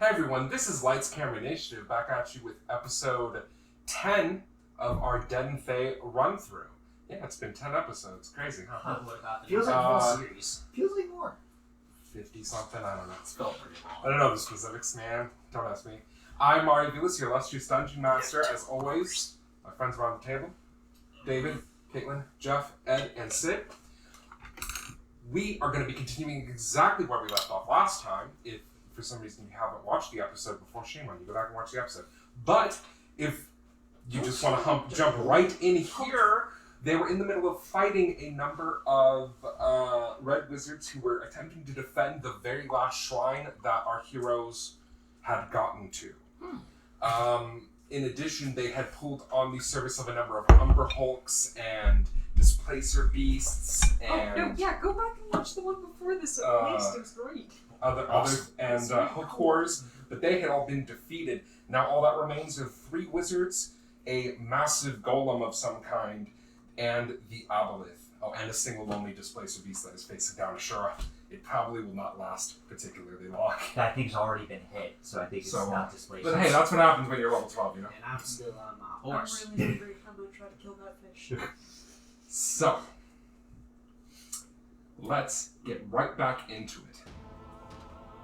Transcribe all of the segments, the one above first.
Hey everyone, this is Lights Camera Initiative back at you with episode 10 of our Dead and Thay run through. Yeah, it's been 10 episodes. Crazy, huh? Feels like more series. Feels like more. 50 something, I don't know. It's felt pretty long. I don't know the specifics, man. Don't ask me. I'm Mario Vilas, your illustrious dungeon master. As always, my friends around the table: David, Caitlin, Jeff, Ed, and Sid. We are going to be continuing exactly where we left off last time. If for some reason you haven't watched the episode before, shame on you. Go back and watch the episode. But if you just want to jump right in here, they were in the middle of fighting a number of red wizards who were attempting to defend the very last shrine that our heroes had gotten to. In addition, they had pulled on the service of a number of Umber Hulks and Displacer Beasts and... go back and watch the one before this at least. It was great. Other hook whores, but they had all been defeated. Now all that remains are 3 wizards, a massive golem of some kind, and the Aboleth. Oh, and a single lonely Displacer Beast that is facing down Asura. It probably will not last particularly long. That thing's already been hit, so I think it's not Displacer. But hey, that's what happens when you're level 12, you know? And I'm still on my horse. I'm really hungry. I'm gonna try to kill that fish. So, let's get right back into it.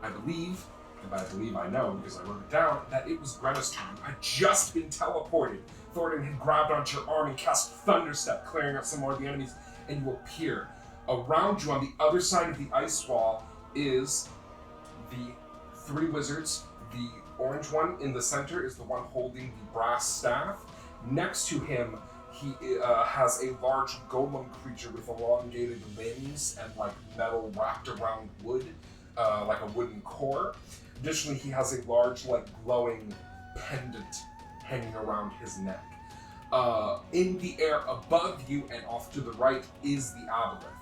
I believe, and by I believe I know because I wrote it down, that it was Grenna's turn, who had just been teleported. Thoradin had grabbed onto your arm and cast Thunderstep, clearing out some more of the enemies, and you appear. Around you on the other side of the ice wall is the 3 wizards. The orange one in the center is the one holding the brass staff. Next to him, he has a large golem creature with elongated limbs and like metal wrapped around wood, like a wooden core. Additionally, he has a large, like glowing pendant hanging around his neck. In the air above you and off to the right is the Aboleth.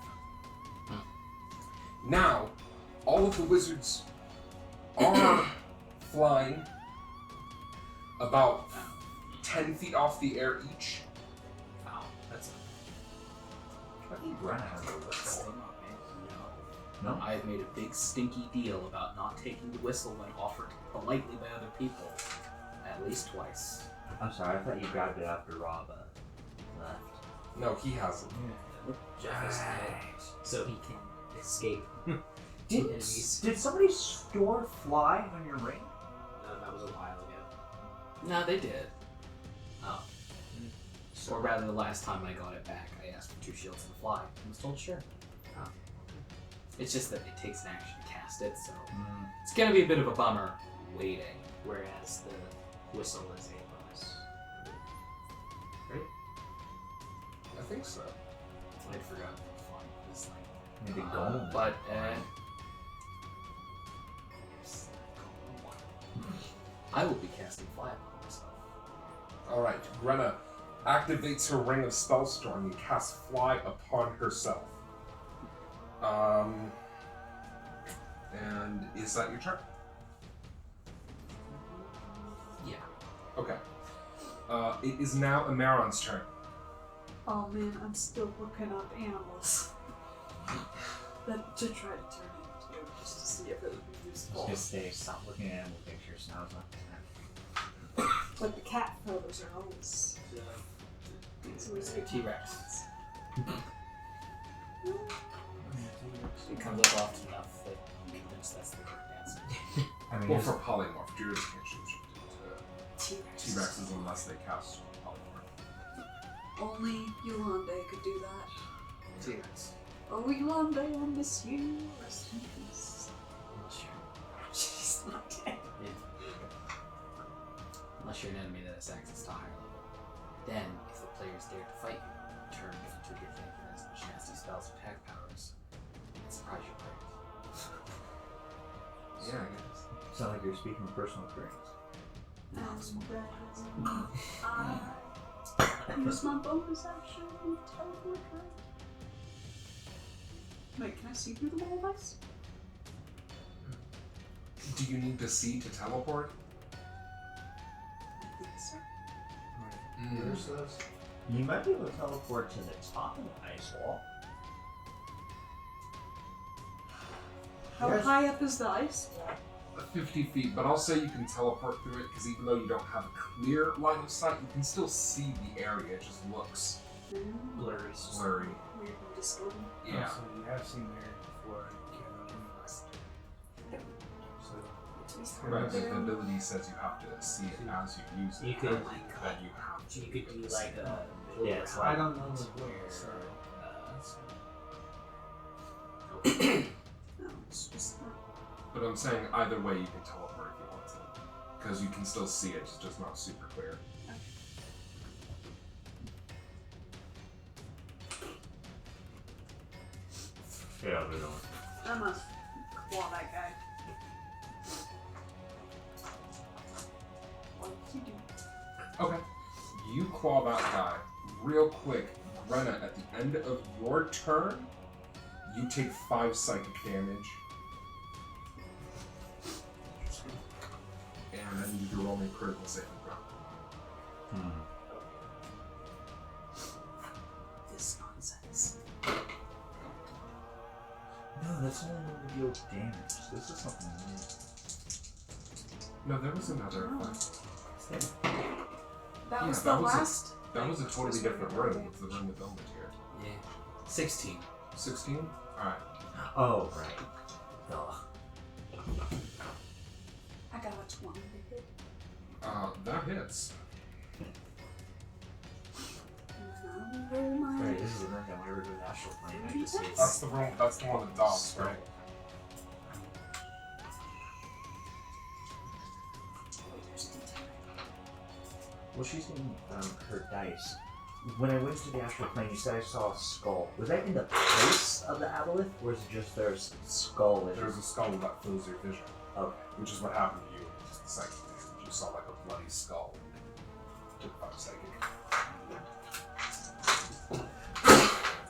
Now, all of the wizards are flying about 10 feet off the air each. Wow, that's No, I've made a big stinky deal about not taking the whistle when offered politely by other people. At least twice. I'm sorry, I thought you grabbed it after Rob left. No, he hasn't. Jeff is dead, so he can escape. Did somebody store fly on your ring? No, that was a while ago. No, they did. Oh. Or rather, the last time I got it back, I asked for 2 shields and a fly, and was told sure. Oh. It's just that it takes an action to cast it, so it's gonna be a bit of a bummer waiting, whereas the whistle is a bonus. Right? I think so. I forgot what flying is like. Maybe golem. But, I will be casting fly upon myself. Alright, Grenna activates her ring of Spellstorm and casts Fly upon herself. And is that your turn? Yeah. Okay. It is now Amaron's turn. Oh man, I'm still looking up animals that to try to turn into, just to see if it would be useful. Just say, stop looking at animal pictures. Now it's not gonna But the cat photos are always. T-Rex. It comes up often enough that I'm convinced that's the correct answer. I mean, Well, for polymorph, druids can't choose T-Rexes unless they cast polymorph. Only Yolande could do that. T-Rex. Oh, Yolande, I miss you. Rest in peace. Sure. She's not dead. Unless you're an enemy that has access to higher level. Then, if the players dare to fight you, turn into your thankfulness and nasty spells and attack powers, and surprise your players. Yeah, I guess. sound like you're speaking from personal experience. I use my bonus action and teleport her. Wait, can I see through the wall of ice? Do you need to see to teleport? I think so. You might be able to teleport to the top of the ice wall. How high up is the ice wall? 50 feet, but I'll say you can teleport through it because even though you don't have a clear line of sight, you can still see the area. It just looks Blurry. blurry. Weird and distorted. Yeah. So you have seen there before. So Right, but the ability says you have to see it as you use it. You could- That you have to. You could do like a yeah, I don't know the word. So No, it's just not. But I'm saying either way you can teleport if you want to. Because you can still see it, it's just not super clear. Yeah, they don't. I must claw that guy. What did you do? Okay. You claw that guy real quick. Brenna, at the end of your turn, you take 5 psychic damage. And then you do roll me a critical saving throw. This nonsense. No, that's only when we deal damage. This is something No, there was another Oh. fight. That Yeah, was that the was a- last. That was a totally different room. It's the room with Elmet here. Yeah. 16. 16? Alright. Oh, right. Ugh. I got a 20 to hit. That hits. Roll my. Right, this is the room that whenever we do an astral plane, I just see That's the room, that's the one with dogs, right? Well, she's getting her dice. When I went to the astral plane, you said I saw a skull. Was that in the place of the aboleth, or is it just there's skull? There's a skull that fills your vision, Okay. which is what happened to you in just the psychic damage. You saw like a bloody skull. Took 5 psychic.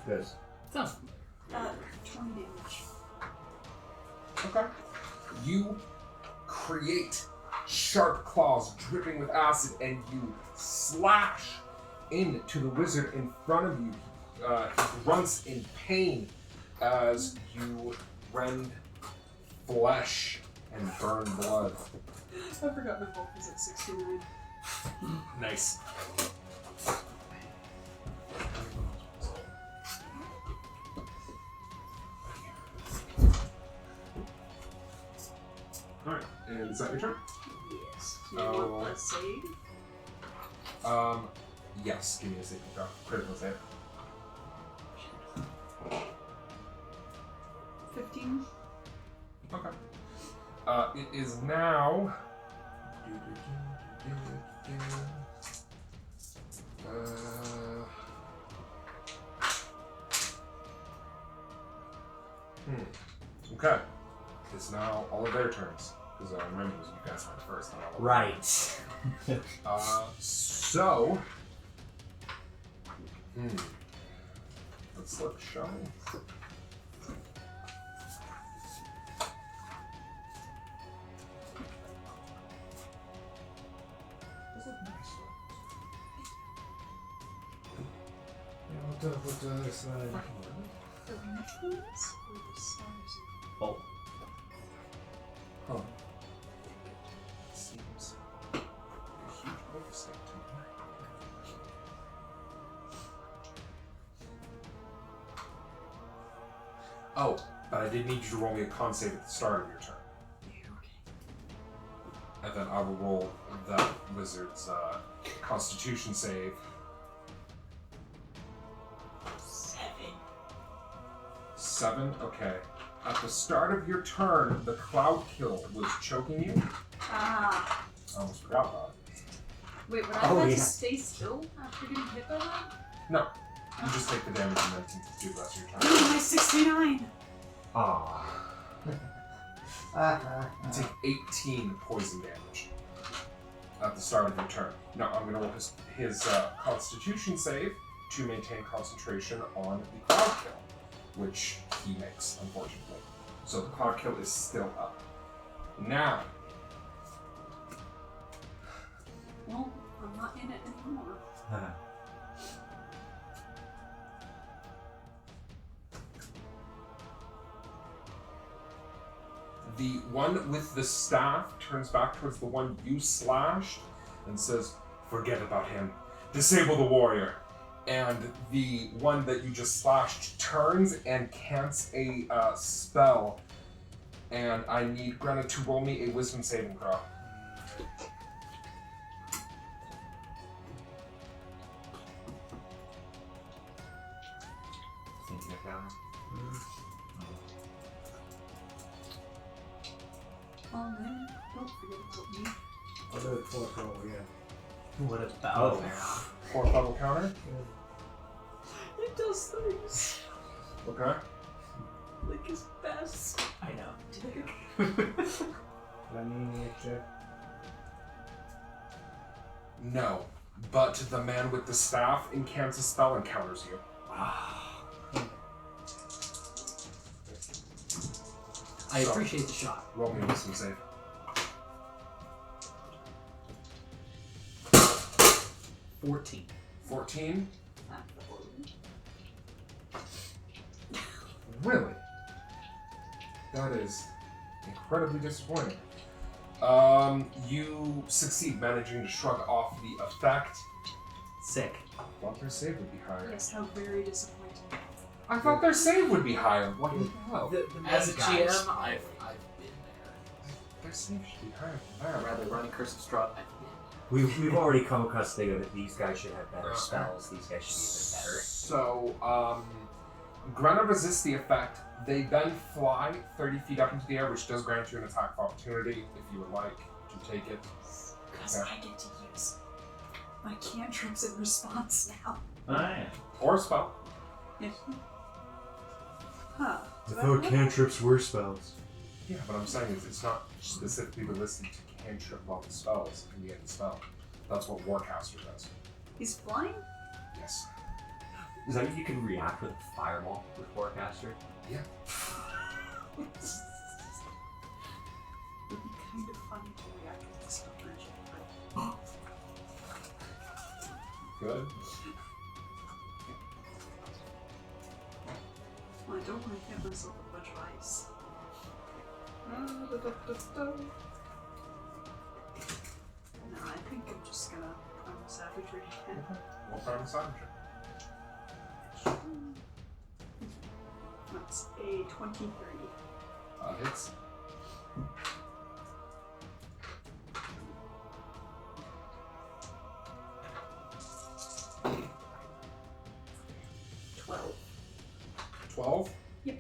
Good. Sounds 20 damage. Okay. You create sharp claws dripping with acid and you slash into the wizard in front of you. He grunts in pain as you rend flesh and burn blood. I forgot my bulk was at 69. Nice. Alright, and is that your turn? Yes. Do you want a save? Yes, give me a saving throw. Critical save. 15. Okay. It is now. Okay. It's now all of their turns. Because I remember you guys went first. Not all of them. Right. So. Let's look, shall we? yeah, what the other side? The entrance or the size Oh. Huh. It seems a huge oversight to me. Oh, but I did need you to roll me a con save at the start of your turn. And then I will roll that wizard's constitution save. 7? Okay. At the start of your turn, the cloud kill was choking you. Ah. I almost forgot about it. Wait, would I Oh, have yeah. to stay still after getting hit by that? No. You just take the damage and then do the rest of your turn. Oh, my 69! Aww. You take 18 poison damage at the start of your turn. Now I'm going to roll his constitution save to maintain concentration on the cloud kill, which he makes, unfortunately. So the cloud kill is still up. Now, Well, I'm not in it anymore. The one with the staff turns back towards the one you slashed and says, "Forget about him. Disable the warrior." And the one that you just slashed turns and cants a spell. And I need Grenna to roll me a wisdom saving throw. Thinking of counter. Oh man, don't forget about me. I'll do it 4th roll again. What about Oh. there? 4th level counter. It does things Okay. like his best. I know. Dick. Let me check. No, but the man with the staff incants a spell and counters you. I appreciate the shot. Roll me a wisdom save. 14. 14. Not the horror. Really? That is incredibly disappointing. You succeed managing to shrug off the effect. Sick. I thought their save would be higher. Yes, how very disappointing. I thought their save would be higher. What the hell? The As a main guy is GM, probably- I've been Their save should be higher than there. that. Rather running Curse of Strahd, I've been We've already come across the thing that these guys should have better Okay. spells. These guys should be even better. So, Grenna resists the effect. They then fly 30 feet up into the air, which does grant you an attack of opportunity if you would like to take it. Because Okay. I get to use my cantrips in response now. Alright. Or a spell. Yes. Huh. Did I thought know? cantrips were spells. Yeah, but I'm saying is it's not specifically listed to cantrip level spells. It can be any spell. That's what Warcaster does. He's flying? Yes. Does that mean you can react with Fireball with Forecaster? Yeah. It'd be kind of funny to react with this magic, but Good. well, I don't want to hit myself with a bunch of ice. No, I think I'm just gonna primal savagery again. What part of savagery? That's a 23. Hits. $12. 12? Yep.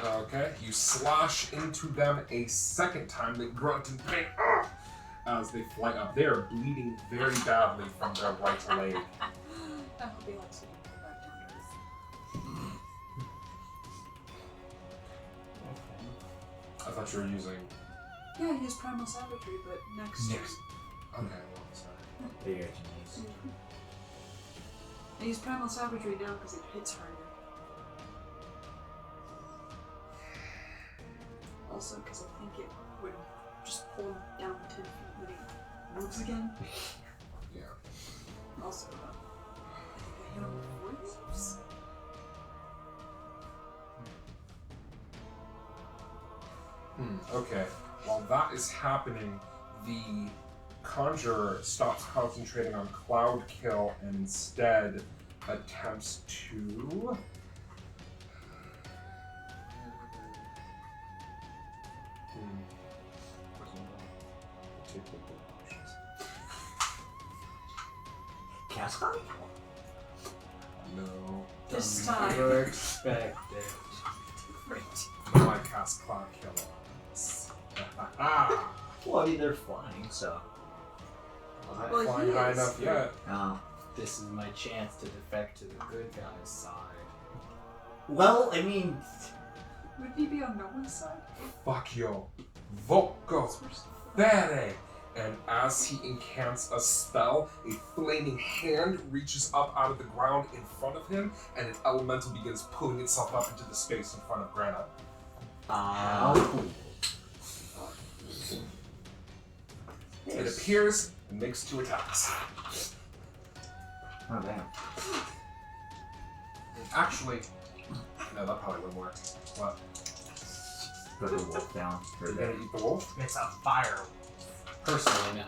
Okay, you slash into them a second time. They grunt in pain as they fly up. They are bleeding very badly from their right leg. That would be like sitting right down to earth. I thought you were using. Yeah, I used primal savagery, but next. Next. Okay, well, sorry. There you go. I use primal savagery now because it hits harder. Also, because I think it would just pull him down 10 feet when he moves again. Yeah. Also, I think I hit him with 4 leaves. Okay. While that is happening, the conjurer stops concentrating on cloud kill and instead attempts to. Take the options. Cast on? No. This time. You expect it. Different. No, I cast cloud kill on this. Well, I mean, they're flying, so. I'm not Well, flying he high is. enough yet. This is my chance to defect to the good guy's side. Well, I mean, Would he be on no one's side? Fuck yo. Voco. Bere. And as he incants a spell, a flaming hand reaches up out of the ground in front of him, and an elemental begins pulling itself up into the space in front of Granna. It appears and makes 2 attacks. Oh, damn. Actually, no, that probably wouldn't work. What? Put the wolf down. For You're the gonna eat the wolf? It's a fire. Personally, no.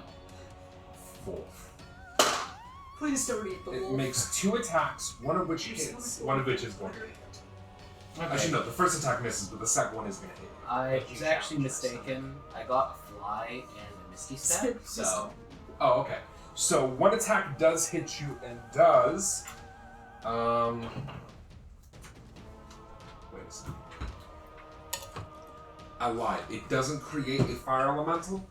wolf. Please don't eat the It wolf. makes 2 attacks, one of which Your hits, stomach one of will which is going to hurt. hit. Actually, no, the first attack misses, but the second one is going to hit you. I But you was actually challenge us. mistaken. I got a fly and a misty step, so Oh, okay. So one attack does hit you and does. Wait a second. I lied. It doesn't create a fire elemental.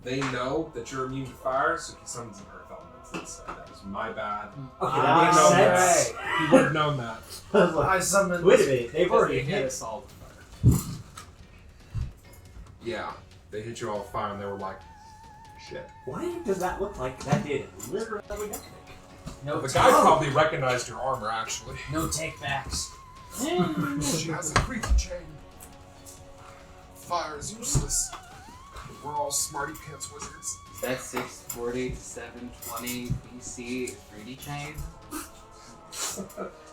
They know that you're immune to fire, so he summons an earth elemental instead. That was my bad. Okay, He that would makes have known sense. that. He would have known that. I was like, I summoned. wait a minute, they've already they hit hit. us all with fire. Yeah, they hit you all with fire, and they were like, "Shit." Why does that look like that did literally nothing? No, The guy probably recognized your armor, actually. no take backs. She has a creepy chain. Fire is useless. We're all smarty pants wizards. That's 640 to 720 BC 3D chain.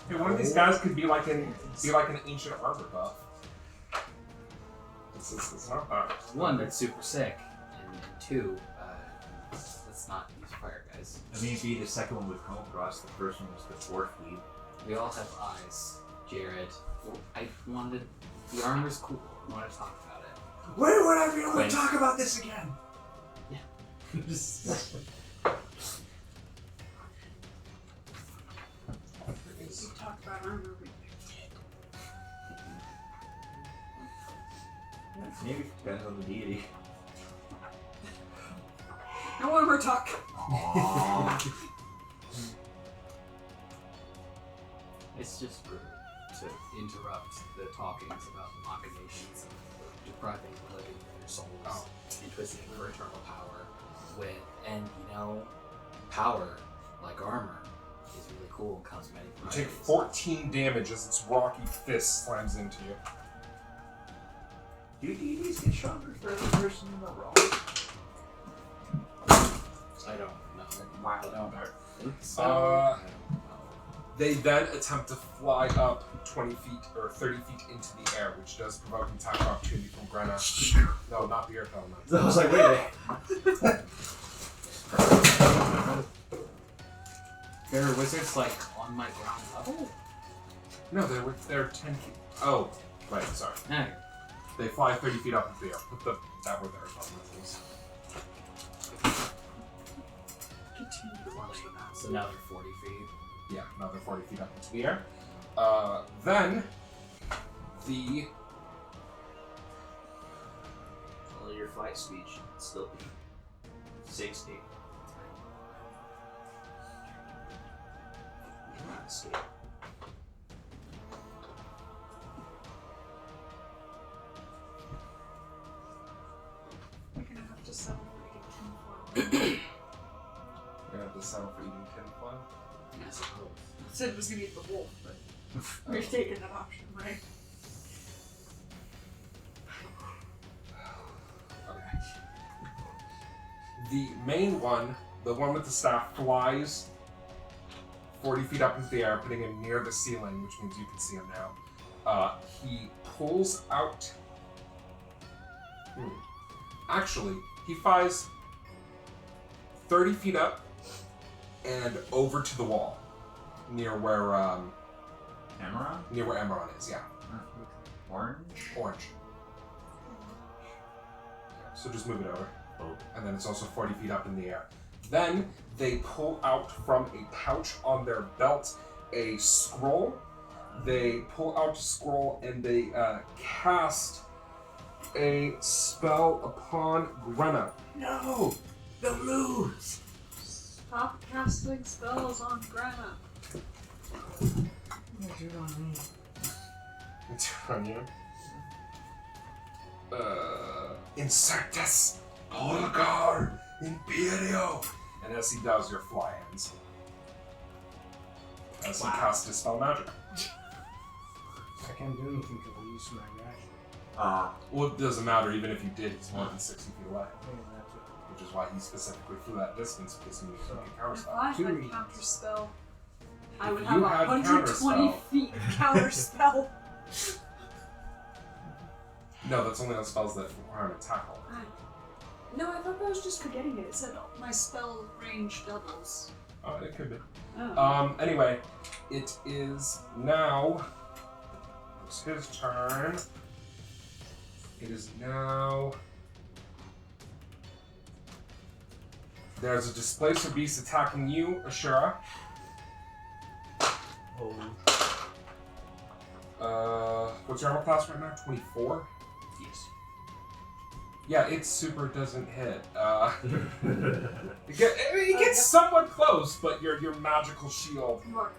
Hey, one of these guys could be like an ancient armor buff. It's not bad. One, that's super sick, and two, let's not use fire, guys. I mean, be the second one with Cone Cross, the first one was the dwarf lead. We all have eyes, Jared. Well, I wanted the armor's cool. I want to talk about it. When would I be able When- to talk about this again? Yeah. You talk about armor. Maybe it depends on the deity. No armor talk. Aww. It's just rude to interrupt the talkings about the machinations of depriving the living of their souls and twisting it for eternal power. And power, like armor, is really cool and comes many You take varieties. 14 damage as its rocky fist slams into you. Do deities get stronger for every person in the row? I don't know. Wow. I don't think so. Uh, I don't know. They then attempt to fly up 20 feet or 30 feet into the air, which does provoke an attack opportunity from Grenna. No, not the earth element. I was like, wait a minute. There are wizards like on my ground level? No, they're 10 feet. Oh, right, sorry. No. They fly 30 feet up into the air. Put that where the earth element is. Continue to watch the map. So now they're 40 feet. Yeah, another 40 feet up into the air. Then the Well, your flight speed should still be 60. Not escape. We're gonna have to settle for eating tinfoil. You're gonna have to settle for eating tinfoil. I suppose. Said it was gonna eat the wolf, but we're taking that option, right? Okay. The main one, the one with the staff, flies 40 feet up into the air, putting him near the ceiling, which means you can see him now. He pulls out. Actually, he flies 30 feet up and over to the wall, near where Amaron? Emerald is. Yeah, Orange? orange. So just move it over. Oh. And then it's also 40 feet up in the air. Then they pull out from a pouch on their belt a scroll. They pull out a scroll and they cast a spell upon Grenna. No! The blues! Stop casting spells on Granna. It's on you. Insertus Holgar Imperio. And as he does, your fly ends. As he casts his spell magic. I can't do anything because I use my reaction. Well, it doesn't matter, even if you did, he's more than 60 feet away. Yeah, that's it. Which is why he specifically flew that distance, because he can counter If spell. I Two had reasons. counterspell, I would If have you had 120 counterspell. feet of counterspell. No, that's only on spells that require an attack roll. No, I thought that was just forgetting it. It said my spell range doubles. Oh, it could be. Oh. Anyway, it is now. It's his turn. It is now. There's a displacer beast attacking you, Asura. What's your armor class right now? 24? Yes. Yeah, it super doesn't hit. It gets somewhat close, but your magical shield. You are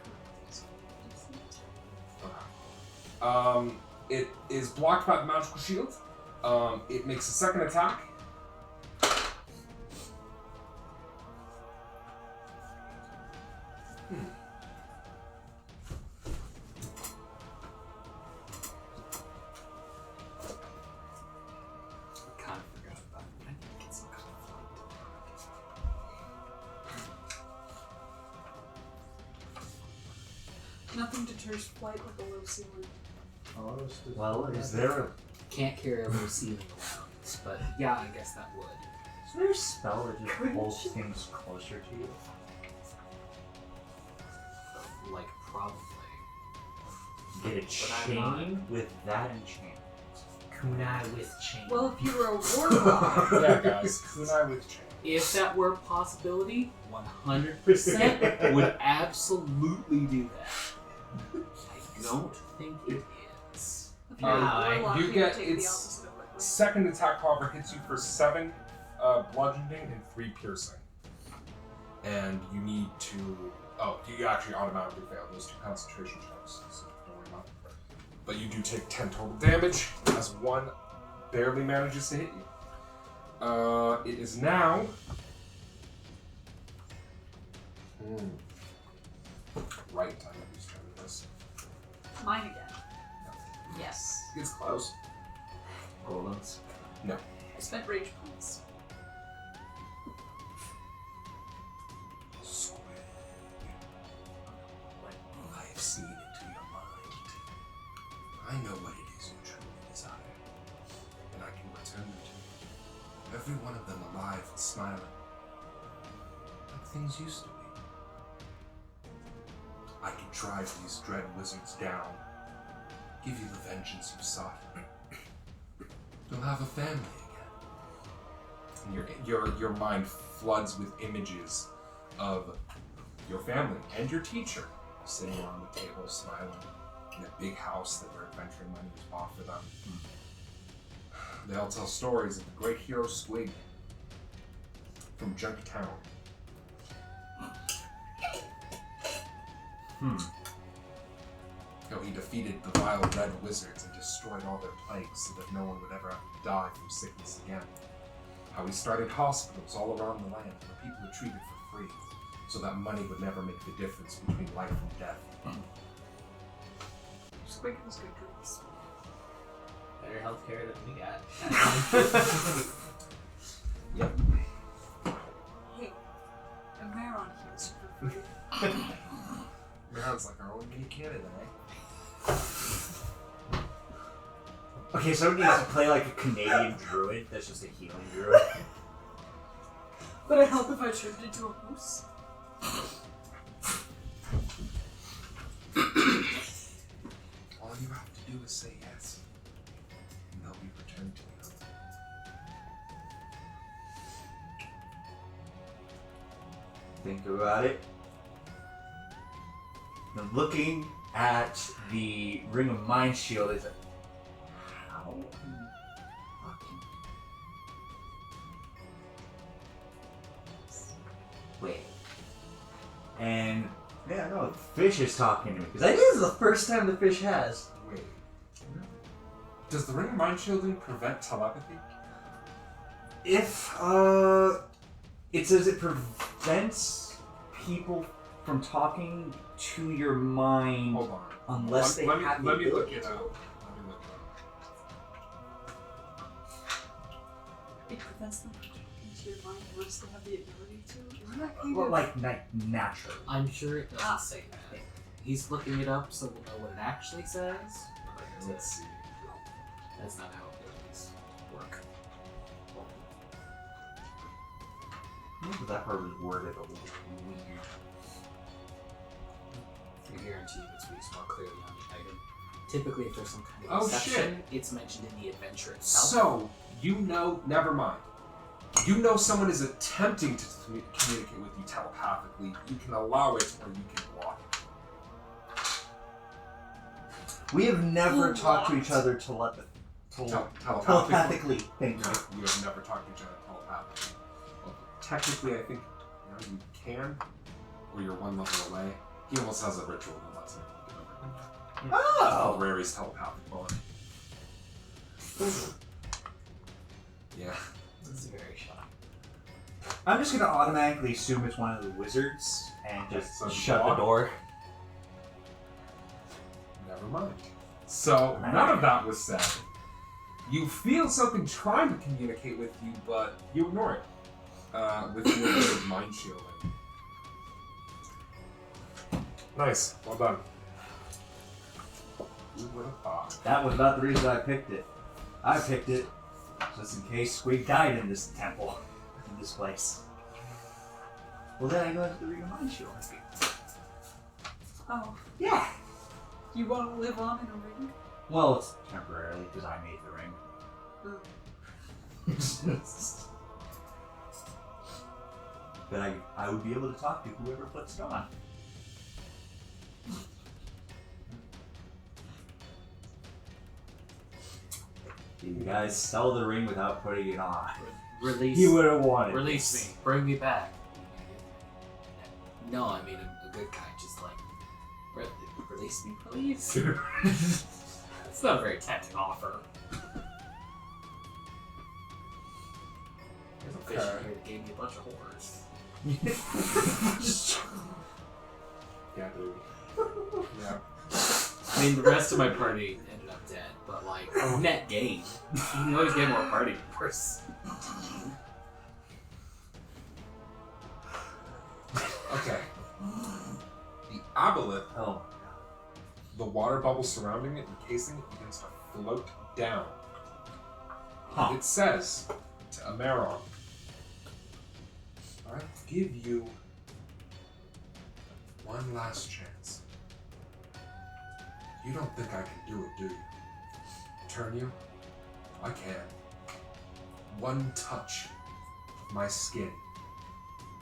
correct. It is blocked by the magical shield. It makes a second attack. Kind of forgot about it. I need to get some kind of flight. Nothing deters flight with a low ceiling. Well, is there a Can't carry a low ceiling around, but yeah, I guess that would. Is there a spell that just pulls things closer to you? Like, probably. Get a But I'm chain with that enchantment. Kunai with chain. Well, if you were a warlock, Yeah, guys. Kunai with chain. If that were a possibility, 100% would absolutely do that. I don't think it is. if you were a Alright, warlock, you would get take the its opposite of what we- Second attack, however, hits you for 7 bludgeoning and 3 piercing. And you need to... Oh, you actually automatically fail those 2 concentration checks, so don't worry about it. But you do take 10 total damage, as 1 barely manages to hit you. It is now... Right, I know whose turn it is. Mine again. Yes. It's close. Golems. I spent rage points. Squig. I've seen into your mind. I know what it is you truly desire, and I can return them to you. Every one of them alive and smiling, like things used to be. I can drive these dread wizards down, give you the vengeance you sought. You'll have a family again. And your mind floods with images of your family and your teacher sitting around the table smiling in a big house that their adventuring money was bought for them. They all tell stories of the great hero Squig from Junk Town. How he defeated the vile red wizards and destroyed all their plagues so that no one would ever have to die from sickness again. How he started hospitals all around the land where people were treated for free so that money would never make the difference between life and death. Squig was good drinks. Better healthcare than we got. Yep. Hey, a Maron heals for free. Sounds like our own mini Canada, eh? Okay, somebody needs to play like a Canadian druid that's just a healing druid. Would it help if I turned into a moose? All you have to do is say yes, and they'll be returned to you. Think about it. Now looking at the Ring of Mind Shield, is like, how in fucking... Wait. And, yeah, no, the fish is talking to me. Because that is the first time the fish has. Wait. Does the Ring of Mind Shielding prevent telepathy? If, it says it prevents people from talking to your mind Hold on. unless they have the Let me look ability it to. up. It prevents them from talking to your mind unless they have the ability to. Isn't that kind Well, of... like, naturally. I'm sure it doesn't Ah. say that. He's looking it up so we'll know what it actually says. Let's see. That's not how it That part was worded a little weird. You guarantee it speaks more clearly on the item. Typically, if there's some kind of Oh, exception, it's mentioned in the adventure itself. So, you know, never mind. You know someone is attempting to communicate with you telepathically. You can allow it or you can block it. We have never Who talked to each blocked? other telepathically. Thank you. You have never talked to each other telepathically. Well, technically, I think you can, or you're one level away. He almost has a ritual that lets him get over. Oh! Rary's telepathic bond. Yeah. This is very shocking. I'm just gonna automatically assume it's one of the wizards and just So shut the block? door. Never mind. So, none of that was said. You feel something trying to communicate with you, but you ignore it. With your mind shielding. Nice. Well done. Who would have thought? That was not the reason I picked it. I picked it just in case Squig died in this temple, in this place. Well, then I go into the Ring of Mind Shield. Oh, Yeah! you want to live on in a ring? Well, it's temporarily because I made the ring. But I would be able to talk to whoever puts it on. You guys sell the ring without putting it on. Release. He would have wanted Release this. me. Bring me back. No, I mean a good guy. Just like release me, please. It's not a very tempting offer. There's a fish in here that gave me a bunch of horrors. Yeah, dude. Yeah. I mean, the rest of my party ended up dead, but like net gain. You can always get more party members. Okay. The aboleth, Oh. the water bubble surrounding it, encasing it, begins to float down. Huh. It says to Amaron, I give you one last chance. You don't think I can do it, do you? Turn you? I can. One touch of my skin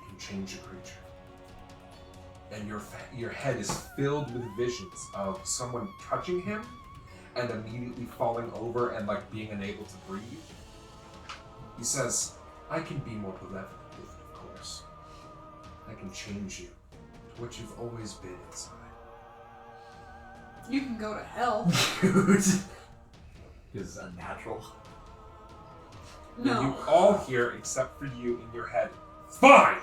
can change a creature. And your head is filled with visions of someone touching him and immediately falling over and like being unable to breathe. He says, I can be more benevolent with it, of course. I can change you to what you've always been inside. You can go to hell. Dude. This is unnatural. And you No. all hear, except for you in your head, fine!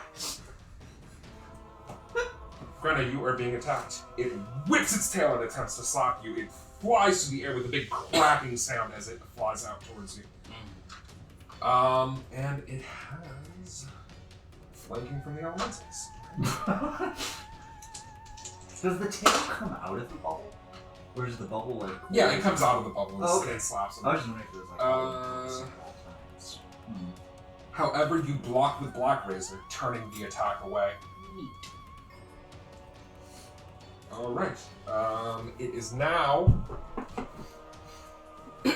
Grenna, you are being attacked. It whips its tail and attempts to slap you. It flies through the air with a big cracking sound as it flies out towards you. And it has flanking from the elementals. Does the tail come out of the bubble? Or is the bubble like... Yeah, it comes out of the bubble and Oh, okay. and slaps him. I was just wondering if it was like... times. However, you block with Black Razor, turning the attack away. Alright. It is now... the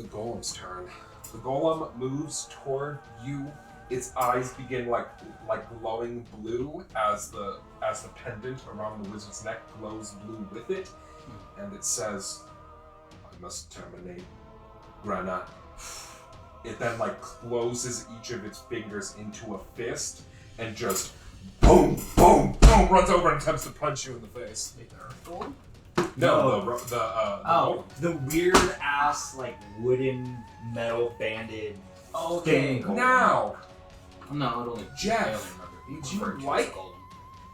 golem's turn. The golem moves toward you. Its eyes begin like glowing blue as the pendant around the wizard's neck glows blue with it, and it says, "I must terminate, Grenna." It then like closes each of its fingers into a fist and just boom, boom, boom, runs over and attempts to punch you in the face. No, the Oh, the weird ass, like, wooden, metal banded thing. golem. Now, No, it only Jeff, I only remember being would you referred to as like a golem.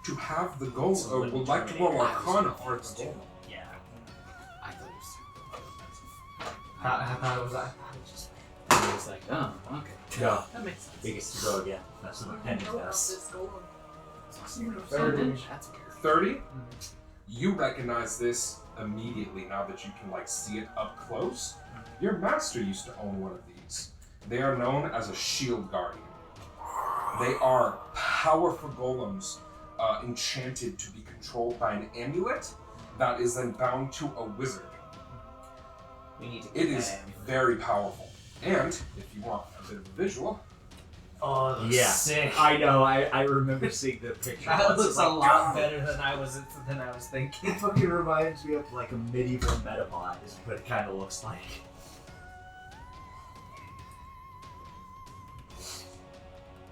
to have the golem, So or when would we like to roll terminate, I was Arcana for the confused too. golem? Yeah. I thought it was How was that? I was like, oh, okay. Yeah. That makes sense. Biggest to go again. That's what the pendant does. That's 30. weird. That's weird. 30? You recognize this immediately now that you can like see it up close. Your master used to own one of these. They are known as a shield guardian. They are powerful golems enchanted to be controlled by an amulet that is then bound to a wizard. We need to. It is very powerful. And if you want a bit of a visual, Oh, that looks Yeah. sick. I know. I remember seeing the picture. That once. looks It's a like, lot "Oh!" better than I was thinking. It fucking reminds me of like a medieval Metabot, is what it kind of looks like.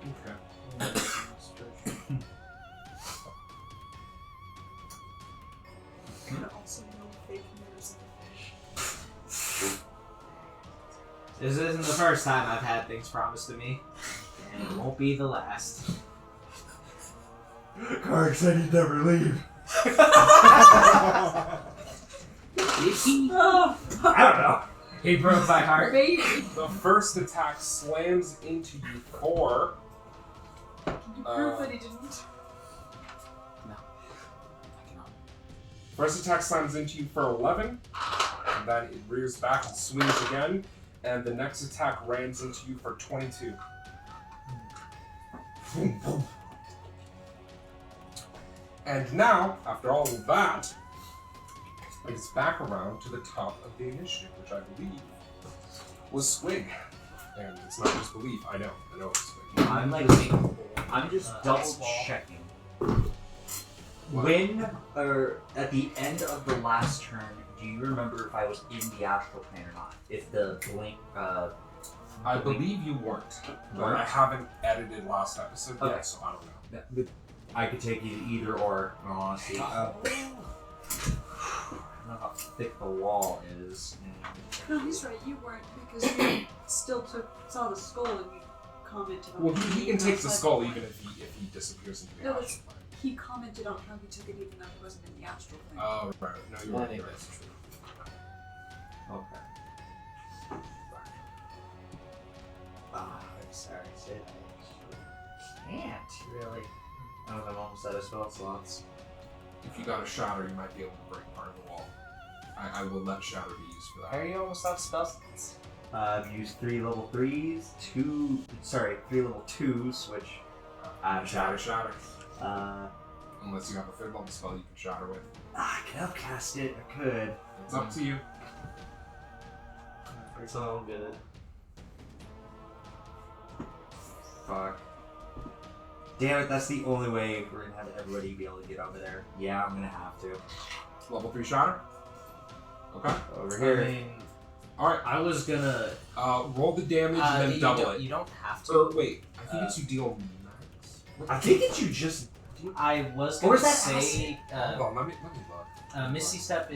okay. And also no fake mirrors in the fish. This isn't the first time I've had things promised to me, and it won't be the last. Karg said he'd never leave. Did he? Oh, I don't know. He broke my heart. baby! The first attack slams into you for... Can you prove that he didn't? First attack slams into you for 11, and then it rears back and swings again, and the next attack rams into you for 22. And now, after all of that, it's back around to the top of the initiative, which I believe was Squig. And it's not just belief, I know it's Squig. I'm like, I'm just double checking. When, or at the end of the last turn, do you remember if I was in the astral plane or not? If the blink, I believe you weren't, but I haven't edited last episode Okay. yet, so I don't know. but I could take either or, in all honesty. I don't know how thick the wall is. No, he's right. You weren't because you still saw the skull and you commented on. Well, it. he can take the skull even if he disappears into the No, astral plane. He commented on how he took it even though he wasn't in the astral plane. Oh, right. No, you're I right. think You're that's true. Okay. I'm sorry, Sid. I can't really. I'm almost out of spell slots. If you got a shatter, you might be able to break part of the wall. I will let shatter be used for Are that. you almost out of spell slots? I've used 3 level 3s, 3 level 2s, which Shatter. Unless you have a third level spell you can shatter with. I could upcast it. I could. It's up to you. It's all good. Fuck. Damn it! That's the only way we're gonna have everybody be able to get over there. Yeah, I'm gonna have to. Level 3 shatter. Okay. Over I here. mean, Alright. I was gonna. Roll the damage and then double it. You don't have to. Or wait, I think it's you deal max. I think it's you just. I was Or gonna is that say Hold on, let me look. Misty Step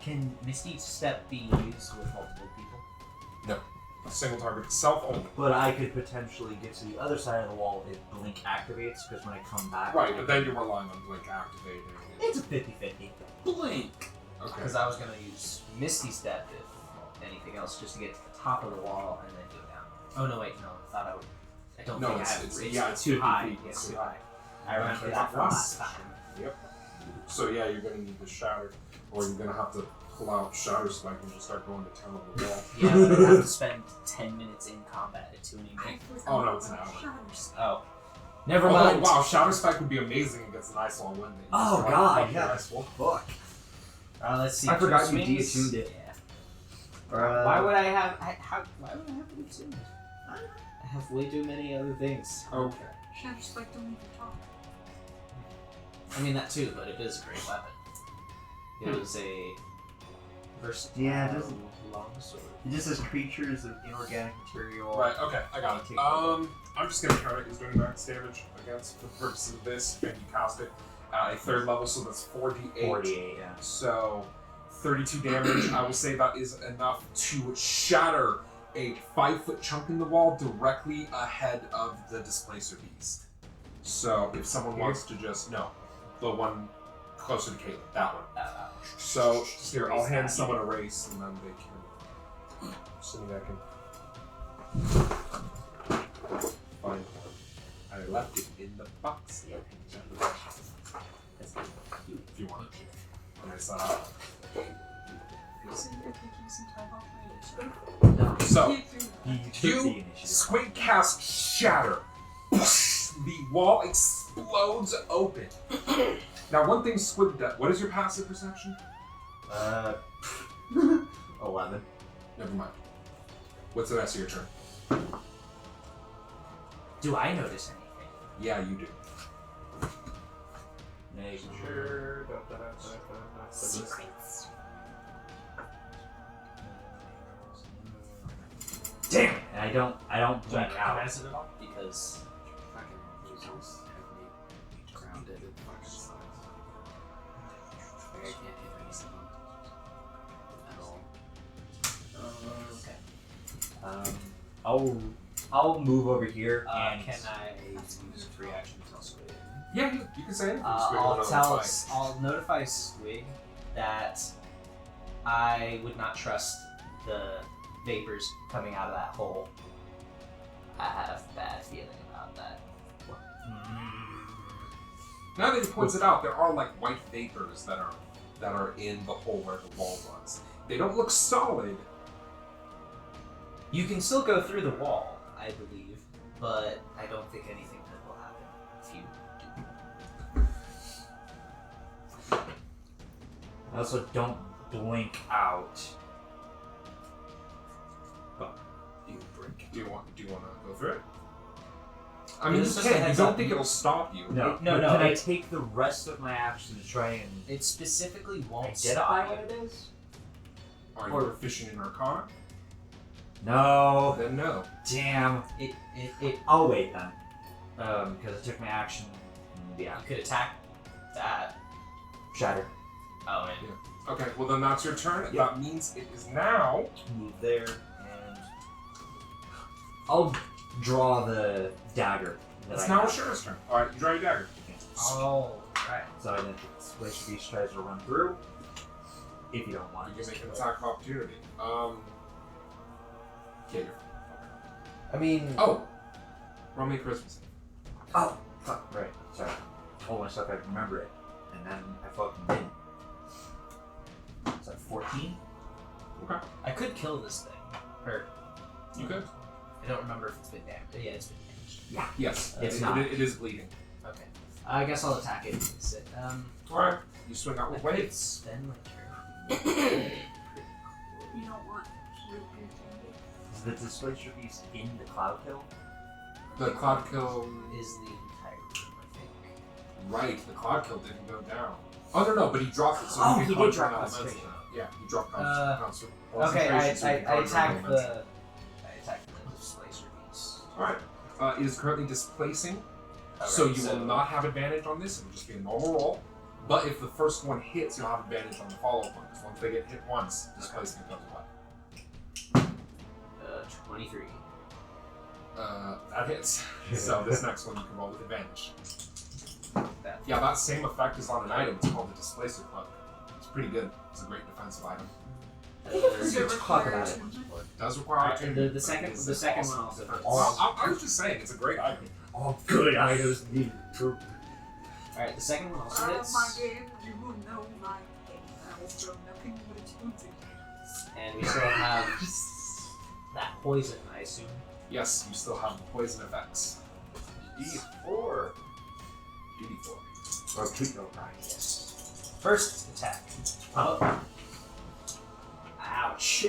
can Misty Step be used with multiple people? No. A single target itself only. But I could potentially get to the other side of the wall if Blink activates, because when I come back. Right, but then you're relying on Blink activating. It's a 50-50. Blink! Okay. Because I was gonna use Misty Step if anything else, just to get to the top of the wall and then go down. Oh no, wait, no, I thought I would. I don't No, think it's- I have. it's- yeah, it's too 50 high. feet, It's it's too too high. I remember Okay, that from once. last time. Yep. So yeah, you're gonna need the shatter, or you're gonna have to pull out Shatter Spike and just start going to town on the wall. Yeah, but I have to spend 10 minutes in combat attuning I it. forgot Oh, no, it's about an hour. shatters. Oh. Never Although, mind. wow, Shatter Spike would be amazing against an Ice Wall wind. that you Oh, just God, like yeah. Ice Wall. Fuck. Let's see. I forgot two you swings. deattuned it. Yeah. Why would I have? Why would I have to attune it? I have way too many other things. Okay. Shatter Spike don't even talk. I mean that too, but it is a great weapon. It was a versatile Yeah, it doesn't- long sword. It just says creatures of inorganic material. Right, okay, I got it. Take I'm just gonna count it as doing max damage against for the purposes of this, and you cast it at a 3rd level, so that's 4d8. 48, yeah. So 32 damage. I will say that is enough to shatter a 5-foot chunk in the wall directly ahead of the displacer beast. So if someone wants to just the one closer to Caleb, that one. So here, I'll hand someone a race, and then they can. Assuming I can find one. I left it in the box. If you want to. Okay, so So you're taking some time off my initiative? So So, Keep doing that. You took the you, initiative. Squig cast Shatter. The wall explodes open. Now, one thing Squig does. What is your passive perception? 11. Never mind. What's the rest of your turn? Do I notice anything? Yeah, you do. Making sure. Secrets. Damn it! And I don't Do I blink out. recognize it at all? Because Fucking losers have me grounded in fucking size. Like I can't hit any of them at all. okay. I'll move over here and Can I use a free action to tell Squig? Yeah, you can say anything. Squig will notify. I'll notify Squig that I would not trust the vapors coming out of that hole. I have a bad feeling about that. Now that he points it out, there are like white vapors that are in the hole where the wall was. They don't look solid. You can still go through the wall, I believe, but I don't think anything good will happen if you do. I also don't blink out. Do you want to go through it? I Yeah, mean, this you is a can. You heads don't up. think it'll stop you? No, No, but no, Can I it- take the rest of my action to try and It specifically won't identify stop what you. it is? Are Or- you proficient in Arcana? No. Then no. Damn. It I'll wait then. Because I took my action. Yeah. you could attack that. Shatter. Oh, and Okay, well then that's your turn. Yep. That means it is now. Move there and I'll draw the dagger. That It's I now have. Ashura's turn. All right, you draw your dagger. oh, right. So then Splash Beast tries to run through. If you don't want You to. can make an attack of opportunity. Yeah. I mean, Oh, roll me a charisma save. Oh, fuck, right. Sorry. Told myself I'd remember it. And then I fucking didn't. Is that 14? Okay, I could kill this thing. Or you good? I don't remember if it's been damaged. Yeah, it's been damaged. Yes, It's it, not. It is bleeding. Okay. I guess I'll attack it. All right, you swing out I with could weights. spend my turn. You don't want Is the Displacer Beast in the Cloud Kill? The cloud kill. Is the entire room, I think. Right, the cloud kill didn't go down. Oh no, but he dropped it. So Oh, you he can did conjure drop elemental. concentration. Yeah, he dropped Okay, concentration. so you can I conjure attack elemental. the displacer beast. Alright. It is currently displacing, Alright, so you will not have advantage on this. It will just be a normal roll. But if the first one hits, you'll have advantage on the follow-up one. Because once they get hit once, displacement goes away. 23. That hits. So this next one you can roll with advantage. That. Yeah, that same effect is on an item. It's called the Displacer Cloak. It's pretty good. It's a great defensive item. Does it Let's require talk about it. attention? It does require Alright, opportunity. the but second- it is the second awesome one also defense. hits. Well, I was just saying, it's a great item. All good items need proof. Alright, the second one also Out of hits. my game, you will know my game. I will throw nothing but explosive. And we still have that poison, I assume. Yes, you still have the poison effects. D4. DD4. Or 2. Right, yes. First attack. Oh. Ouch.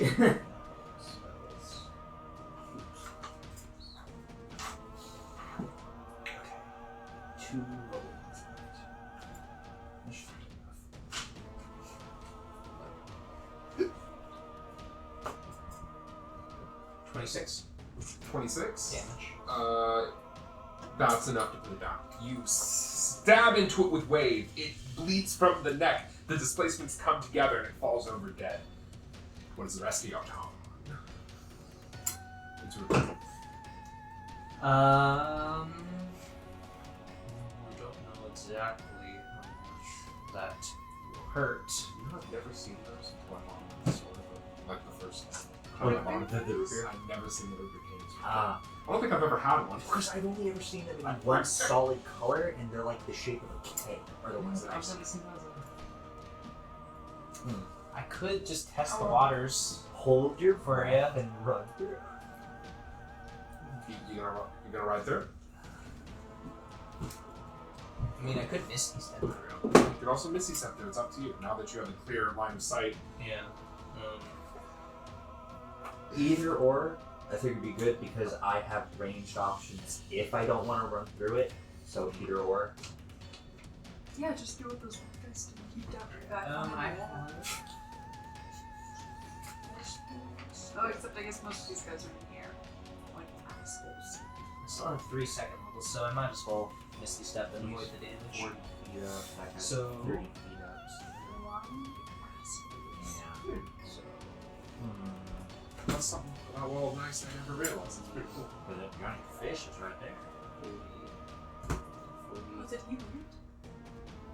Two rolls. 26 26. damage. That's enough to put it down. You stab into it with wave. It bleeds from the neck. The displacements come together and it falls over dead. What is the rest of your time? It's your- I don't know exactly how much that will hurt. You have never seen those like the first Oh, time. the Ruger? I've never seen the Ruger games. Ah. I don't think I've ever had one. Because I've only ever seen them in one solid color, and they're like the shape of a K. Are the ones that I've seen. I could just test the waters. hold your breath and run through. You gonna ride through? I mean, I could Misty Step through. You can also Misty Step through. It's up to you. Now that you have a clear line of sight. Yeah. Either or, I think would be good because I have ranged options if I don't want to run through it. So either or. Yeah, just do what those guys do. Keep down your back. Oh, except I guess most of these guys are in here. Like assholes. I still have 3 second levels, so I might as well Misty Step and avoid the damage. So- 30 feet up. One assholes. Yeah. So. That's something about Wall of Nice I never realized. It's pretty cool. But the giant fish is right there. Was it you?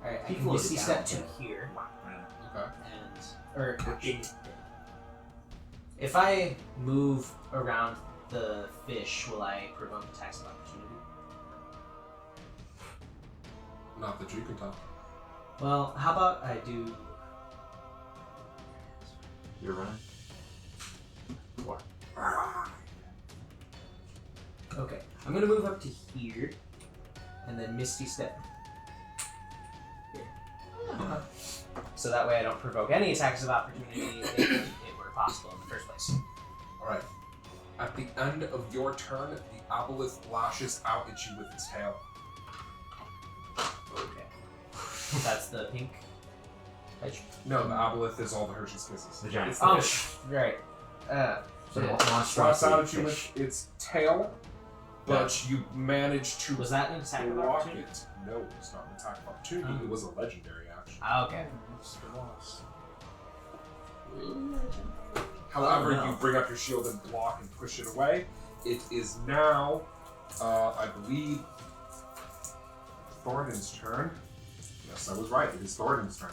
Alright, I can People Misty is Step down to there. here, Okay. if I move around the fish, will I provoke attacks of opportunity? Not that you can tell. Well, how about I do... You're running. What? Okay, I'm gonna move up to here, and then Misty Step here. So that way I don't provoke any attacks of opportunity if it were possible in the first place. Alright. At the end of your turn, the Aboleth lashes out at you with its tail. Okay. That's the pink edge? No, the Aboleth is all the Hershey's Kisses. The giant It's the Oh, fish. right. So Yeah. Slaps out at you fish. with its tail, but you manage to Was that an attack of block opportunity? it. No, it's not an attack of opportunity. It was a legendary action. Ah, okay. It's the loss. However, Oh, no. you bring up your shield and block and push it away. It is now, I believe, Thoradin's turn. Yes, I was right. It is Thoradin's turn.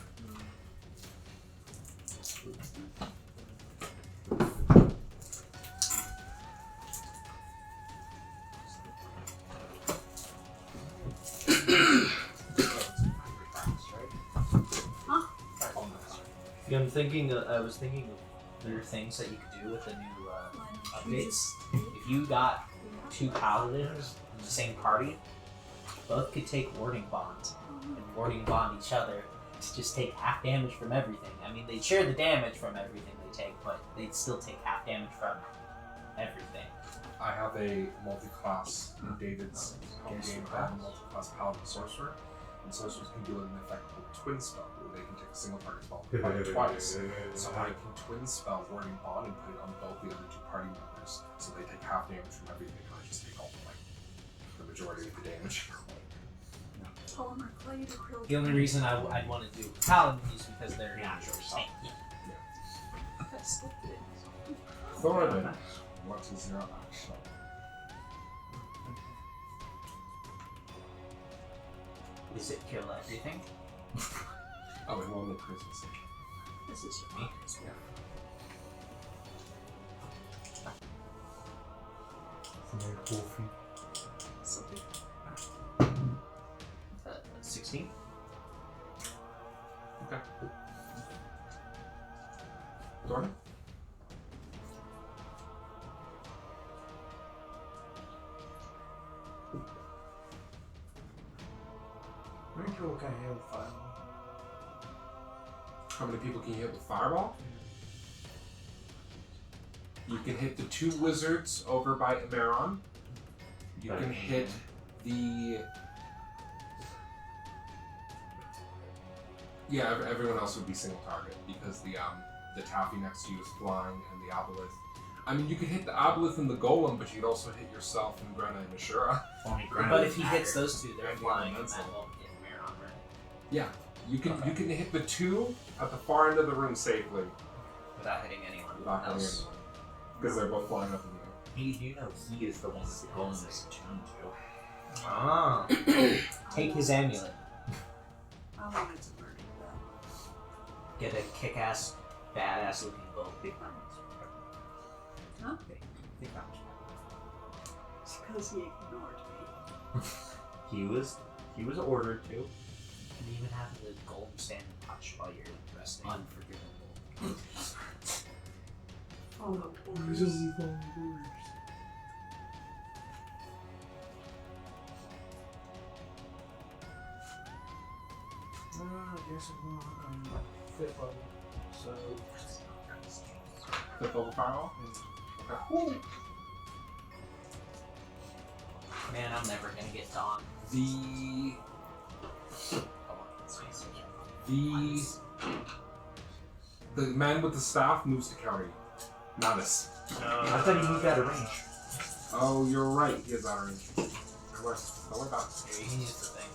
Yeah, I was thinking of there are things that you could do with the new updates. If you got 2 paladins in the same party, both could take warding bonds and warding bond each other to just take half damage from everything. I mean, they'd share the damage from everything they take, but they'd still take half damage from everything. I have a multi-class in David's home game. I have a multi-class paladin sorcerer, and sorcerers can do an effect called twin spell, where they can take a single target spell and apply it twice. So I can twin spell warding bond and put it on both the other 2 party members, so they take half damage from everything, and I just take all the majority of the damage. Tell them our clay to grill. The only reason I'd want to do paladins is because they're natural tank. That's what it is. Thoradin, what is your action? Is it kill everything? Oh, and roll the Christmas. This is your Me? mother's So big. 16? Okay. Thoradin? How many people can I hit with fireball? How many people can you hit with Fireball? You can hit the 2 wizards over by Emeron. You can hit the... Yeah, everyone else would be single target because the taffy next to you is flying and the Aboleth. I mean, you could hit the Aboleth and the Golem, but you'd also hit yourself and Grenna and Asura. But if he hits those 2, they're And flying, and elemental. that won't hit Maron, right? Yeah, you can hit the 2 at the far end of the room safely Without hitting anyone without hitting else. anyone because they're both flying up in the air. Hey, you know he is the one that the golem is attuned to. Ah. Take his amulet. I wanted to murder that. Get a kick-ass, badass looking bow. Huh? It's because he ignored me. He was ordered to. And even having the golden stand and punch while you're resting. Unforgivable. Oh, no. I guess I'm fifth level. So, Fifth level fireball? yeah. Okay. Woo. Man, I'm never gonna get Dawn. The man with the staff moves to counter you. Navis. I thought he moved out of range. Oh, you're right. He is out of range. Don't worry about it. He needs the thing.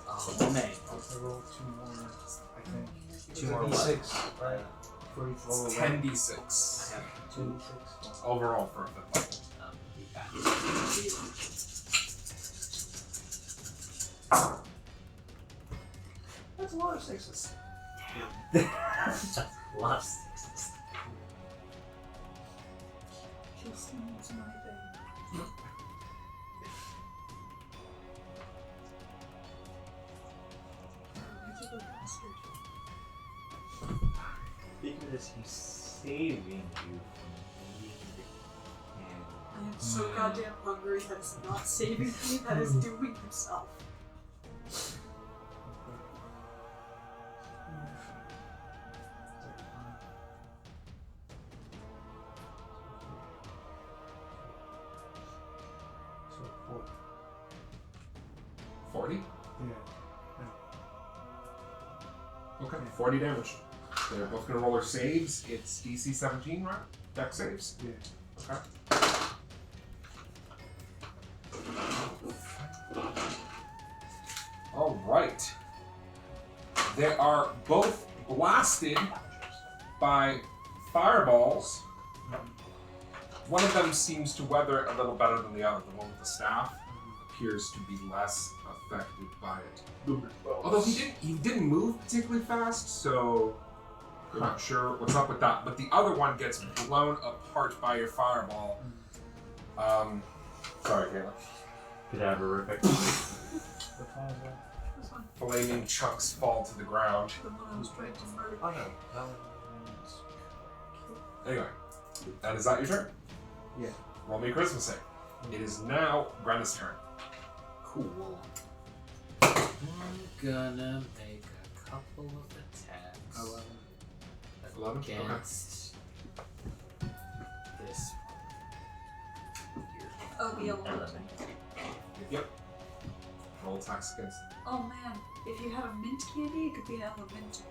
Oh, man. I rolled 2 more, I think. 2 more what? D6, right? For each level. It's 10d6 I have 2d6. overall for a fifth level. That's a lot of sixes. Lost. Just needs my thing. Magical bastard. Because he's saving you from eating I am so goddamn hungry that is not saving me, that is doing yourself. So 40. 40? Yeah. Okay, 40 damage. They're both gonna roll their saves. It's DC 17, right? Dex saves? Yeah. Okay. Alright. They are both blasted by fireballs. One of them seems to weather it a little better than the other. The one with the staff appears to be less affected by it. Although he didn't move particularly fast, so I'm not sure what's up with that. But the other one gets blown apart by your fireball. Sorry, Kayla. Cadaverific. What time is that? This one, Flaming chunks fall to the ground. the one I was trying to murder. Oh no. Anyway, and is that your turn? Yeah. Roll me a Christmas save. It is now Brenna's turn. Cool. I'm gonna make a couple of attacks 11? Okay. against this one here. Oh, the yellow one. Yep. Roll attacks against. Oh man, if you had a mint candy, it could be an elemental.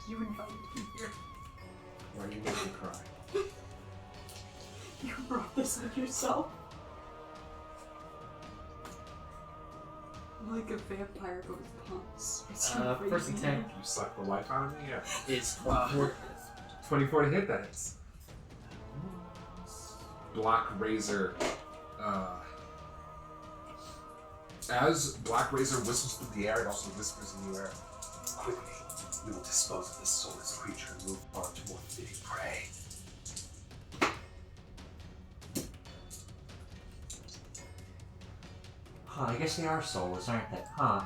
You invited me here. Why are you making me cry? You brought this on yourself. I'm like a vampire but with pumps. It's First crazy. attack. You suck the life out of me? Yeah. It's 24. 24 to hit, that hits. Black Razor. As Black Razor whistles through the air, it also whispers in the air. Quickly, we will dispose of this soulless creature and move on to more fitting prey. Huh, I guess they are soulless, aren't they? Huh.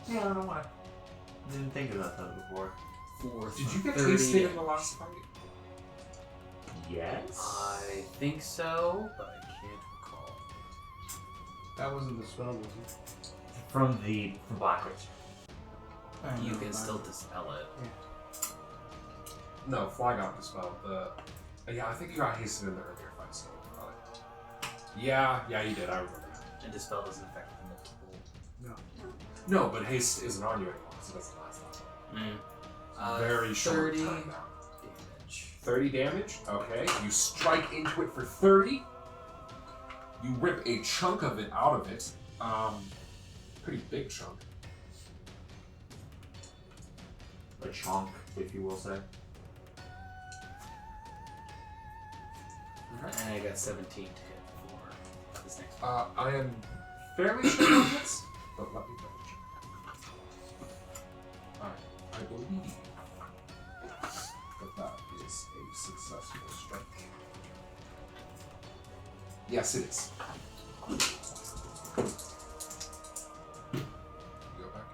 Yeah, I don't know why. I didn't think about that before. Did you get 30 tasted in the last fight? Yes? I think so, but I can't recall. That wasn't the spell, was it? From Blackridge. You can still dispel it. No, Fly got dispelled. Yeah, I think you got hasted in the earlier fight, so probably. Yeah, you did. I remember that. And dispel doesn't affect multiple. No, but haste isn't on you anymore, so that's the last one. Very short 30 time now. damage. 30 damage. Okay, you strike into it for 30. You rip a chunk of it out of it. Pretty big chunk. A chonk, if you will say. And I got 17 to hit for this next one. I am fairly sure on this, but let me double check. Alright, I believe that is a successful strike. Yes, it is. You go back.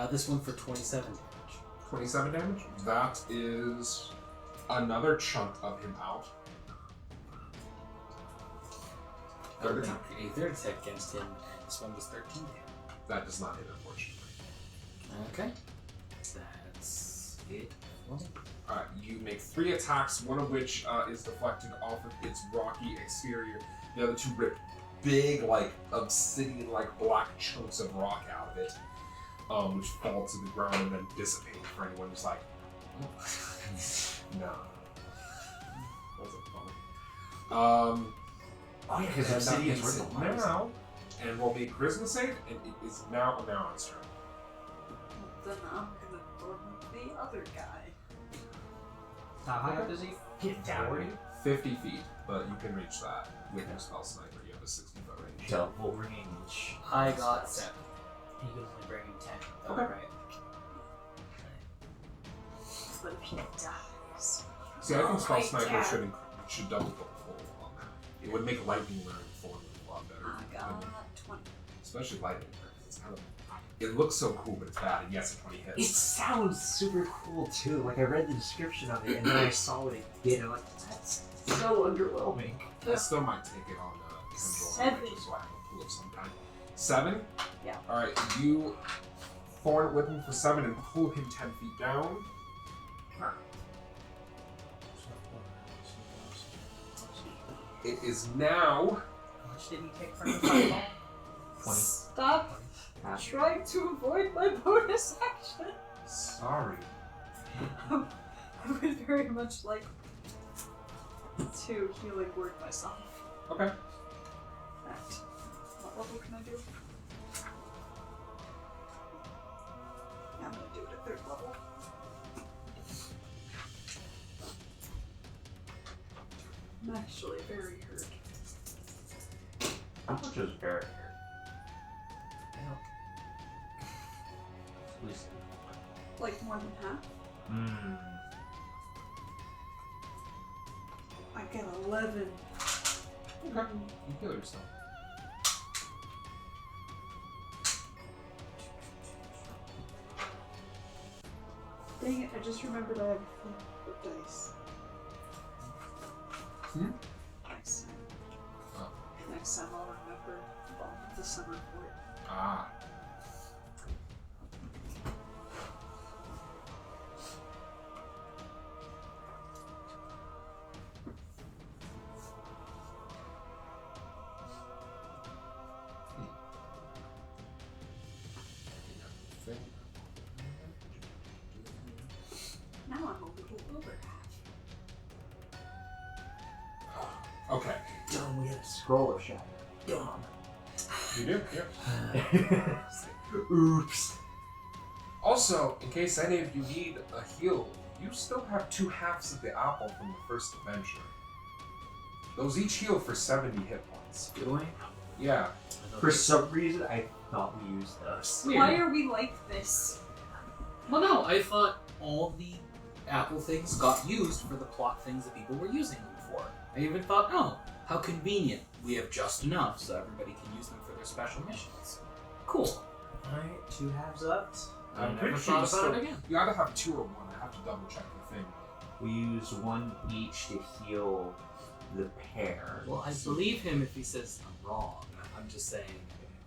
This one for 27 damage. 27 damage. That is another chunk of him out. Third attack. A third attack against him, and this one was 13 damage. That does not hit, unfortunately. Okay. That's it. You make 3 attacks, one of which is deflected off of its rocky exterior. The other 2 rip big, like, obsidian-like black chunks of rock out of it, which fall to the ground and then dissipate for anyone who's like, no. Wasn't funny. Oh yeah, because And that obsidian's makes worth it a lot. now, and we'll make charisma save, and it is now Amaron's turn. Then I'm gonna throw the other guy. How high up does he Get down. 40? 50 feet, but you can reach that with your spell sniper. You have a 60-foot range. Double range. I got 7. He can only bring him 10. though, Okay. Right? But if he dies. See, I think spell my sniper God. should double the pull on that. It would make lightning wearing form a lot better. I got 20. Especially lightning. It's kind of, it looks so cool, but it's bad. And yes, a 20 It hits. sounds super cool too. Like I read the description of it and then I saw what it did. I'm like, that's so underwhelming. I still might take it on Seven. control, so I have a pull of some kind. 7? Yeah. Alright, you thorn whip him for 7 and pull him 10 feet down. It is now. How much did he take from the fireball? 20. Stop trying to avoid my bonus action. Sorry. I would very much like to healing word myself. Okay. At what level can I do? Yeah, I'm gonna do it at 3rd level. I'm actually very hurt. How much is Barrett Like more than half. here? I get 11. Okay. You heal yourself. Dang it, I just remembered I have a flip of dice. Next time. Oh. Next time I'll remember the summer fort. Ah. Now I'm a little over half. Okay. Dumb, we had a scroll of shadow. Dumb. You do? Yeah. Oops. Also, in case any of you need a heal, you still have 2 halves of the apple from the first adventure. Those each heal for 70 hit points. Do I? Yeah. For some reason, I thought we used those. Weird. Why are we like this? Well, no, I thought all the apple things got used for the plot things that people were using them for. I even thought, oh, how convenient. We have just enough so everybody can use them for their special missions. Cool. Alright, 2 halves up. I I'm never pretty sure thought about it again. You either have 2 or 1. I have to double check the thing. We use 1 each to heal the pair. Well, I believe him if he says I'm wrong. I'm just saying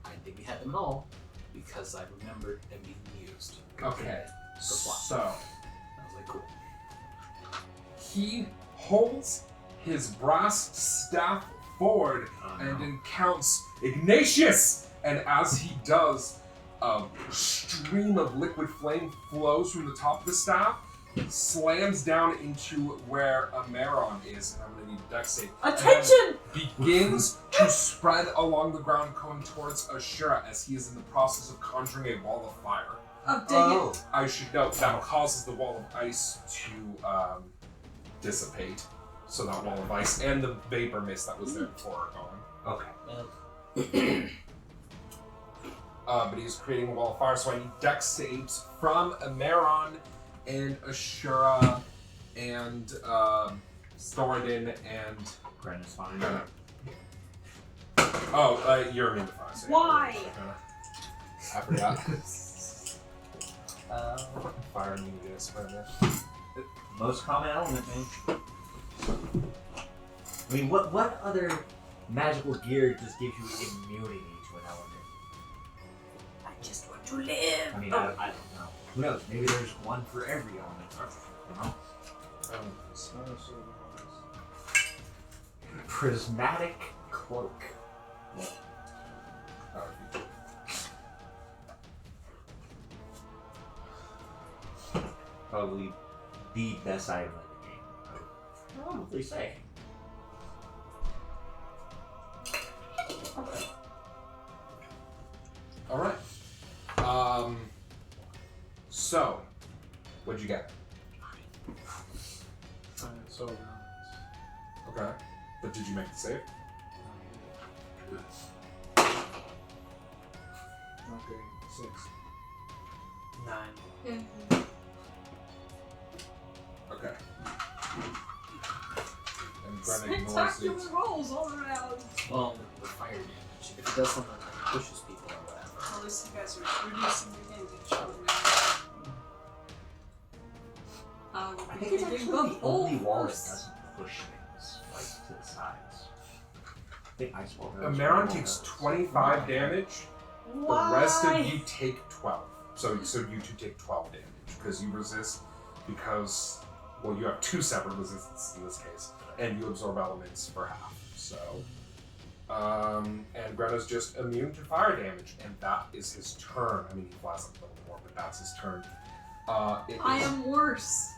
I didn't think we had them at all because I remembered them being used. Okay. For plot. So, I was like, cool. he holds his brass staff forward and then counts Ignatius! And as he does, a stream of liquid flame flows from the top of the staff, slams down into where Amaron is, and I'm gonna need a dex save. Attention! And begins to spread along the ground, going towards Asura as he is in the process of conjuring a wall of fire. Oh, dang it. I should note that causes the wall of ice to dissipate. So that wall of ice and the vapor mist that was there before are gone. Okay. But he's creating a wall of fire, so I need dex saves from Amaron and Asura and Thoradin and Brenda's fine. Oh, you're immune to fire. So Why? I forgot. Fire immunity, whatever. Most common element, man. I mean, what other magical gear just gives you immunity to an element? I just want to live. I mean, I don't know. Who knows? Maybe there's one for every element. You know? It's not so Prismatic cloak. Probably the best item in the game. I would probably say. All right. So, what'd you get? so around. Okay. But did you make the save? Not great. 6. 9. Okay. And Gren ignores Spectacular it. rolls all around. Well, with fire damage. If it does something like pushes people or whatever. At least you guys are reducing your damage on that. I think it's actually the only wall that doesn't push things like to the sides. I think Ice Wall does. Amaran takes 25 damage. Why? The rest of you take 12. So you two take 12 damage because you resist. Because you have 2 separate resistances in this case, and you absorb elements for half. So, and Grena's just immune to fire damage, and that is his turn. I mean, he flies up a little more, but that's his turn. I am worse.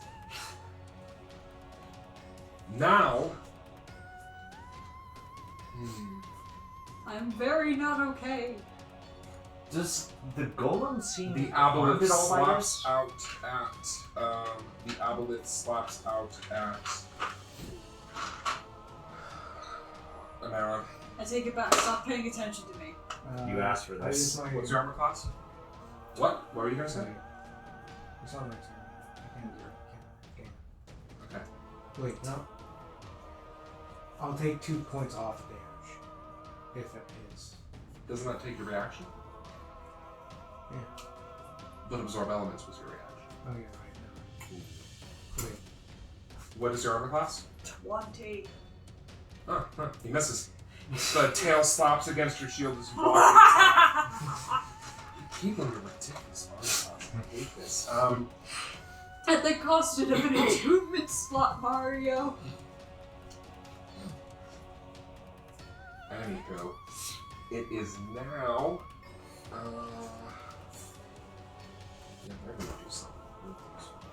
Now. I'm very not okay. Does the golem seem The harmed aboleth at all by slaps this? out at. The aboleth slaps out at. Amara. I take it back. Stop paying attention to me. You asked for I this. just What's your armor class? What? What were you gonna say? It's not my turn. I can't do it. Okay. Wait, no. I'll take 2 points off damage. If it is. Doesn't that take your reaction? Yeah. But absorb elements was your reaction. Oh, yeah, right. No. Wait. What is your armor class? 20. He misses. The tail slaps against your shield as you walk. Keep on your ridiculous armor class. I hate this. At the cost of an attunement slot, Mario. Anywho, it is now. Yeah, they're gonna do something with this one.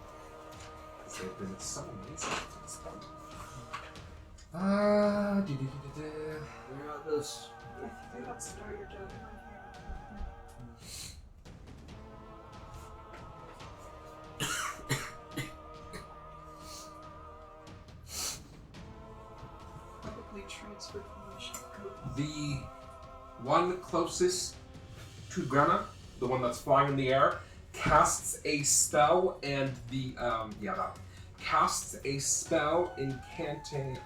'Cause they've been so amazing at this point. We're at this. I got to start your joke. Probably transferred from my shotgun. The one closest to Grena, the one that's flying in the air, casts a spell, and the that one. Casts a spell incanting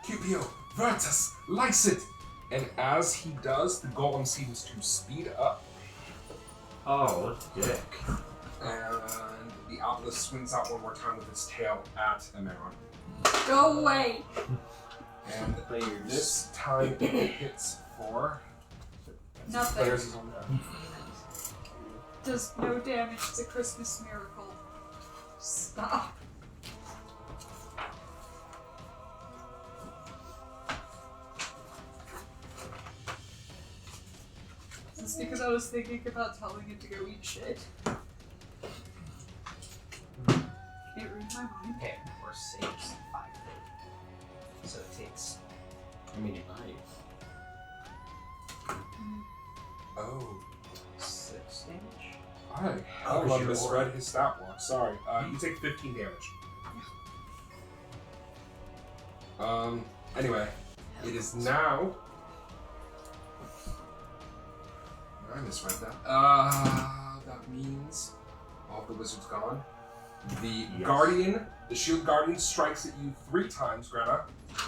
Cupio, Vertus, Lycit! And as he does, the golem seems to speed up, Oh, what a dick. and the obelisk swings out one more time with its tail at Amaron. Go away! And this time it hits for Nothing. players is on there. Does no damage. It's a Christmas miracle. Stop. Is this because I was thinking about telling it to go eat shit? It read my mind. Okay, or saves 5. So it takes. I mean, it might. Oh. 6 damage? I hell misread his stat block. Sorry. You take 15 damage. Anyway, it is now. I misread that. That means all of the wizards gone. The Yes. Guardian, the Shield Guardian strikes at you 3 times, Greta,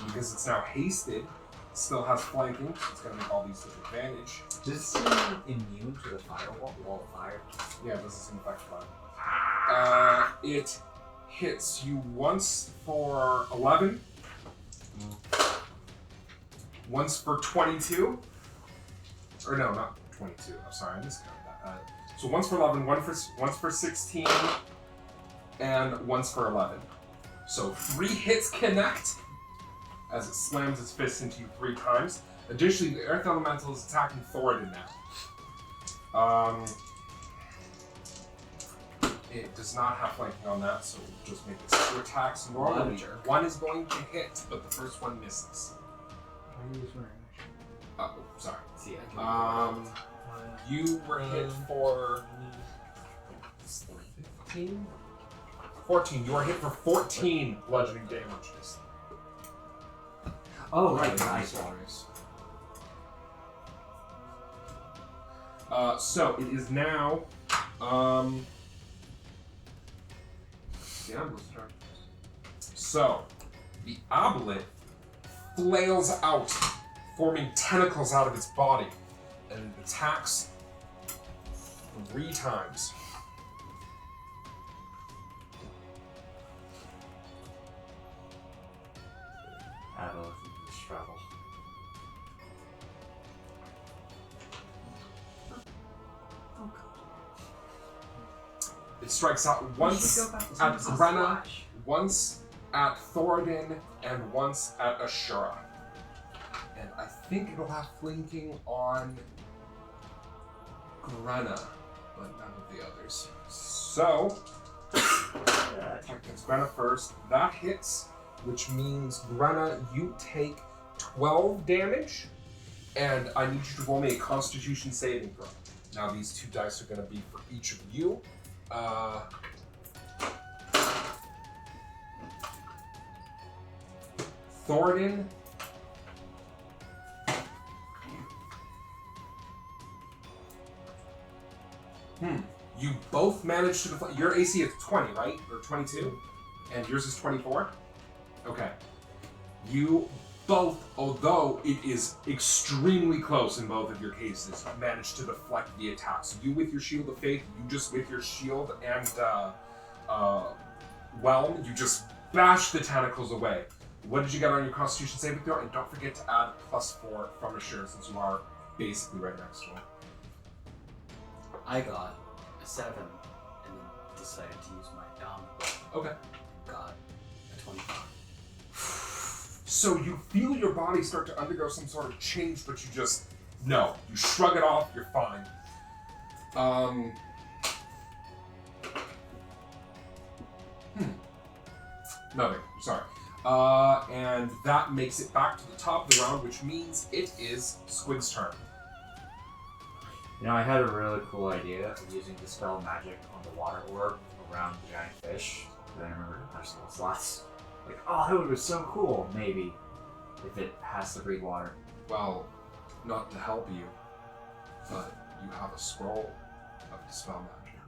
because it's now hasted. Still has flanking. It's going to make all these disadvantage. Does it seem immune to the firewall? Wall of fire? Yeah, it doesn't seem effective on it. It hits you once for 11. Once for 22. Or no, not 22. I'm sorry, I miscounted that. So once for 11, once for 16, and once for 11. So 3 hits connect as it slams its fist into you 3 times. Additionally, the Earth Elemental is attacking Thoradin now. It does not have flanking on that, so we'll just make its 2 attacks normally. One is going to hit, but the first one misses. Oh, sorry. See, I You were hit for 15? 14. You are hit for 14 bludgeoning damage. Oh, right, the ice waters. So it is now the Ambler's turn. So the Oblit flails out, forming tentacles out of its body, and it attacks 3 times. Avalith in struggle. Oh god. It strikes out once We should go back to at some Brenna, splash. once at Thoradin, and once at Asura. And I think it'll have flanking on Grenna, but none of the others. So, attack against Grenna first. That hits, which means Grenna, you take 12 damage, and I need you to roll me a Constitution saving throw. Now these 2 dice are going to be for each of you. Thoradin. You both managed to deflect. Your AC is 20, right? Or 22? And yours is 24? Okay. You both, although it is extremely close in both of your cases, managed to deflect the attack. So you with your Shield of Faith, you just with your shield and Whelm, you just bash the tentacles away. What did you get on your Constitution saving throw? And don't forget to add +4 from Asura since you are basically right next to him. I got a 7 and then decided to use my dumb. Okay. Got a 25. So you feel your body start to undergo some sort of change, but you just, no. You shrug it off, you're fine. Nothing, sorry. And that makes it back to the top of the round, which means it is Squig's turn. You know, I had a really cool idea of using Dispel Magic on the water orb around the giant fish. Then I remembered there's little slots. Like, oh, that would be so cool, maybe, if it has to breathe water. Well, not to help you, but you have a scroll of Dispel Magic.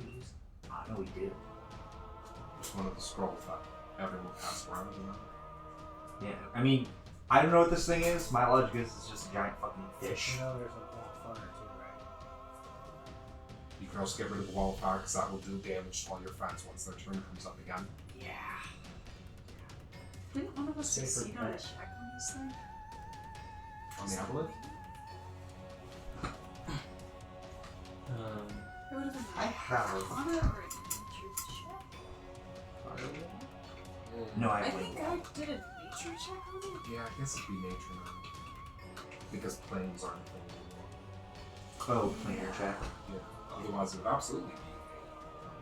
Oh, no, we do. It's one of the scrolls that everyone passed around, you know? Yeah, I mean, I don't know what this thing is. My logic is it's just a giant fucking fish. You know there's a wall of fire too, right? You can also get rid of the wall of fire because that will do damage to all your friends once their turn comes up again. Yeah. Didn't one of us Safer succeed on a bet. check on this thing? On the Avalith? It would have been I have. on it or a nature check? No, I I wouldn't. think I did a nature check on it. Yeah, I guess it'd be nature now. Because planes aren't a thing anymore. Oh, planar check. Yeah. Otherwise, it would absolutely be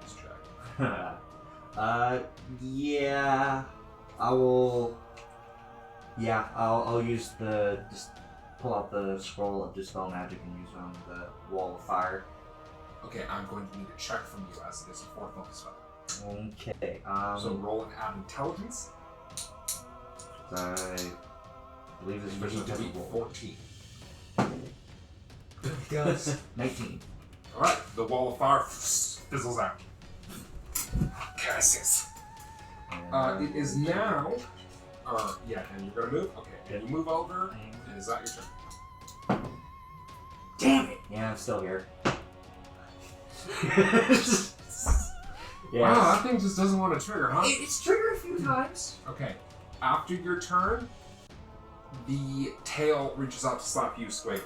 a check. Yeah, I will. Yeah, I'll use just pull out the scroll of Dispel Magic and use it on the wall of fire. Okay, I'm going to need a check from you as it is a 4th level spell. Okay. So roll and add intelligence. I believe this And you person need to has a beat roll. 14. 19. Alright, the wall of fire fizzles out. Jesus. It is now. Yeah, and you're gonna move. Okay, and you move over. And is that your turn? Damn it! Yeah, I'm still here. Wow, that thing just doesn't want to trigger, huh? It's triggered a few times. Okay. After your turn, the tail reaches out to slap you, Squig.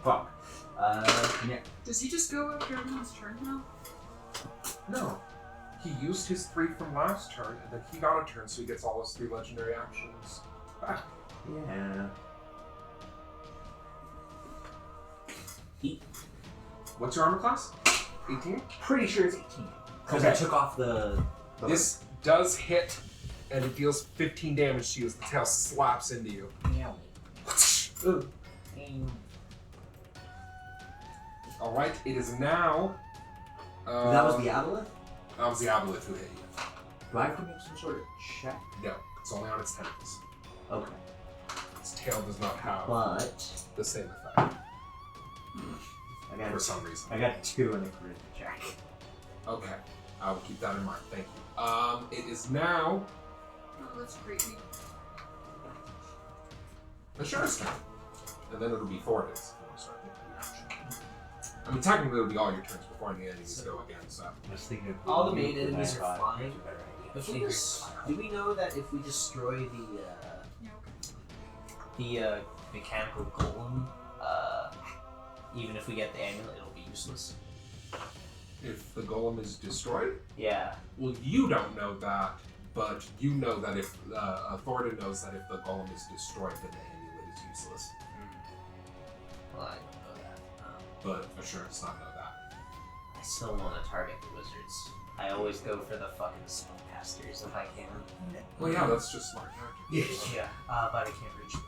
Fuck. Yeah. Does he just go after everyone's turn now? No. He used his 3 from last turn, and then he got a turn, so he gets all his 3 legendary actions back. Yeah. What's your armor class? 18? Pretty sure it's 18. Because I took off the This does hit, and it deals 15 damage to you as the tail slaps into you. Ooh. Alright, it is now... That was the aboleth? That was the aboleth who hit you. Do I have to make some sort of check? No, it's only on its tentacles. Okay. Its tail does not have But the same effect, for some reason. I got 2 in the charisma check. Okay, I will keep that in mind. Thank you. It is now Oh, that's creepy. Ashura's turn, and then it'll be Thoradin's. I mean, technically it'll be all your turns before any enemies go again. So I was thinking of All the main enemies are flying. If Do we know that if we destroy Yeah, okay. the mechanical golem, even if we get the amulet, it'll be useless? if the golem is destroyed, Yeah. well, you don't know that, but you know that if Thoradin knows that if the golem is destroyed, then the amulet is useless. Well, I don't know that. But Ashura does not know that. I still want to target the wizards. I always go for the fucking spellcasters if I can. Well, yeah, that's just smart character. Yeah, but I can't reach them.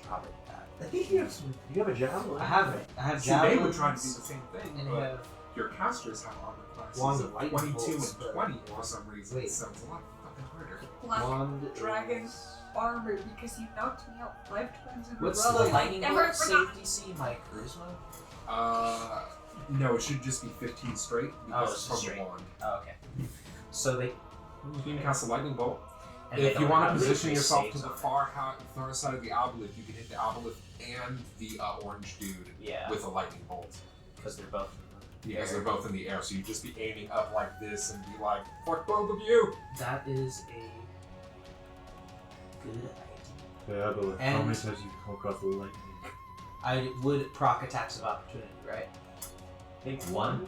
Probably that. I think you have a javelin. I have it. I have See, they would javelins. try to do the same thing, And I but have your casters have armor classes Wands of of lightning 22 bolts, and 20 for some reason. Wait. So it's a lot fucking harder. Black wand dragon is- armor because he knocked me out 5 times in a row. What's the and I lightning never bolt forgot. save DC? My charisma? No, it should just be 15 straight because Oh, it's it's from straight. the wand. Oh, okay. So they. You can cast a lightning bolt. And they If you don't want to have position any yourself saves to the on it. far side of the aboleth, you can hit the aboleth and the orange dude Yeah, with a lightning bolt. because they're both. Because they're both in the air, so you'd just be aiming up like this and be like, fuck both of you! That is a good idea. Yeah, but And- how many times you come across the lightning? I would proc attacks of opportunity, right? I think 1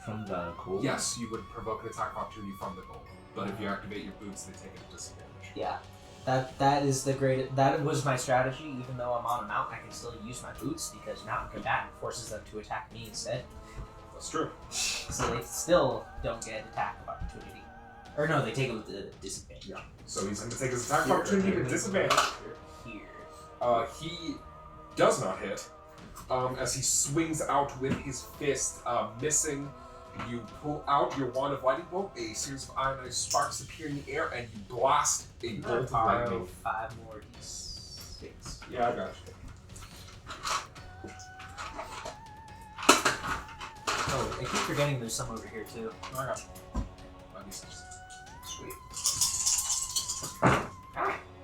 from the cool. Yes, you would provoke an attack of opportunity from the goal. But if you activate your boots, they take a disadvantage. Yeah. That is the great. That was my strategy. Even though I'm on a mount, I can still use my boots because mountain combatant forces them to attack me instead. That's true. So they still don't get attack of opportunity. Or no, they take it with the disadvantage. Yeah. So he's going to take his attack of opportunity with disadvantage. Here. He does not hit. As he swings out with his fist, missing. You pull out your wand of lightning bolt, a series of ionized sparks appear in the air, and you blast a bolt of lightning. 5 more d6. Yeah, I got you. Oh, I keep forgetting there's some over here too. I got you. Let me see. Sweet.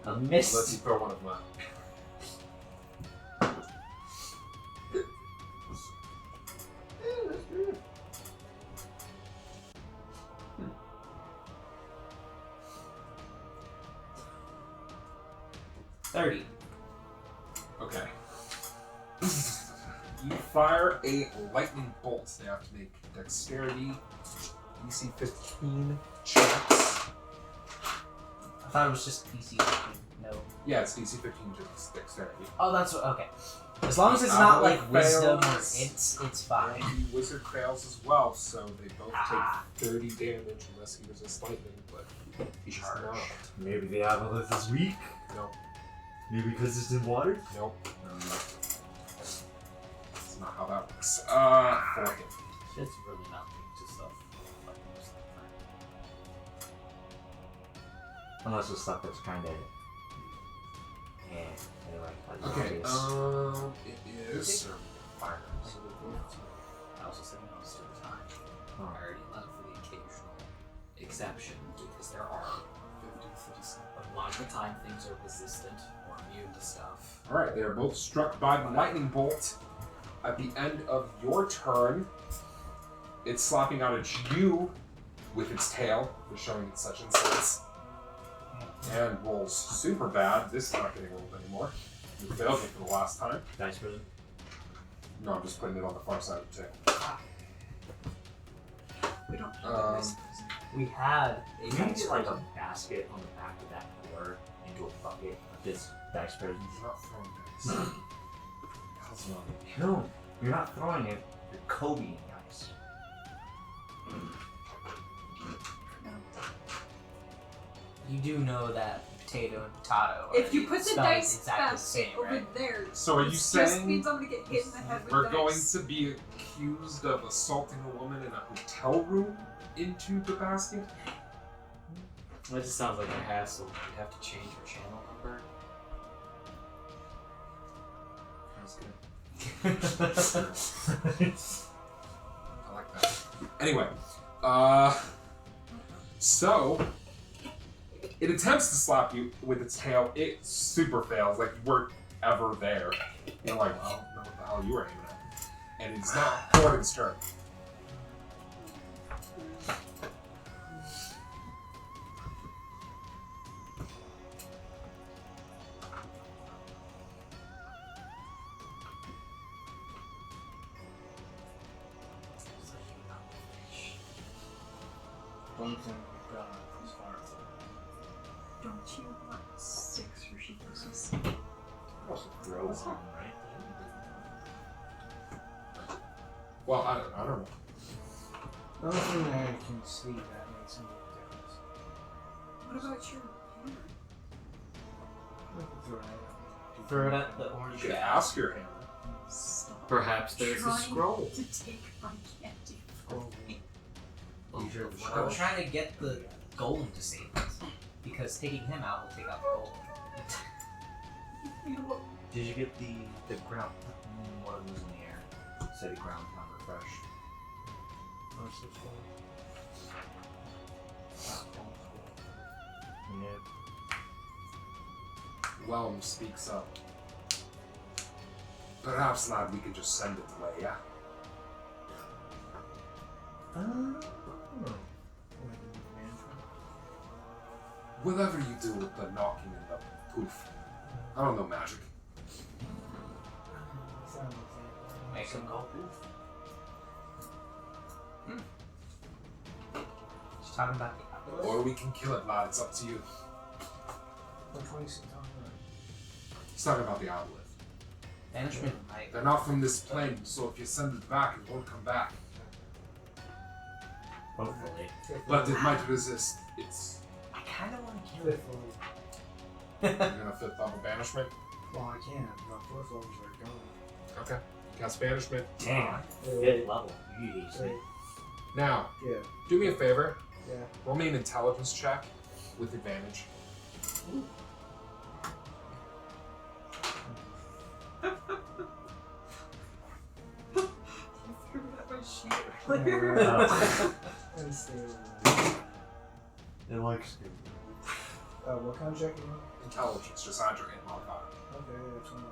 A miss. Let's you throw one of mine. $30. Okay. You fire a lightning bolt. They have to make dexterity DC 15 checks. I thought it was just DC 15. No. Yeah, it's DC 15 just dexterity. Oh, that's what. Okay. As long as it's The not like aboleth wisdom or fails. it's fine. And the wizard fails as well, so they both Ah. take 30 damage unless he resists lightning, but he's not. Maybe the aboleth is weak. Nope. Maybe because it's in water. Nope. That's not how that works. For him. Shit's really not weak to stuff. Like most of the time. Unless it's stuff that's kind of. Yeah. Anyway. Like Okay, obvious. it is fire. I also said most of the time. Oh. I already left for the occasional exception because there are. But a lot of the time, things are resistant or immune to stuff. Alright, they are both struck by the lightning bolt. At the end of your turn, it's slapping out at you with its tail for showing it such insolence. And rolls super bad. This is not getting rolled anymore. You failed me for the last time. Dice prison. No, I'm just putting it on the far side of the tail. We don't have this. We had a You can dice get like a prison. basket on the back of that door into a bucket of this dice prison. You're not throwing dice. Hell's wrong. No, you're not throwing it. You're Kobeing dice. You do know that potato and potato. If you put the spelled dice exactly the basket same, over right? there, So are you just saying means I'm gonna get hit in the head with we're dice. going to be accused of assaulting a woman in a hotel room into the basket? That just sounds like a hassle. You'd have to change your channel number. That's good. I like that. Anyway, so it attempts to slap you with its tail. It super fails. Like you weren't ever there. You're like, well, I don't know what the hell you were aiming at. And it's now Thoradin's turn. One thing we've got as far as Don't you want 6 for she versus? Also throw one, right? Well, I don't know. the only thing that I can see that makes any difference. What about your hammer? I can throw it out. Throw it at the orange You could guy. ask your hammer. Stop Perhaps there's a trying scroll. to take my candy from me. Use your I'm trying to get the golem to save us. Because taking him out will take out the golem. You know what? Did you get the ground? One of them was in the air. Say the ground pound refresh. Yeah. Whelm speaks up. Perhaps, lad, we could just send it away, yeah? Whatever you do with the knocking and the poof. I don't know magic. Make him go poof. Just talking about the apple. Or we can kill it, lad. It's up to you. He's talking about the outlet. Banishment might. They're not from this plane, so if you send it back, it won't come back. Hopefully. But it might resist. It's... I kind of want to kill it. You're gonna fifth level banishment? Well, I can. My fourth levels are going. Okay. Cast banishment. Damn. Wait, Fifth level. You wait. Now, Yeah. do me a favor. Yeah. Roll me an intelligence check with advantage. You threw it at my sheet earlier. Let's see. It likes me. What kind of check you want? Intelligence, just add your int modifier. Okay, yeah, 21.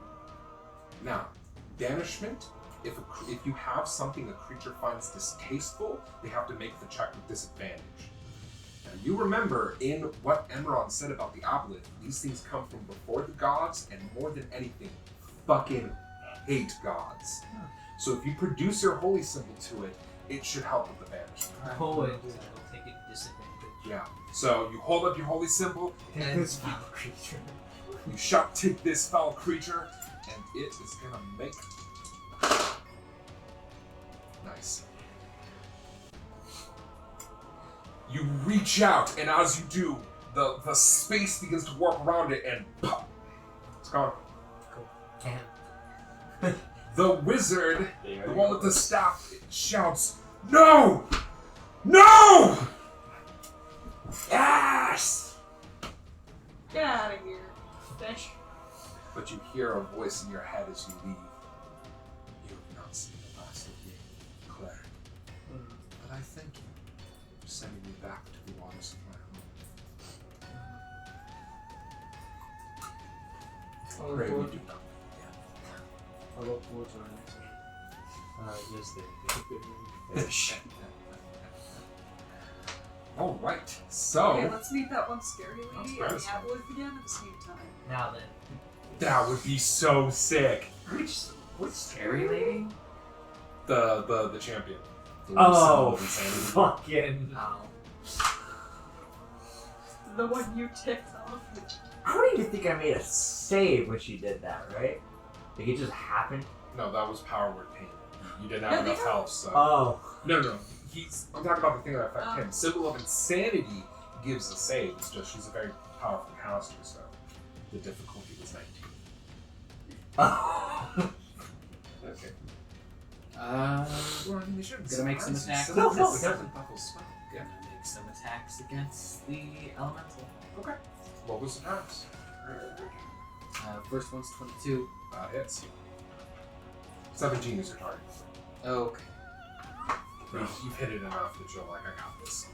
Now, banishment, if you have something a creature finds distasteful, they have to make the check with disadvantage. Now, you remember in what Emerald said about the obelisk, these things come from before the gods, and more than anything, fucking hate gods. So if you produce your holy symbol to it, it should help with the banishment. Oh, it will take a disadvantage. Yeah. So you hold up your holy symbol, and This foul creature. you shout, "Take this foul creature," and it is gonna make... Nice. You reach out, and as you do, the space begins to warp around it, and pop! It's gone. Damn. The wizard, the one with the staff, shouts, "No! No! Yes!" Get out of here, fish. But you hear a voice in your head as you leave. You have not seen the last of me, Claire. But I thank you. Just sending me back to the water supply home. I'll Pray we look do not. forward to our next session. Yes, they Alright, so Okay, let's meet that one scary lady and the That's aboleth again at the same time. Now then, that would be so sick. What's scary lady? The champion. The Oh, symbol of insanity. fucking. The one you ticked off. I don't even think I made a save when she did that, right? Like it just happened. No, that was power word pain. You didn't No, have they enough don't. health, so. Oh. No. I'm talking about the thing that affects him. Oh. Symbol of insanity gives a save. It's just she's a very powerful caster, so the difficulty was 19. Oh. Okay. Gonna Well, I mean, they should Gonna make some attacks. No, No, it doesn't buckle spell. Yeah. make some attacks against the elemental. Okay. What was the pass? First one's 22. That hits. 17 is your target. Okay. You've hit it enough that you're like, I got this.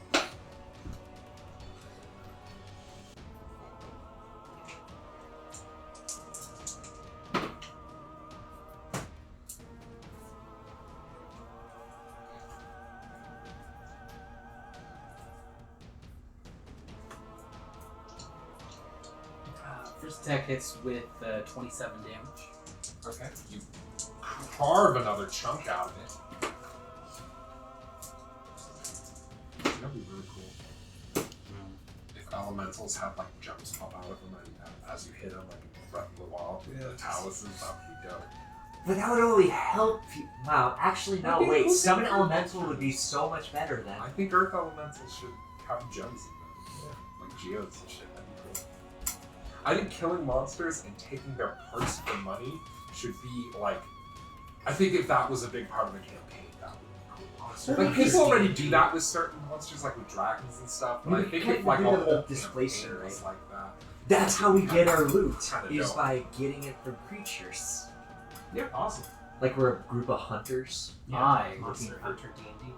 First attack hits with 27 damage. Okay. You carve another chunk out of it. That'd be really cool. If elementals had like gems pop out of them and as you hit them, like in Breath of the Wild, Yeah. the talismans, that would be dope. But that would only help you. Wow, actually, no, That'd be wait. cool. Summon Elemental would be so much better then. I think Earth elementals should have gems in them. Like geodes and shit, that'd be cool. I think killing monsters and taking their parts for money should be like. I think if that was a big part of the campaign, that would be cool. Like people already do that with certain monsters, like with dragons and stuff. But I You think can't if like a do that with whole a displacer, campaign was right? like that. That's how we get our loot, Kinda is dope. by getting it from creatures. Yeah, awesome. Like we're a group of hunters. I, Monster Hunter D&D.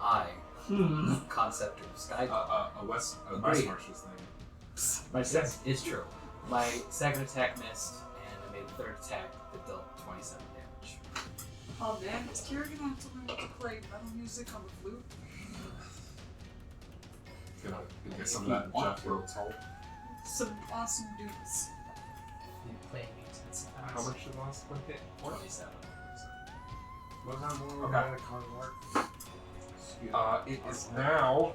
I, Hmm. concept of Sky. A West Agreed. Marsh's thing. My second is true. My second attack missed, and I made the third attack that dealt 27 damage. Oh man, is Kira gonna have to learn to play metal music on the flute? Gonna get some of that Jeff Rhodes help. Some awesome dudes. Been playing intense times. How much did the last one hit? 27. Was that more Okay. than a card work? It is now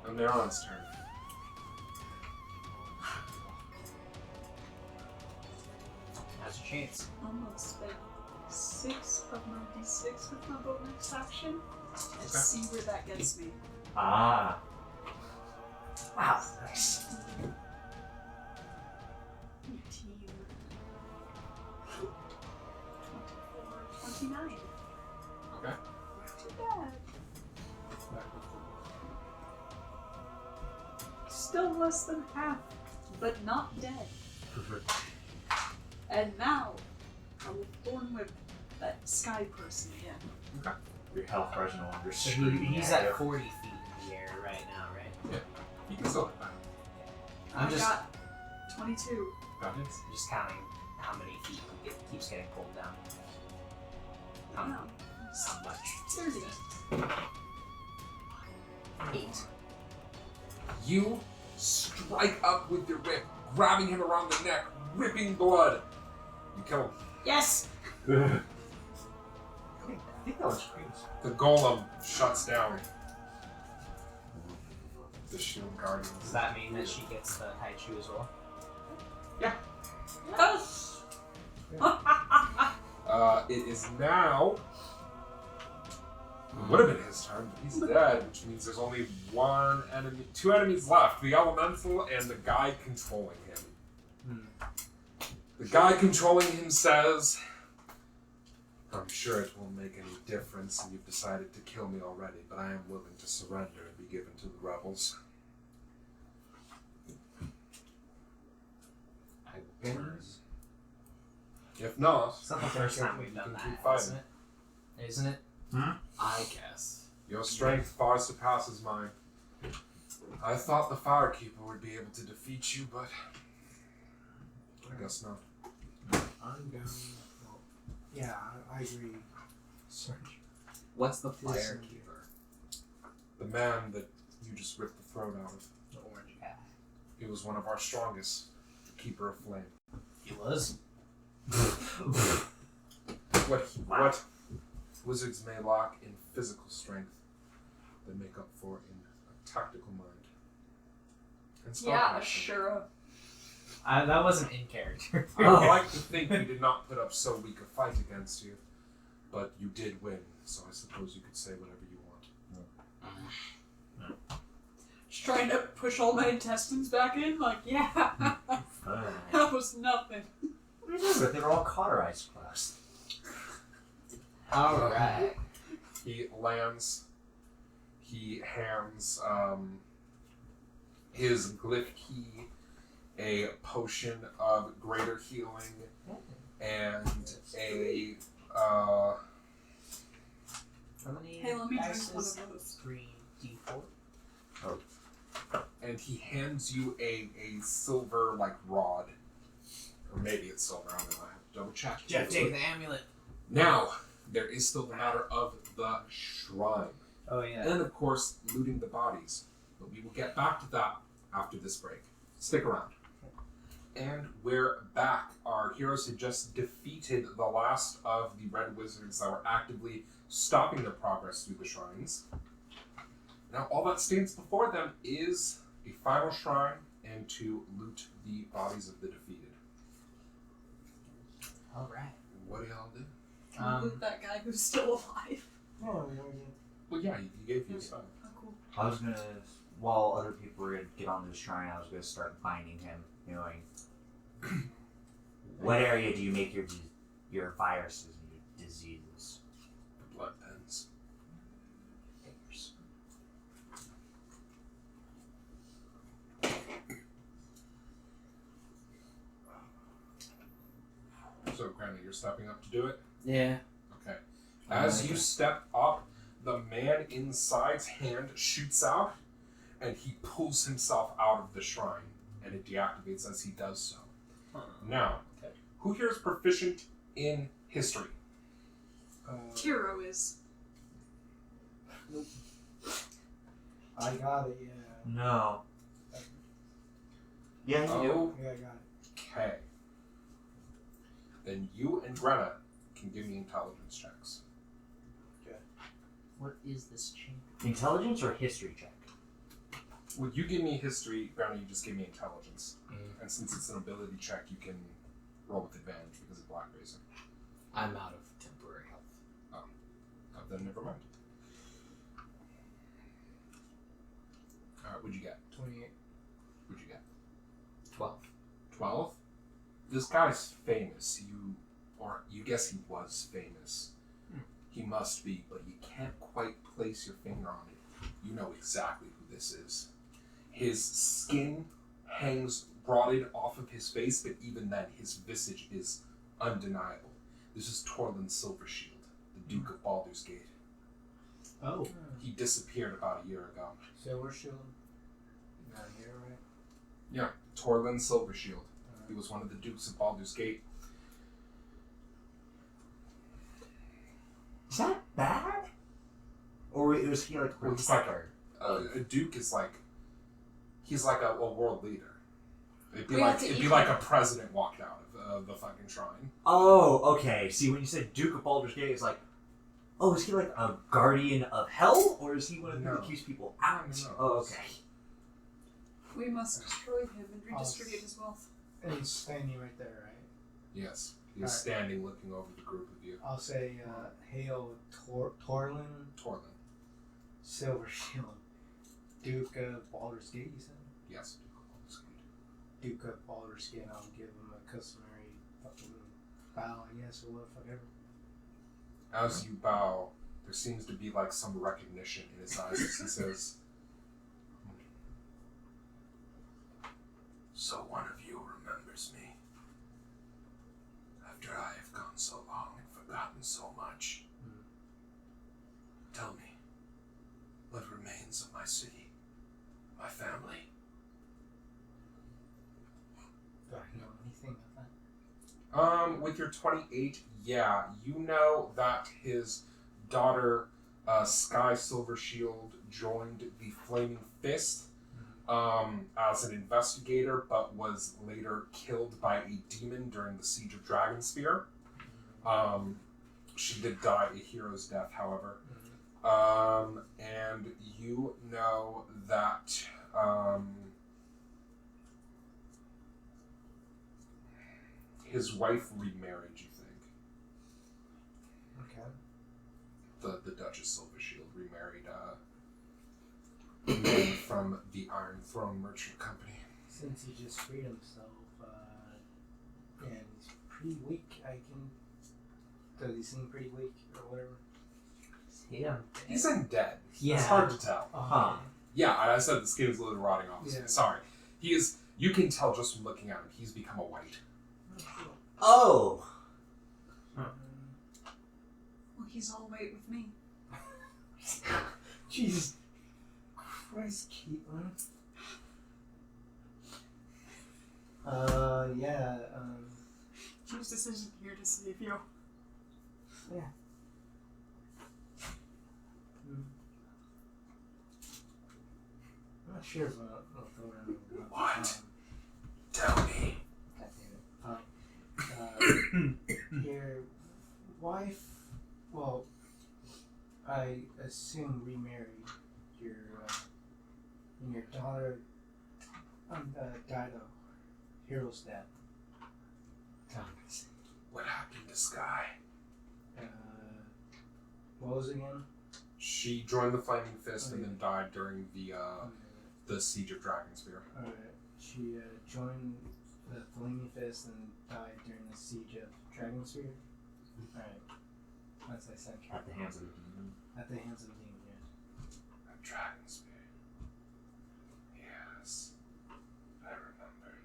Neron's turn. How's your chance? I'm gonna spend 6 of my d6 with my bonus action and see where that gets me. Ah. Wow, nice. 18, 24, 29. Okay. Not too bad. Still less than half, but not dead. And now, I will thorn whip that sky person again. Your health bar is no longer So screaming he's at at you. 40 feet in the air right now, right? You can still hit that. I'm I just got 22. That hits. just counting how many feet it keeps getting pulled down. How Wow. much? 30. 8. You strike up with your whip, grabbing him around the neck, ripping blood. You kill him. Yes! I think that was crazy. The golem shuts down. The shield guardians. Does that mean that she gets the Haichu as well? Yes! It is now. It would have been his turn, but he's dead, which means there's only two enemies left: the elemental and the guy controlling him. The guy controlling him says, "I'm sure it won't make any difference, and you've decided to kill me already, but I am willing to surrender and be given to the rebels." I will. If not, It's not the first time we've done you can that, keep fighting. isn't it? Isn't it? I guess. Your strength far surpasses mine. I thought the firekeeper would be able to defeat you, but I guess not. I'm down. Well, yeah, I agree. Sorry. What's the firekeeper? The man that you just ripped the throat out of. The orange guy. He was one of our strongest. The Keeper of Flame. He was. What wizards may lack in physical strength, they make up for in a tactical mind. And Yeah, spellcasting. sure. That wasn't in character. I like to think you did not put up so weak a fight against you, but you did win, so I suppose you could say whatever you want. Just trying to push all my intestines back in, like, yeah, that was nothing. What are you doing with it? They're all cauterized class. Alright. He lands, he hands his glyph key, a potion of greater healing, and a How many Hey, let me drink dice one is of those. 3d4? and he hands you a silver like rod. Or maybe it's silver, I don't know, I have to double check. Jeff, take the amulet. Now, there is still the matter of the shrine. Oh yeah. And of course, looting the bodies. But we will get back to that after this break. Stick around. And we're back. Our heroes had just defeated the last of the red wizards that were actively stopping their progress through the shrines. Now all that stands before them is a final shrine and to loot the bodies of the defeated. Alright. What do y'all do? Can we loot that guy who's still alive? Oh, Well, yeah, he gave you stuff. Oh, cool. I was gonna, while other people were gonna get onto the shrine, I was gonna start binding him, knowing what area do you make your viruses and your diseases? The blood pens. So, Granny, you're stepping up to do it? Yeah. Okay. As you step up, the man inside's hand shoots out, and he pulls himself out of the shrine, and it deactivates as he does so. Now, Okay. who here is proficient in history? Tiro is. I got it, yeah. No. Yeah, you do. Yeah, I got it. Okay. Then you and Grenna can give me intelligence checks. What is this chain? Intelligence or history check? Well, you give me history, Granna, you just give me intelligence. And since it's an ability check, you can roll with advantage because of Black Razor. I'm out of temporary health. Then never mind. Alright, what'd you get? 28. What'd you get? 12. 12? This guy's famous. You guess he was famous. He must be, but you can't quite place your finger on it. You know exactly who this is. His skin hangs rotted off of his face, but even then, his visage is undeniable. This is Thoradin Silvershield, the Duke of Baldur's Gate. Oh. He disappeared about a year ago. Silver shield. Not here, right? Yeah, Thoradin Silvershield. He was one of the Dukes of Baldur's Gate. Is that bad? Or was he like Well, he's like a Duke is like, he's like a world leader. It'd be like a president walked out of the fucking shrine. Oh, okay. See, when you said Duke of Baldur's Gate, it's like, oh, is he like a guardian of hell? Or is he one of the No. who keeps people out? No. Oh, okay. We must destroy him and redistribute his wealth. And he's standing right there, right? Yes, he is Alright. standing looking over the group of you. I'll say, hail Torlin, Thoradin. Silver Shield, Duke of Baldur's Gate, you said? Yes, Duke of Baldur's Gate. Duke of Baldur's Gate, I'll give him a customary fucking bow, I guess, or whatever. As you bow, there seems to be like some recognition in his eyes as he says, "So one of you remembers me. After I have gone so long and forgotten so much. Tell me, remains of my city, my family. Do I know anything of that? With your 28, yeah, you know that his daughter, Sky Silvershield, joined the Flaming Fist as an investigator, but was later killed by a demon during the Siege of Dragonspear. She did die a hero's death, however. And you know that his wife remarried, you think. Okay. The Duchess Silvershield remarried a man from the Iron Throne Merchant Company. Since he just freed himself, and he's pretty weak, does he seem pretty weak or whatever? Yeah. He's undead. Yeah. It's hard to tell. Huh. Yeah, I said the skin is literally rotting off. Yeah. Sorry. He is, you can tell just from looking at him, he's become a white. Oh! Well, he's all white with me. Jesus Christ, Caitlin. Yeah, Choose decision here to save you. yeah. I'm not sure about Thoradin. What? Tell me. God damn it. Your wife, well, I assume remarried your, and your daughter died of hero's death. What happened to Sky? What was it again? She joined the Flaming Fist and then died during the Siege of Dragonspear. Alright, she joined the Flaming Fist and died during the Siege of Dragonspear. Alright, as I said. At the hands of the demon. At the hands of the demon, yes. At Dragonspear. Yes. I remember.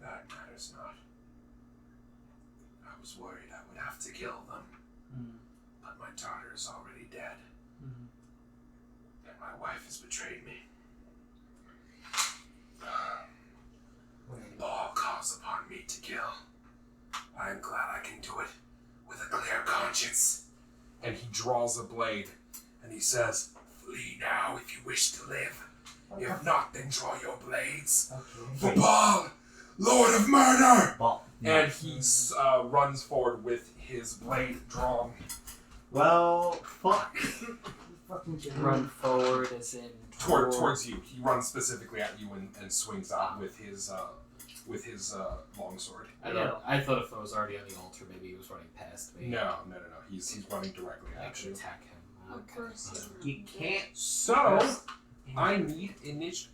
That matters not. I was worried I would have to kill them, but my daughter is already dead, and my wife has betrayed me. Baal calls upon me to kill. I am glad I can do it with a clear conscience. And he draws a blade, and he says, "Flee now if you wish to live. If not, then draw your blades. For Baal, Lord of Murder!" Well, And he runs forward with his blade drawn. well, fuck. Run forward as in Towards you. He runs specifically at you and swings out with his longsword. I thought if I was already on the altar, maybe he was running past me. No. He's running directly I at could you. attack him. Of course. You can't. So, I need initiative.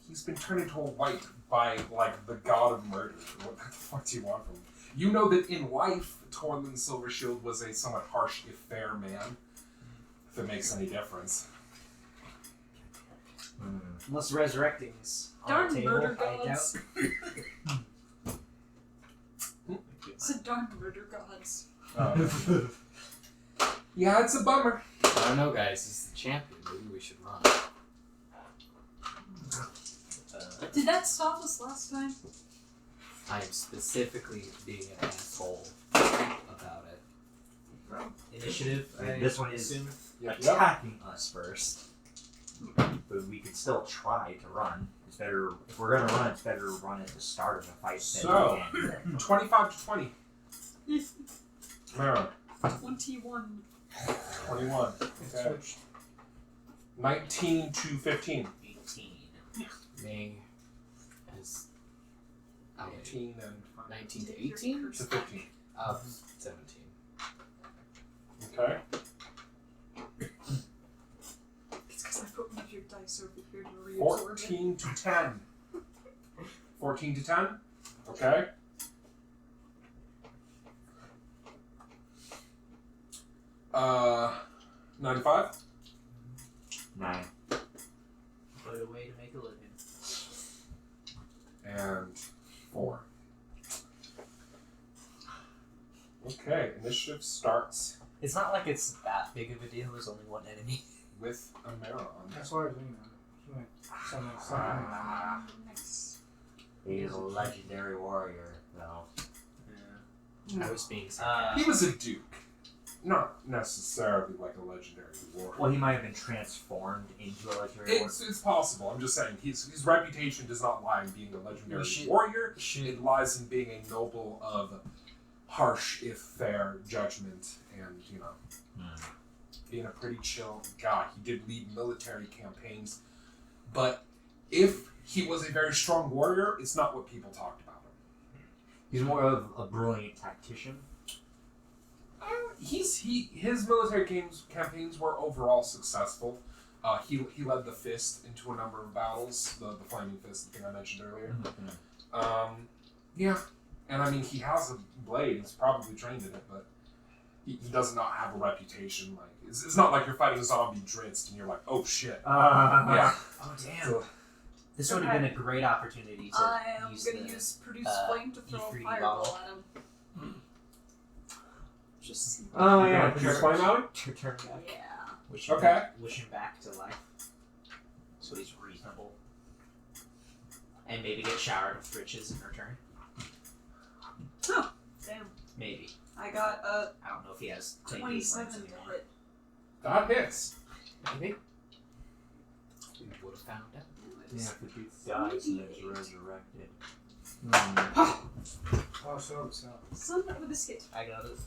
He's been turned into a white by, like, the god of murder. What the fuck do you want from him? You know that in life, Thoradin Silvershield was a somewhat harsh, if fair man. If it makes any difference. Unless resurrecting is on Darn the table, murder I doubt. gods. It's a darn murder gods. Yeah, it's a bummer. I don't know, guys. He's the champion. Maybe we should run. Did that stop us last time? I am specifically being an asshole about it. Initiative. This one is assume. attacking us first. But we can still try to run. It's better, if we're gonna run, it's better to run at the start of the fight So, than the end. 25 to 20. Mara, 21. 21. Okay. 19 to 15. 18. Me is 18 and 19 to 18? to 15. 17. Okay. It's because I put one of your dice over here to reabsorb it. 14 to 10. 14 to 10. Okay. Uh, 95. 9. Put away to make a living. And 4. Okay, initiative starts It's not like it's that big of a deal. There's only one enemy. with Amaron. That's why I was doing that. He went something. Nice. He's a legendary warrior, though. I was being He sarcastic. was a duke. Not necessarily like a legendary warrior. Well, he might have been transformed into a legendary warrior. It's possible. I'm just saying his reputation does not lie in being a legendary We should- warrior. It lies in being a noble of harsh if fair judgment and, being a pretty chill guy. He did lead military campaigns, but if he was a very strong warrior, it's not what people talked about him. He's more of a brilliant tactician. His military campaigns were overall successful. He led the fist into a number of battles, the flaming fist, the thing I mentioned earlier. Yeah, and I mean he has a blade. He's probably trained in it, but he does not have a reputation. Like it's not like you're fighting a zombie Dritz and you're like, oh shit. Yeah. Oh damn! So, This would have been a great opportunity to I am use going to the use Produce Flame to throw a E3D fireball bottle. at him. Just see. Oh yeah, yeah, just flame out? Turn back. Yeah. Wish him back to life, so he's reasonable, and maybe get showered with riches in return. Oh, damn. Maybe. I got a I don't know if he has 27 to anymore. hit. That hits. Maybe. We would have found out. Yeah, if the dude dies and is resurrected. Oh, so. Son of a biscuit. I got it.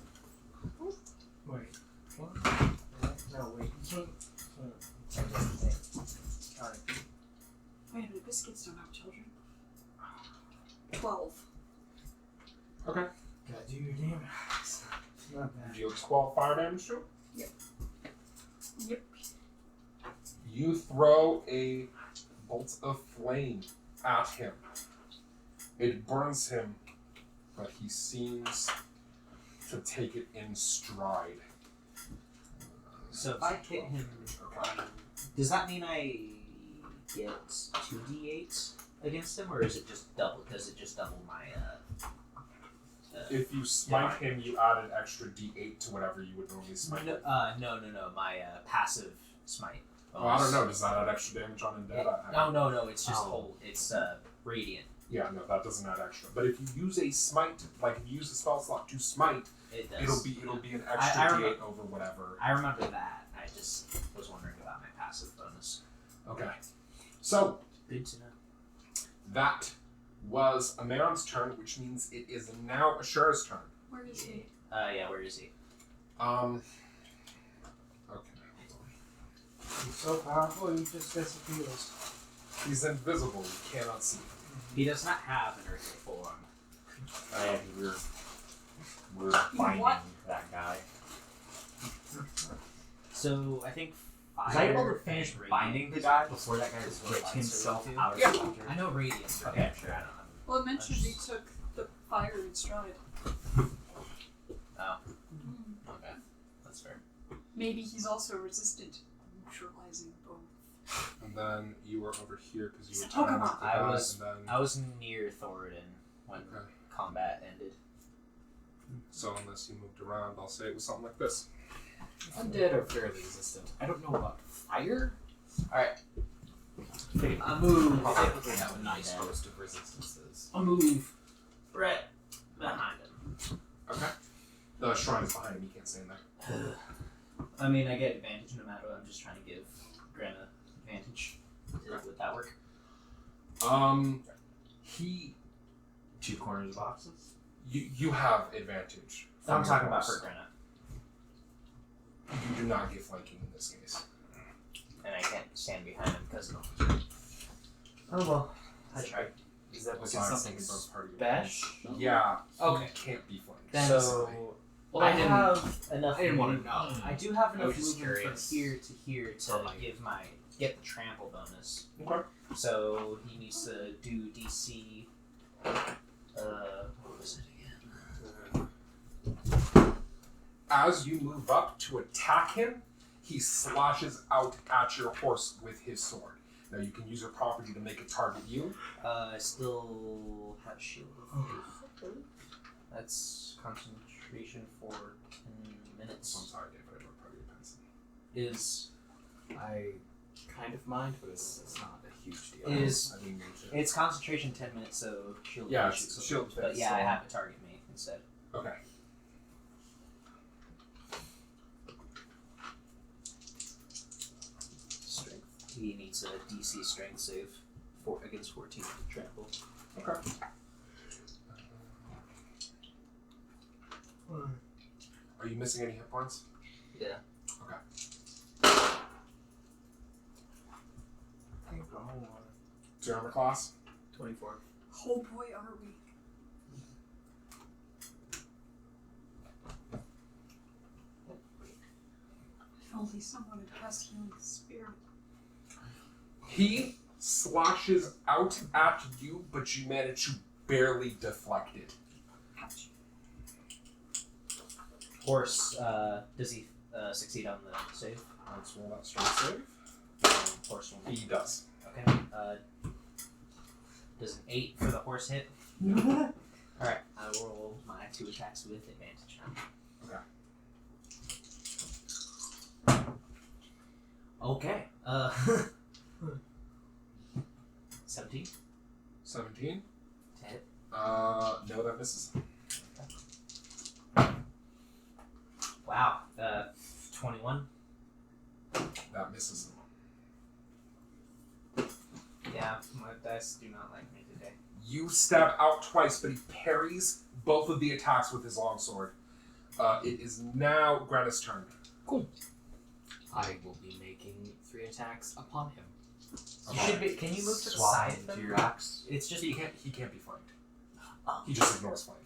Wait. What? No, wait. You can't. Alright. Wait a minute, biscuits don't have children. 12. Okay. Gotta do your damage. It's not bad. Deal 12 fire damage to him. Yep. You throw a bolt of flame at him. It burns him, but he seems to take it in stride. So if I hit him, does that mean I get 2d8 against him, or is it just double? Does it just double my? If you smite him, you add an extra d8 to whatever you would normally smite. No. My passive smite. Oh, I don't know. Does that add extra damage on undead? No. It's just whole. It's radiant. Yeah, no, that doesn't add extra. But if you use a smite, like if you use a spell slot to smite, It does. it'll be an extra d8 over whatever. I remember that. I just was wondering about my passive bonus. Okay. So Good to know. that was Amaron's turn, which means it is now Ashura's turn. Where is he? Yeah. Where is he? Okay. He's so powerful, he just disappears. He's invisible. You cannot see him. He does not have an earthly form. We're finding What? that guy. So I think. Was I able to fire finish and binding the radiant guy is before that guy what ripped binds himself her out of Yeah. the water? I know radiant. Okay, sure, I don't know. Well, it mentioned he took the fire in stride. Oh. Okay. That's fair. Maybe he's also resistant to neutralizing both. And then you were over here because you were It's a Pokemon. trying with the I guy, was- and then I was near Thoradin when Okay. combat ended. So unless you moved around, I'll say it was something like this. Undead are fairly resistant. I don't know about fire. Alright. I move. typically have a nice host of resistances. I'll move Brett behind him. Okay. The shrine is behind him. You can't stay in there. I mean, I get advantage no matter what. I'm just trying to give Grandma advantage. Would that work? He. Two corners of boxes? You have advantage. I'm from talking your about horse. for Grandma. You do not get flanking in this case. And I can't stand behind him because of Oh well. I tried. Is that Besides something taking both part of your bash? Yeah. Okay. He can't be flanked. Then- So Well, I I didn't. have enough. I didn't want to movement- know. I do have I enough was just movement curious. from here to here to Oh my- get the trample bonus. Okay. So he needs to do DC. What was it again? As you move up to attack him, he slashes out at your horse with his sword. Now you can use your property to make it target you. I still have shield. That's concentration for 10 I'm minutes. sorry, Dave, but I don't probably pencil. Is I kind of mind, but it's not a huge deal. Is I didn't mean to. it's concentration 10 minutes, so shield. Yeah, fish it's is- shield But fish, yeah, so- I have to target me instead. Okay. Strength. He needs a DC strength save against 14 with trample. Okay. Are you missing any hit points? Yeah. Okay. Think the whole one. What's your armor class? 24. Oh boy, are we. If only someone had cast healing spirit. He slashes out at you, but you manage to barely deflect it. Ouch. Horse, does he succeed on the save? Let's roll that strength save. Horse will. He does. Okay. Does an 8 for the horse hit? Alright, I will roll my 2 attacks with advantage now. Okay. Okay. 17 17. to hit. No, that misses. Wow. 21. That misses. Yeah, my dice do not like me today. You stab out twice, but he parries both of the attacks with his longsword. It is now Granna's turn. I will be making 3 attacks upon him. You should be. Can you move to the Swap side of into them? your axe. It's just He can't be flanked. Oh. He just ignores flanking.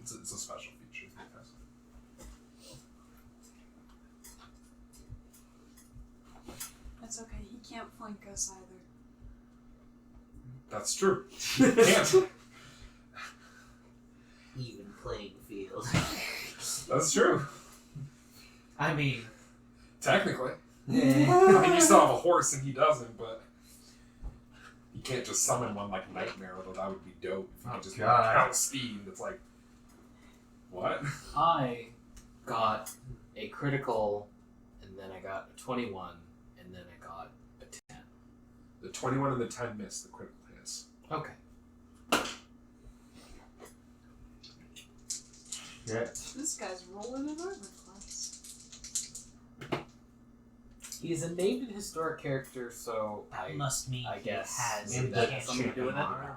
It's a special feature. That's okay, he can't flank us either. That's true. Can't. even playing field. That's true. I mean, Technically. I eh, mean, you still have a horse and he doesn't, but you can't just summon one like Nightmare, although that would be dope. If you Oh, could just God. count speed. It's like, what? I got a critical, and then I got a 21, and then I got a 10. The 21 and the 10 miss, the critical hits. Okay. Yeah. This guy's rolling in armor class. He's a named and historic character, so that must mean I guess he has maybe the that has something to do with it. armor.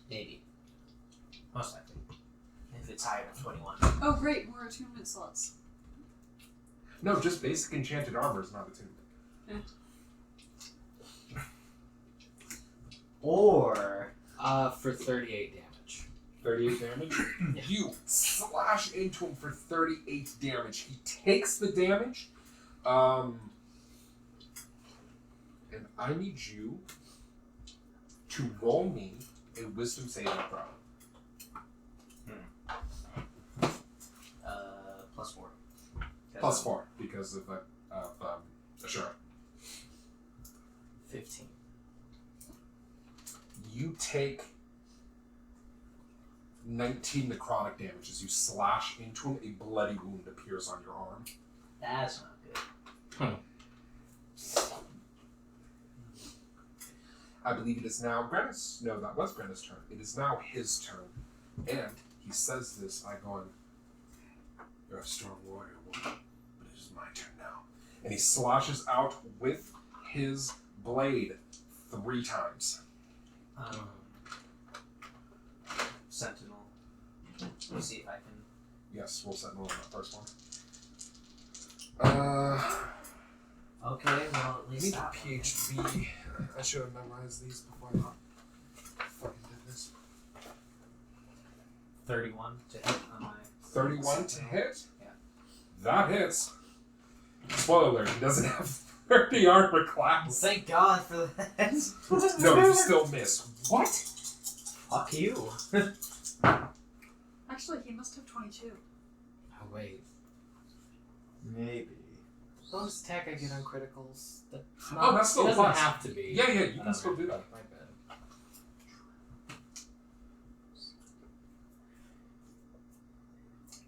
Maybe. Most likely. If it's higher than 21. Oh great, more attunement slots. No, just basic enchanted armor is not attunement. Or for 38 damage. 38 damage. You slash into him for 38 damage. He takes the damage. And I need you to roll me a wisdom saving throw. +4. Plus 4 because of Asura. 15. You take 19 necrotic damage as you slash into him. A bloody wound appears on your arm. That's not good. I believe it is now Grannis. No, that was Grannis' turn. It is now his turn. And he says this by going, "You're a strong warrior, woman, but it is my turn now." And he slashes out with his blade 3 times. Sentinel. Let me see if I can. Yes, we'll set roll on that first one. Okay, well at I least need a that one. PHB. I should have memorized these before I fucking did this. 31 to hit on my. 31 to hit? Yeah. That hits. Spoiler alert, he doesn't have 30 armor Well, class. thank God for that. No, you still miss. What? Fuck you. Actually, he must have 22. Oh, wait. Maybe. bonus attack I get on criticals. That's Oh, that's still it a doesn't plus. have to be. Yeah, you can still do that. My bad.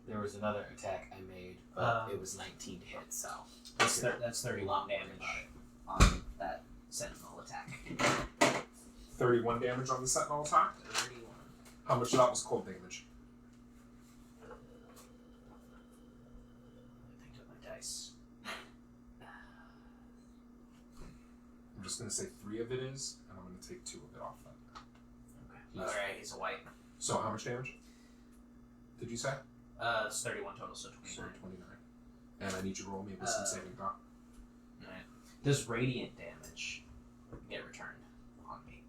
There was another attack I made, but it was 19 to hit, so. That's 31 damage on that sentinel attack. 31 damage on the sentinel attack. 31. How much of that was cold damage? I picked up my dice. I'm just gonna say 3 of it is, and I'm gonna take 2 of it off that. Okay. Alright, he's a white. So how much damage? Did you say? It's 31 total, so 29. Sorry, 29. And I need you to roll me a wisdom saving throw. Alright. Does radiant damage get returned on me?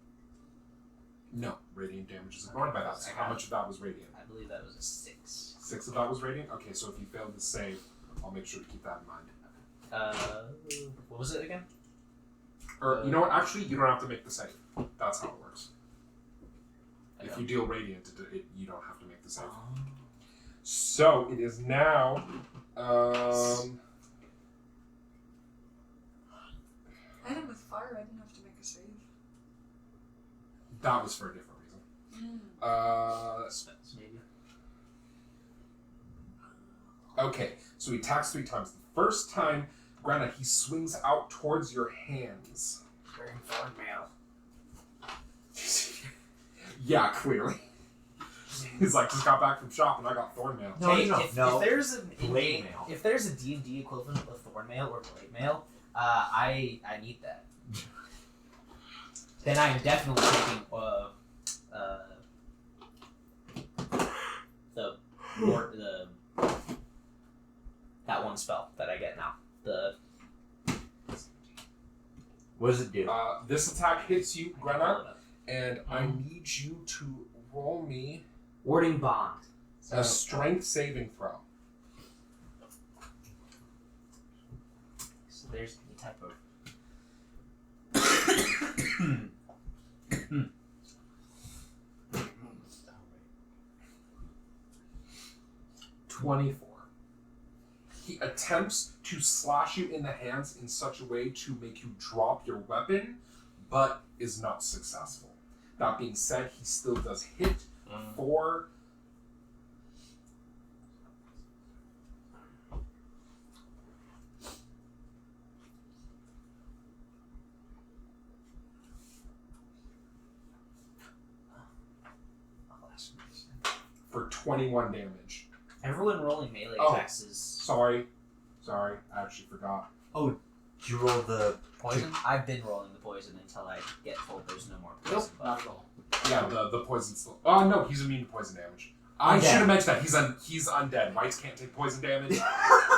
No, radiant damage is ignored by that. So how much of that was radiant? I believe that was a 6. 6 of that was radiant? Okay, so if you failed the save, I'll make sure to keep that in mind. What was it again? Or, you know what, actually, you don't have to make the save. That's how it works. I If don't. you deal radiant, you don't have to make the save. So, it is now, I hit him with fire, I didn't have to make a save. that was for a different reason. Spells, maybe. Okay, so he attacks 3 times. The first time, Granna, he swings out towards your hands. Wearing thorn mail. Yeah, clearly. He's like, just got back from shopping, I got thorn mail. No, Hey, no, if, no. If there's an Blade in-game- mail. if there's a D&D equivalent of thorn mail or blade mail, I need that. Then I'm definitely taking the that one spell that I get now. The What does it do? This attack hits you, Granna, and I need you to roll me warding bond. a strength saving throw. So there's the type of 24. He attempts to slash you in the hands in such a way to make you drop your weapon, but is not successful. That being said, he still does hit for... for 21 damage. everyone rolling melee Oh. attacks is Sorry, I actually forgot. Did you roll the poison. I've been rolling the poison until I get told there's no more poison. Nope, not at all. Yeah, the poison's still... Oh, no, he's immune to poison damage. I Undead. should have mentioned that. He's undead. Wights can't take poison damage.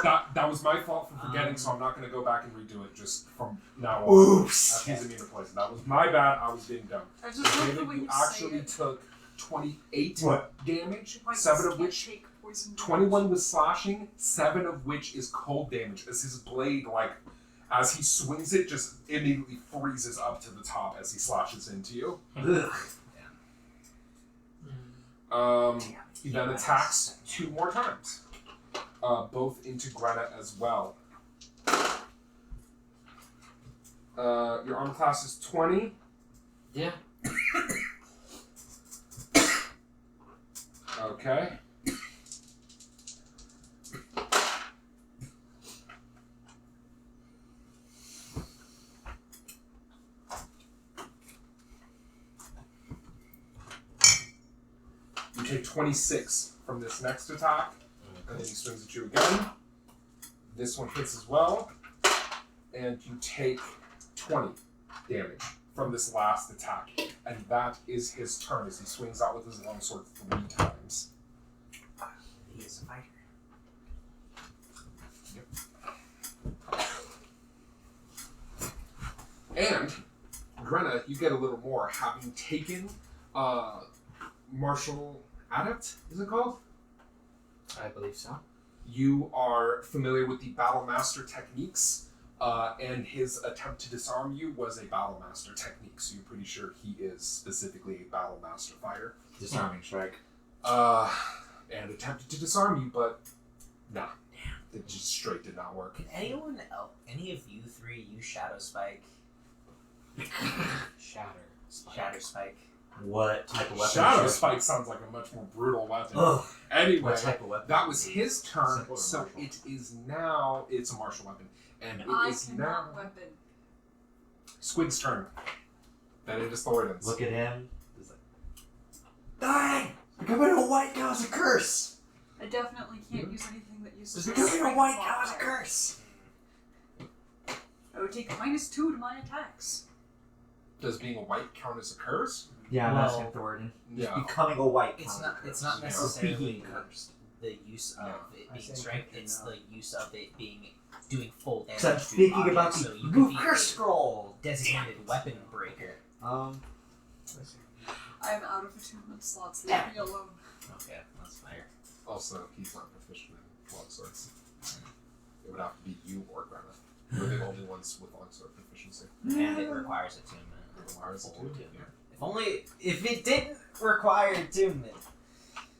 that was my fault for forgetting, so I'm not going to go back and redo it just from now on. Oops. He's immune to poison. That was my bad. I was being dumb. I just love the David, way you you say actually it. took 28 What? damage, Whites 7 of can't which... take poison damage. 21 was slashing, 7 of which is cold damage, as his blade, as he swings it, just immediately freezes up to the top as he slashes into you. Ugh. He then attacks 2 more times, both into Granna as well. Your armor class is 20. Yeah. Okay. You take 26 from this next attack, and then he swings at you again. This one hits as well, and you take 20 damage from this last attack. And that is his turn as he swings out with his longsword 3 times. He is a fighter. And, Grenna, you get a little more, having taken Martial Adept, is it called? I believe so. You are familiar with the Battle Master techniques, and his attempt to disarm you was a Battle Master technique, so you're pretty sure he is specifically a Battle Master fighter. Disarming strike. And attempted to disarm you, but nah. It just straight did not work. Can anyone else, any of you three, use Shadow Spike? Shatter Spike. What type of weapon? Shadow is it? Spike sounds like a much more brutal weapon. Ugh. Anyway, What type of weapon? that was his turn, Simple or so martial? it is now. It's a martial weapon, and it I is now cannot weapon. Squig's turn. Then it is Thoradin's. Look at him. He's like, dying! Becoming a white cow is a curse! I definitely can't use anything that uses. Becoming a strength white cow is a modifier. curse! I would take -2 to my attacks. Does being a white count as a curse? Yeah, I'm Well, asking Thoradin. Yeah. Becoming a white cow It's is not. a curse. It's not Yeah. necessarily Being cursed. the use of Yeah. it I being think strength. you It's know. the use of it being doing full damage. So I'm to speaking objects, about so the you move could be curse a scroll. designated weapon breaker. I am out of attunement slots. Leave me alone. Okay, that's fair. Also, he's not proficient in longswords. It would have to be you or Greta. We're the only ones with longsword proficiency. And it requires attunement. It requires Full attunement, attunement. yeah. If it didn't require attunement.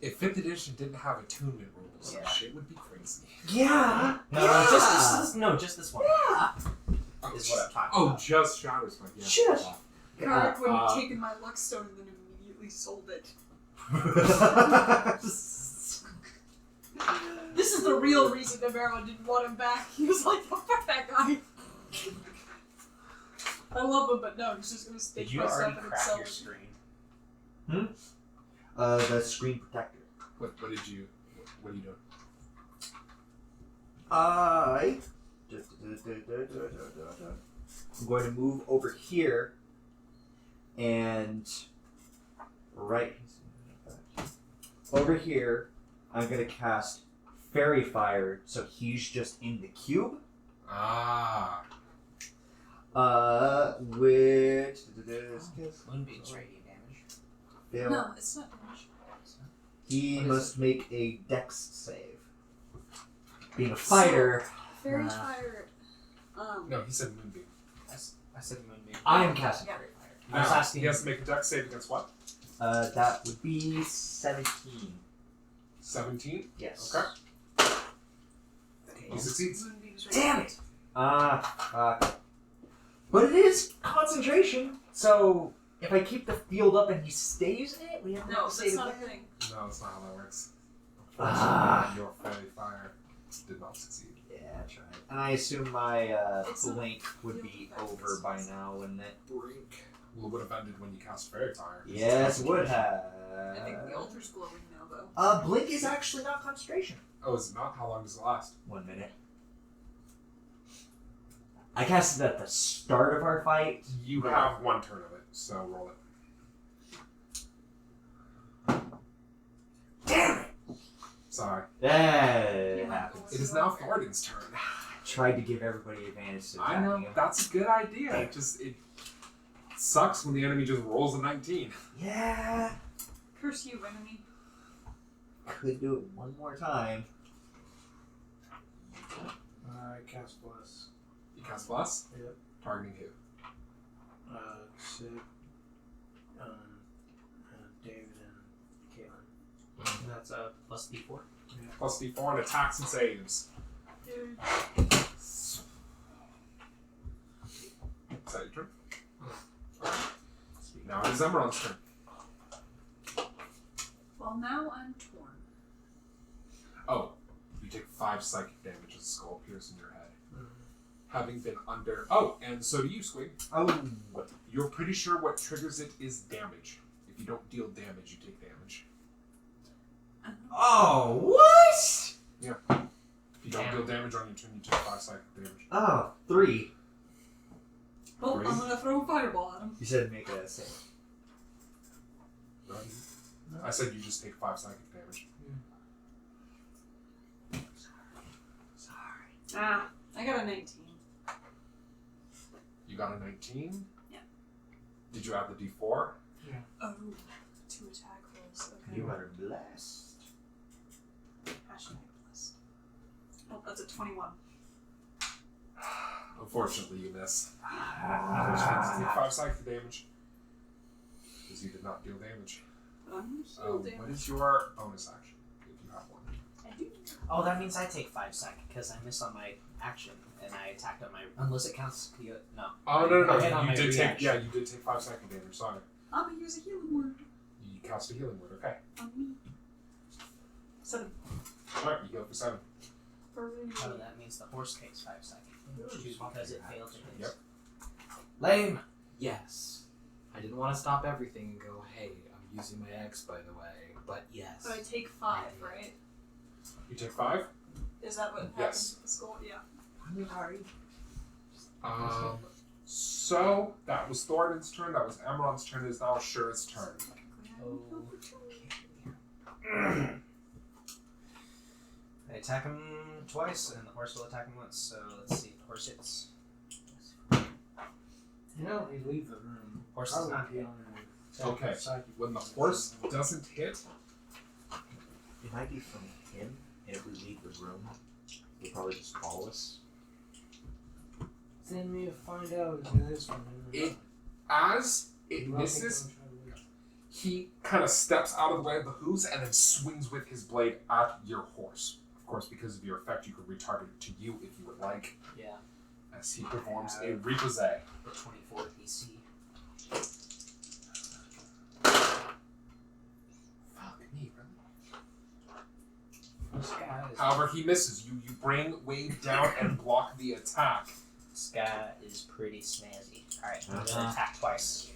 If 5th edition didn't have attunement rules, Yeah. shit would be crazy. Yeah! No, yeah. just this one. Is what I'm talking Oh, about. just Shadow Spike, yeah. Shit. Karak would have Uh, taken my luck stone and then immediately sold it. This is the real reason Namero didn't want him back. He was like, "Oh, fuck that guy." I love him, but no, he's just gonna Did stake you my already stuff and crack sell your it. screen? The screen protector. What are you doing? I'm going to move over here and right over here. I'm going to cast Fairy Fire, so he's just in the cube. Ah. Which Moonbeam's radiant damage. fail. No, it's not damage. He What is must make a Dex save. Being a fighter, Fairy Fire. No, he said Moonbeam. I said Moonbeam. I am casting Yeah. Fairy Fire. I was Now, asking- he has to make a dex save against what? That would be 17. 17? Yes. Okay. He succeeds. Moonbeam's Damn it! But it is concentration, so if I keep the field up and he stays in it, we have No, to say that's not a thing. No, that's not how that works. Ah. Unfortunately, your Fairy Fire did not succeed. Yeah, that's right. And I assume my It's not blink would be over by now, wouldn't it? Brink. Well, it would have ended when you cast Fairy Fire. 'cause it's Yes, it would concentration. have. I think the altar's glowing now, though. Blink is actually not concentration. Oh, is it not? How long does it last? 1 minute. I cast it at the start of our fight. You have one turn of it, so roll it. Damn it! Sorry. That happens. It is now Thoradin's turn. I tried to give everybody advantage to I attacking know. him. That's a good idea. It sucks when the enemy just rolls a 19. Yeah. Curse you, enemy. Could do it one more time. I cast Bless. You cast Bless? Yep. Targeting who? Sid, David, and Caitlin. And that's a plus D4. Plus D4 on attacks and saves. Dude. Is that your turn? Alright. Now it is Emerald's turn. Well, now I'm torn. Oh, you take 5 psychic damage as a skull pierce in your head. Having been under. Oh, and so do you, Squig. Oh. You're pretty sure what triggers it is damage. If you don't deal damage, you take damage. Oh, what? If you don't deal damage on your turn, you take 5 psychic damage. Oh, 3. Well, Great. I'm gonna throw a fireball at him. You said make a save. No, I said you just take 5 psychic damage. Ah, I got a 19. You got a 19? Yeah. Did you add the D4? Oh, 2 attack rolls. Okay. You are blessed. Hashtag blessed. Oh, that's a 21. Unfortunately, you miss. Which means you take 5 psychic damage. Because you did not deal damage. I'm gonna heal damage. What is your bonus action? If you have one. I do. Oh, that means I take 5 sec because I missed on my action and I attacked on my. Unless it counts. No. Oh no, I hit on you my did take. reaction. Yeah, you did take 5 second damage. Sorry. I'm gonna use a healing word You cast a healing word. Okay. on me. 7. All right, you heal for 7. Oh, that means the horse takes 5 sec. Because it failed to hit. Yep. Lame. Yes. I didn't want to stop everything and go, hey, I'm using my X, by the way. But yes. But I take 5, right? You take 5. Is that what happens Yes. with the skull? Yeah. So that was Thoradin's turn. That was Emerald's turn. It is now Ashura's turn. I attack him twice, and the horse will attack him once. So let's see. The horse hits. You know, you leave the room. Horse does not hit. Okay. When the horse doesn't hit, It might be from him, and if we leave the room, he'll probably just call us. Send me to find out if this one. as it misses, he kind of steps out of the way of the hooves and then swings with his blade at your horse. Of course, because of your effect, you could retarget it to you if you would like. Yeah. As he performs a repose. The 24 DC. Fuck me, really? This guy is. However, he misses. You bring Wade down and block the attack. This guy is pretty snazzy. Alright, I'm gonna attack twice.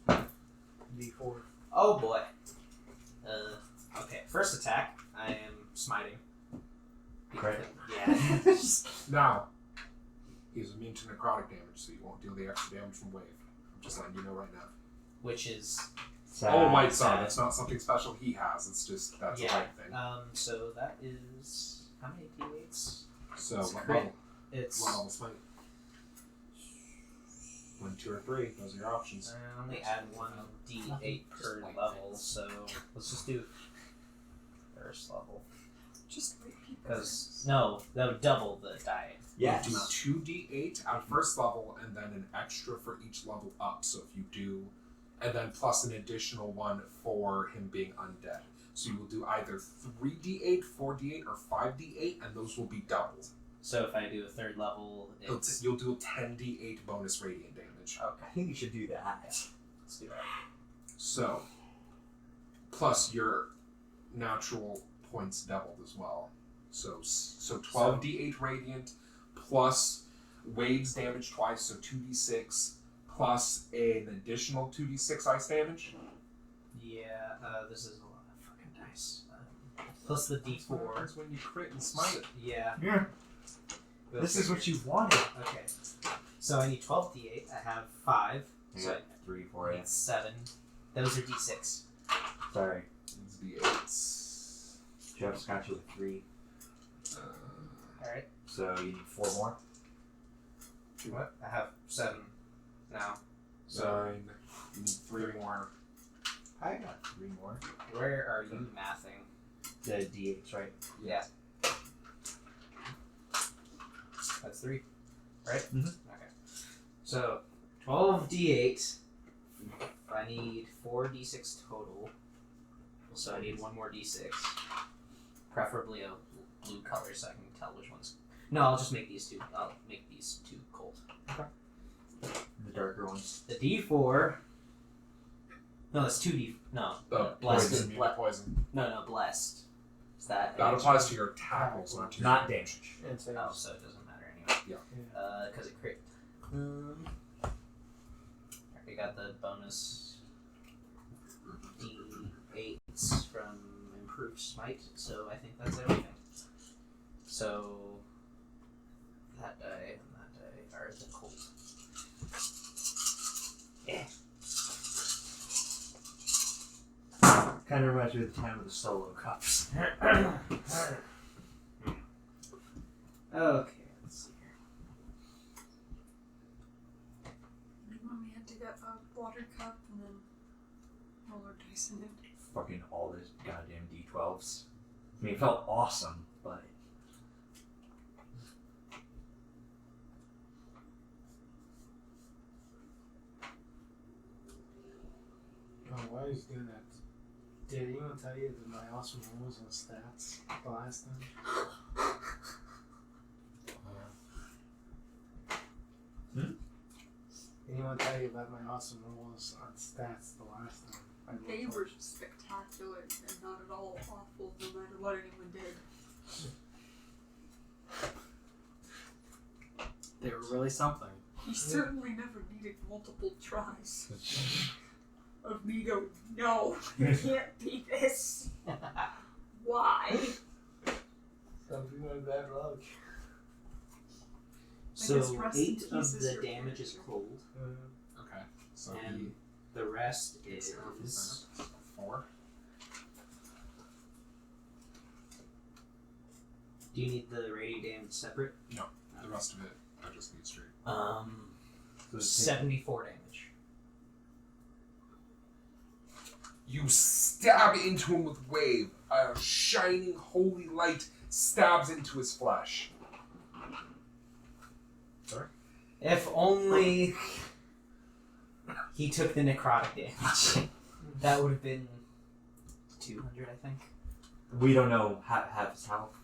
D4. Oh boy. Okay, first attack, I am smiting. Right. Yeah. Now, he's immune to necrotic damage, so you won't deal the extra damage from Wave. I'm just letting you know right now. Which is Oh, White Sun. sad. It's not something special he has. It's just that's a Yeah. white thing. So that is how many d8s? So it's what crit. level? It's What level smite? 1, 2, or 3. Those are your options. I only add 1 d8 per level, so let's just do first level. Just wait people. Because no, that would double the die. Yes. You do 2d8 at first level, and then an extra for each level up. So if you do, and then plus an additional one for him being undead. So you will do either 3d8, 4d8, or 5d8, and those will be doubled. So if I do a third level, it's You'll do a 10d8 bonus radiant damage. okay. I think you should do that. Let's do that. So, plus your natural points doubled as well. So 12d8 radiant plus Wade's damage twice, so 2d6 plus an additional 2d6 ice damage. Yeah, this is a lot of fucking dice. Plus the d4. That's when you crit and smite. Yeah. Yeah. Go This is figure. what you wanted. Okay. So I need 12 d8. I have 5. I So got 3 for I you. need 7. Those are d6. Sorry. It's d8s. Jeff's got you with 3, Alright. so you need 4 more. What? I have 7 now. So 9. You need 3 more. I got 3 more. where are you mathing? The D8s, right? Yeah. That's 3. Right? Mhm. Okay. So 12 d8. I need 4 d6 total. So I need 1 more d6. Preferably a blue color so I can tell which one's. No, I'll just make these 2. I'll make these 2 gold. The darker ones. The d4. No, that's 2d. No. Blessed. Poison. Poison. No, blessed. Is that. That applies to your tackles, not to your Not damage. And saves. Oh, so it doesn't matter anyway. Yeah. Because it crit. I got the bonus d8s from improved smite, so I think that's everything. So that die and that die are the cold. Yeah. Kind of reminds me of the time of the solo cups. Okay, let's see here. When we had to get a water cup and then roller dice in it. Fucking all those goddamn D12s. I mean, it felt awesome, but Oh, why is he doing that? Did anyone tell you that my awesome roll was on stats the last time? Anyone tell you about my awesome rolls on stats the last time? They were spectacular and not at all awful, no matter what anyone did. They were really something. He certainly never needed multiple tries of me going, no, it can't be this. Why? Don't be my bad luck. So guess rest in 8 peace of is the your damage is character. cold, Okay. So and the rest he is 4. Do you need the radiant damage separate? No. The rest of it, I just need straight. 74 damage. You stab into him with wave. A shining holy light stabs into his flesh. Sorry? If only he took the necrotic damage. That would have been 200, I think. We don't know half his health.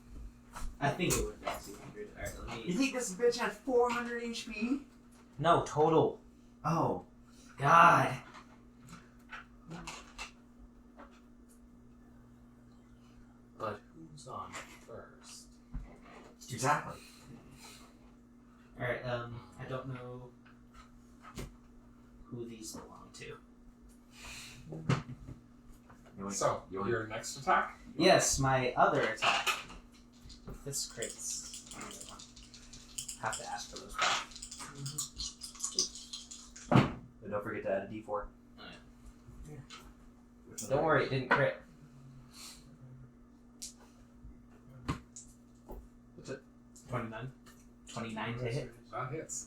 I think it would have been 200. Alright, let You me... think this bitch has 400 HP? No, total. Oh. God. But who's on first? Exactly. Alright, I don't know who these belong to. So, your next attack? Yes, my other attack. If this crits, have to ask for those back. And don't forget to add a D4. Don't worry, it didn't crit. What's it? 29. 29 to hit. That hits.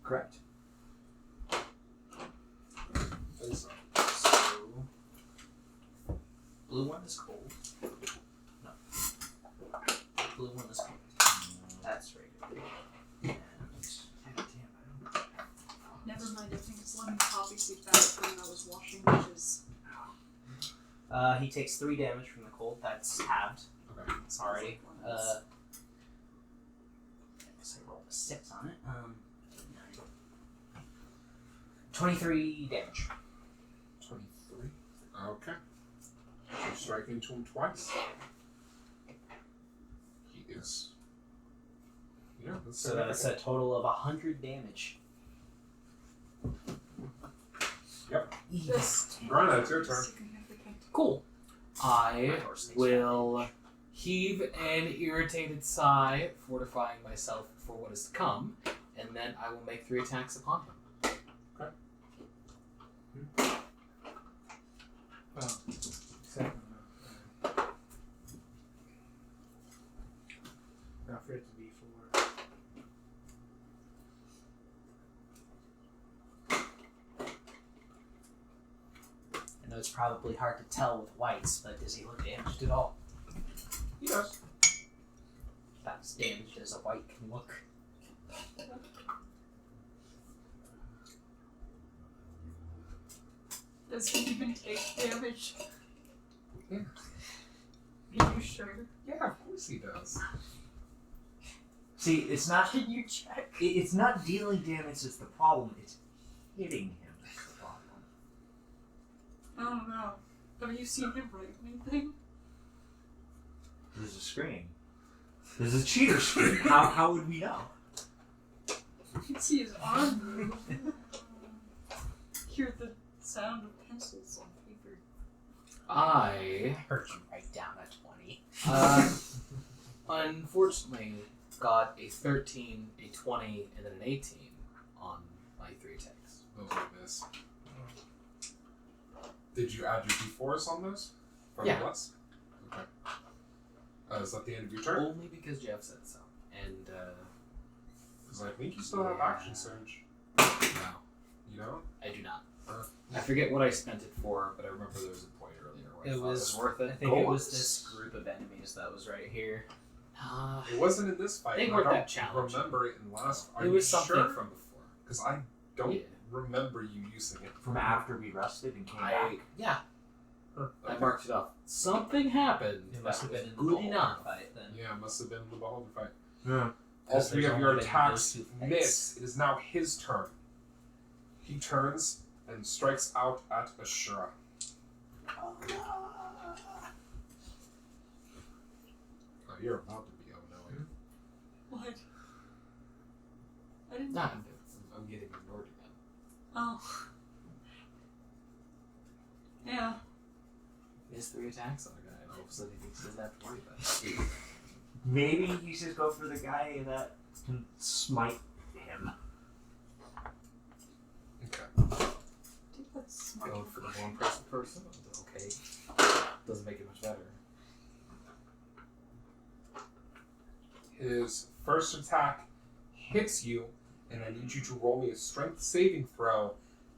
Correct. So, blue one is cold. No. Blue one is cold. That's regular. And Never mind, I think it's lemon coffee seed back when I was washing dishes. he takes 3 damage from the cold. That's halved Okay. already. I guess I rolled a 6 on it. 23 damage. 23. Okay. You strike into him twice. He is. Yeah, that's So that's a total of 100 damage. Yep. This Grana, it's your turn. significant. Cool. I will heave an irritated sigh, fortifying myself for what is to come, and then I will make 3 attacks upon him. Well, second. Not for it to be 4. I know it's probably hard to tell with whites, but does he look damaged at all? He does. About as damaged as a white can look. Does he even take damage? Yeah. Are you sure? Yeah, of course he does. See, it's not Can you check? it's not dealing damage that's the problem, it's hitting him that's the problem. I don't know. Have you seen him write anything? There's a screen. There's a cheater screen. How would we know? You can see his arm move. Hear the sound of pencils on paper. I, Heard you write down a 20. unfortunately, got a 13, a 20, and then an 18 on my 3 attacks. Those are miss. Did you add your d4s on those? From Yeah. the less? Okay. Is that the end of your turn? Only because Jeff said so. And, Because I think you still have action surge. no, You don't? I do not. Uh. I forget what I spent it for, but I remember there was a point earlier where I It thought was worth I it. think Go it on. was this group of enemies that was right here. It wasn't in this fight. They and weren't I don't that challenging. remember it in last. Are it you was something sure? from before. Because I don't Yeah. remember you using it. From after we rested and came I back. yeah. I marked it off. Something happened. It must have that been in was the good beholder enough. fight then. Yeah, it must have been the beholder fight. Yeah. All three there's of your only been attacks those two fights. miss. It is now his turn. He turns and strikes out at Asura. Oh, you're about to be knowing. What? I didn't. Nah, I'm getting ignored again. Oh. Yeah. He has 3 attacks on the guy, and all of a sudden he thinks he doesn't have to worry about it. Maybe you should go for the guy that can smite him. Okay. I think that's smart. Going for the more impressive person? Okay. Doesn't make it much better. His first attack hits you, and I need you to roll me a strength saving throw,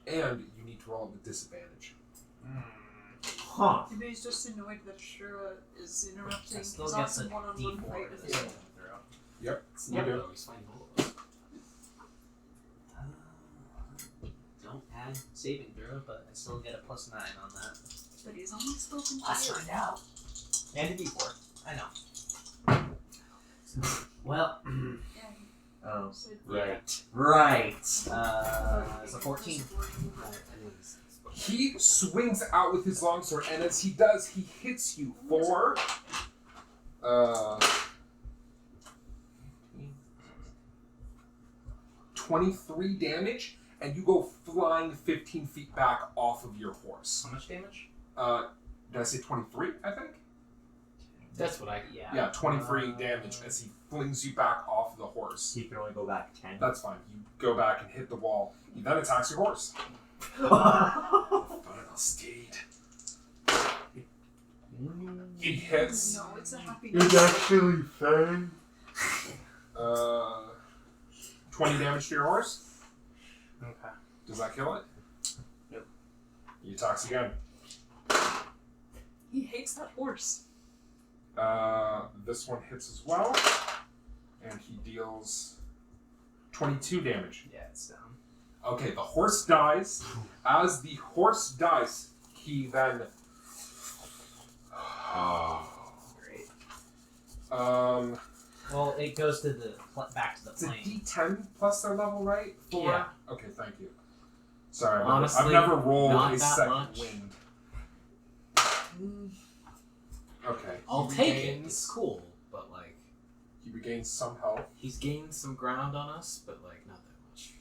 and you need to roll it with disadvantage. Huh. Maybe he's just annoyed that Ashura is interrupting I his still get awesome the one-on-one D4 fight with as his a own. throw. Yep, It's you not do. though, he's fighting both of us. Don't add saving throw, but I still get a +9 on that. But he's only spoken to Let's you. find out. And a D4. I know. Well, Yeah, Oh, he said right. Right. it's a 14. He swings out with his longsword, and as he does, he hits you for 23 damage, and you go flying 15 feet back off of your horse. How much damage? Did I say 23, I think? That's what I... Yeah, 23 damage as he flings you back off of the horse. He can only go back 10. That's fine. You go back and hit the wall. He then attacks your horse. Final steed. He hits. No, it's a happy It's actually fun. 20 damage to your horse. Okay. Does that kill it? Nope. He attacks again. He hates that horse. This one hits as well. And he deals 22 damage. Yeah, it's down. Okay, the horse dies. As the horse dies, he then... Great. Well, it goes to the back to the It's a plane. D10 plus their level, right? Yeah. Okay, thank you. Sorry, Honestly, I've never rolled not a that second much. wind. Okay. I'll he take it. regains- It's cool, but like... He regains some health. He's gained some ground on us, but like, not that much.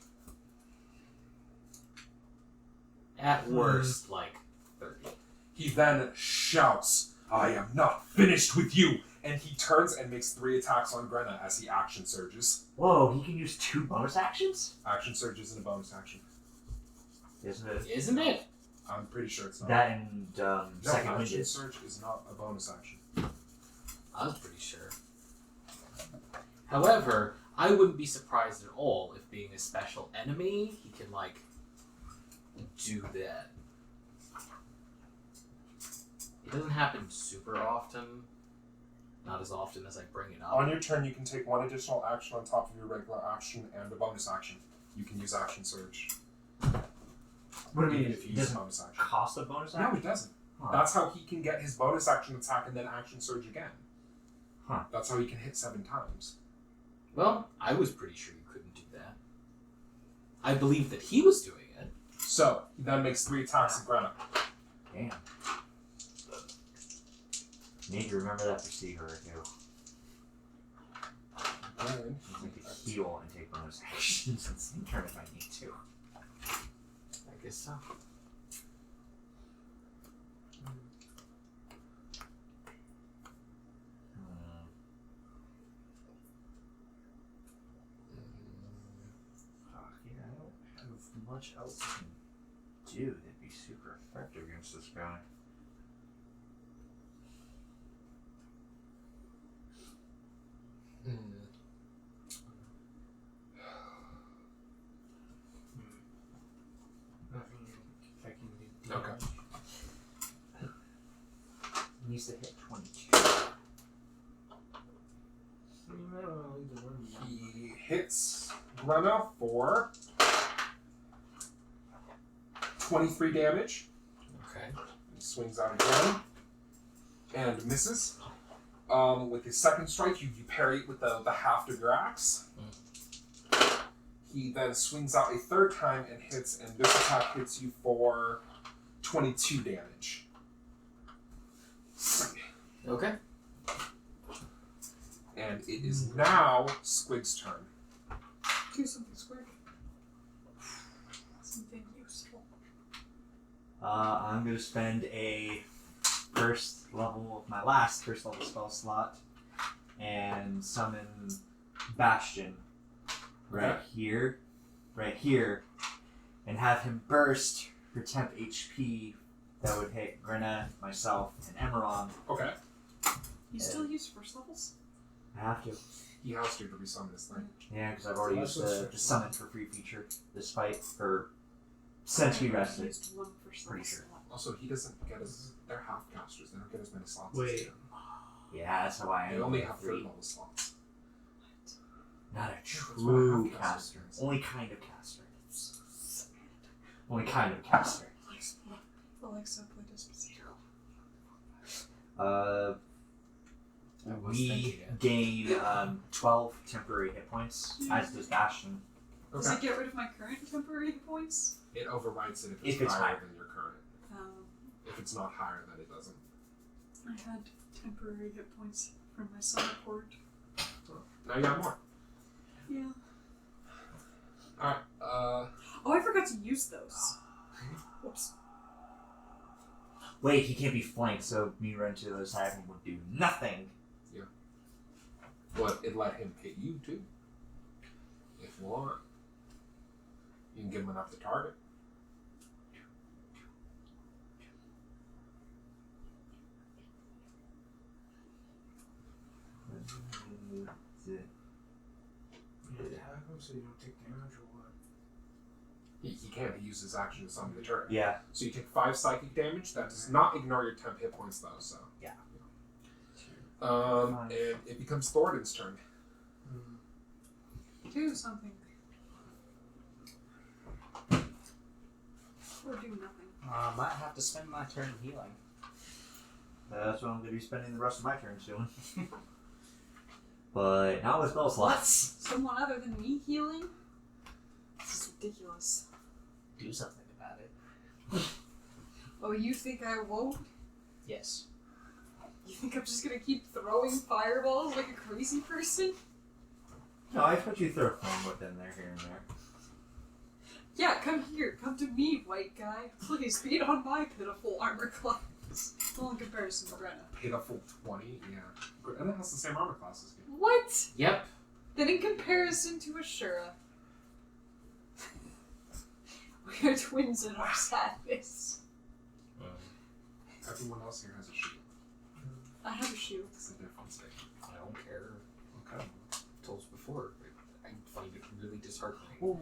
At worst, like, 30. He then shouts, "I am not finished with you!" And he turns and makes 3 attacks on Grenna as he action surges. Whoa, he can use 2 bonus actions? Action surge isn't a bonus action. Isn't it? Isn't it? I'm pretty sure it's not. That and no, second wind action is. surge is not a bonus action. I was pretty sure. However, I wouldn't be surprised at all if being a special enemy, he can, like, do that. It doesn't happen super often. Not as often as I bring it up. On your turn, you can take 1 additional action on top of your regular action and a bonus action. You can use action surge. What do you Even mean? if you It use doesn't bonus action. cost a bonus No, action? it doesn't. Huh. That's how he can get his bonus action attack and then action surge again. Huh. That's how he can hit 7 times. Well, I was pretty sure you couldn't do that. I believe that he was doing it. So, he then makes 3 attacks at Grenna. Damn. Need to remember that for Seager too. And Need to heal and take bonus actions in some turn if I need to. I guess so. Yeah, I don't have much else I can do that'd be super effective against this guy. Okay. He needs to hit 22. he hits Grenna for 23 damage. Okay. He swings out again and misses. With his second strike, you parry it with the haft of your axe. He then swings out a third time and hits, and this attack hits you for 22 damage. Okay. And it is now Squig's turn. Do something, Squig. Something useful. I'm gonna spend my last first level spell slot and summon Bastion right here, and have him burst for temp HP that would hit Grenna, myself, and Emeron. Okay. You still use first levels? I have to. He has to resummon this thing. Yeah, because I've already used the summon for free feature this fight for since we I rested. used one first Pretty level sure. slot. Also, he doesn't get as... They're half casters. They don't get as many slots Wait. as you. Yeah, that's how I They am. only have three. third level slots. Not a That's what true half caster. casters is. Only kind of caster. Only kind of caster. Alexa, play Despacito. I was We thinking it. gain 12 temporary hit points, as does Bastion. Does Okay. it get rid of my current temporary hit points? It overrides it If it's higher higher. than your current. Um, If it's not higher, then it doesn't. I had temporary hit points from my summer port. Now you got more. Yeah. Alright, Oh, I forgot to use those. Whoops. Wait, he can't be flanked, so me run to the other side of him would do nothing. but it let him hit you too. If you want. You can give him enough to target. Attack him so you don't take damage or what? He can't. He uses action to summon the turret. Yeah. So you take 5 psychic damage. That does not ignore your temp hit points though, so. Yeah. And it becomes Thoradin's turn. Do something. Or do nothing. Might have to spend my turn healing. That's what I'm going to be spending the rest of my turns doing. But not with spell slots. Someone other than me healing? This is ridiculous. Do something about it. Oh, you think I won't? Yes. You think I'm just gonna keep throwing fireballs like a crazy person? No, I thought you throw a flame within there here and there. Yeah, come here. Come to me, white guy. Please, beat on my pitiful armor class. Well, in comparison to Brenna. Pitiful 20, yeah. Grenna has the same armor class as you. What? Yep. Then in comparison to Asura, we are twins in our sadness. Everyone else here has a shield. I have a shield. It's a different state. I don't care. Okay. Told us before. I find it really disheartening. Well,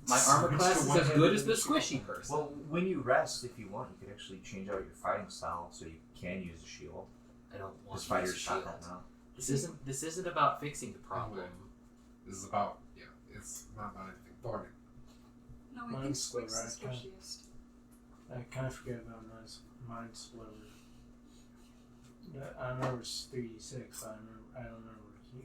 My armor class is as good as the squishy person. Well, when you rest, if you want, you could actually change out your fighting style so you can use a shield. I don't want Because to fighters use a shot shield. that now. This isn't about fixing the problem. This is about, it's not about anything. Thoradin. No, I think Mine's Squig's the still right, squishiest. I kind of forget about Mind Splitter. I remember it's 3d6, but I don't remember.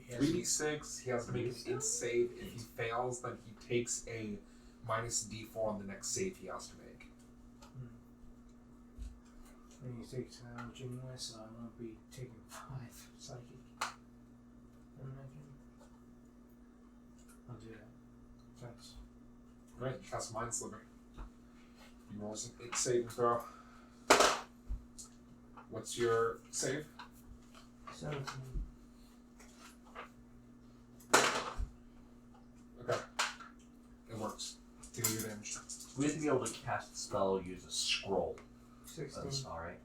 He has 3d6, he has to make an int save. If he fails, then he takes a minus d4 on the next save he has to make. And he takes damage anyway, so I'm gonna be taking 5 psychic. I imagine. I'll do that. Thanks. Alright, you cast Mind Sliver. You roll some int save and throw. What's your save? 17. Okay. It works. Do your damage. We have to be able to cast the spell, use a scroll of 16. the spell, right?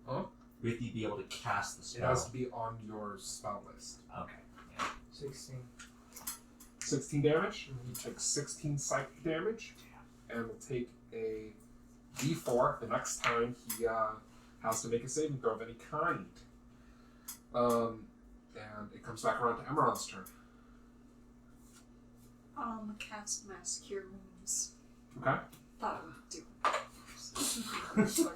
Huh? We have to be able to cast the It spell. has to be on your spell list. Okay. Yeah. 16. 16 damage. You take 16 psychic damage. And will take a d4 the next time he has to make a saving throw of any kind. And it comes back around to Emeron's turn. Cast Mass Cure Wounds. Okay. Thought I would do it.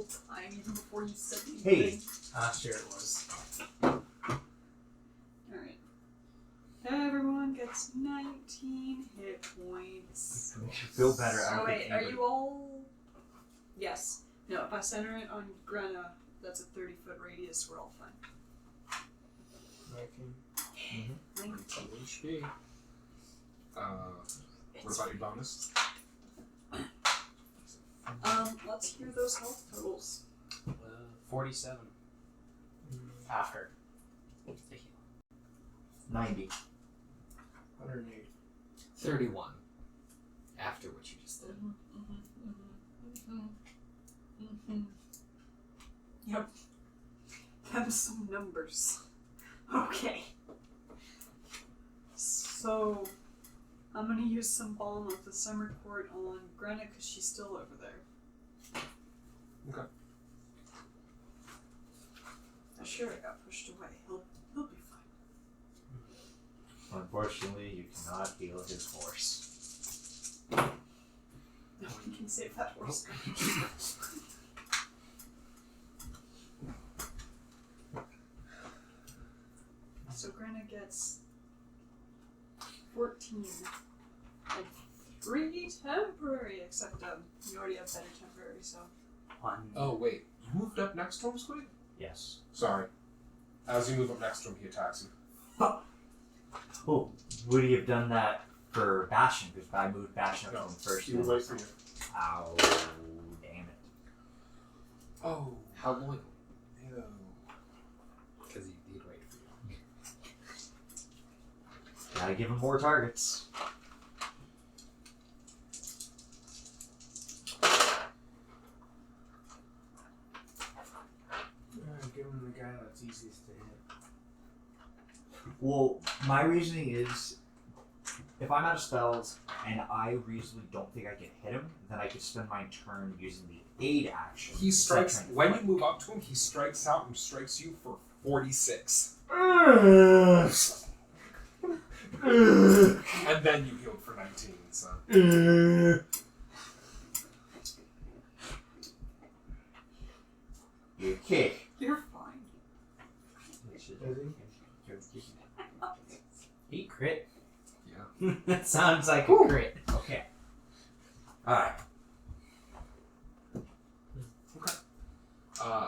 whole time, even before you said anything. Hey. Sure it was. Alright. Everyone gets 19 hit points. Makes you feel better. I Oh don't wait, think are anybody- you all... Yes. No, if I center it on Grenna, that's a 30-foot radius, we're all fine. Okay. 19. HP. What about your bonus? Let's hear those health totals. 47. After. The heal. 90. 108. 31. After what you just did. Yep. Them some numbers. Okay. So, I'm gonna use some balm of the summer court on Grenna because she's still over there. Okay. Asura got pushed away. He'll be fine. Unfortunately, you cannot heal his horse. No one can save that horse. So Grenna gets 14 and 3 temporary, except you already have better temporary, so. 1. Oh, wait. You moved up next to him, Squig? Yes. Sorry. As you move up next to him, he attacks you. Oh, would he have done that for Bastion? Because I moved Bastion up No, to him first. He would wait for you. Ow, damn it. Oh. How loyal? Ew. Because he'd wait for you. Gotta give him more targets. Give him the guy that's easiest to hit. Well, my reasoning is, if I'm out of spells and I reasonably don't think I can hit him, then I could spend my turn using the aid action. He instead of strikes, trying to when fight. you move up to him, he strikes out and strikes you for 46. And then you healed for 19, so. You kick. You're fine. He crit. Yeah. That sounds like a crit. Okay. Alright.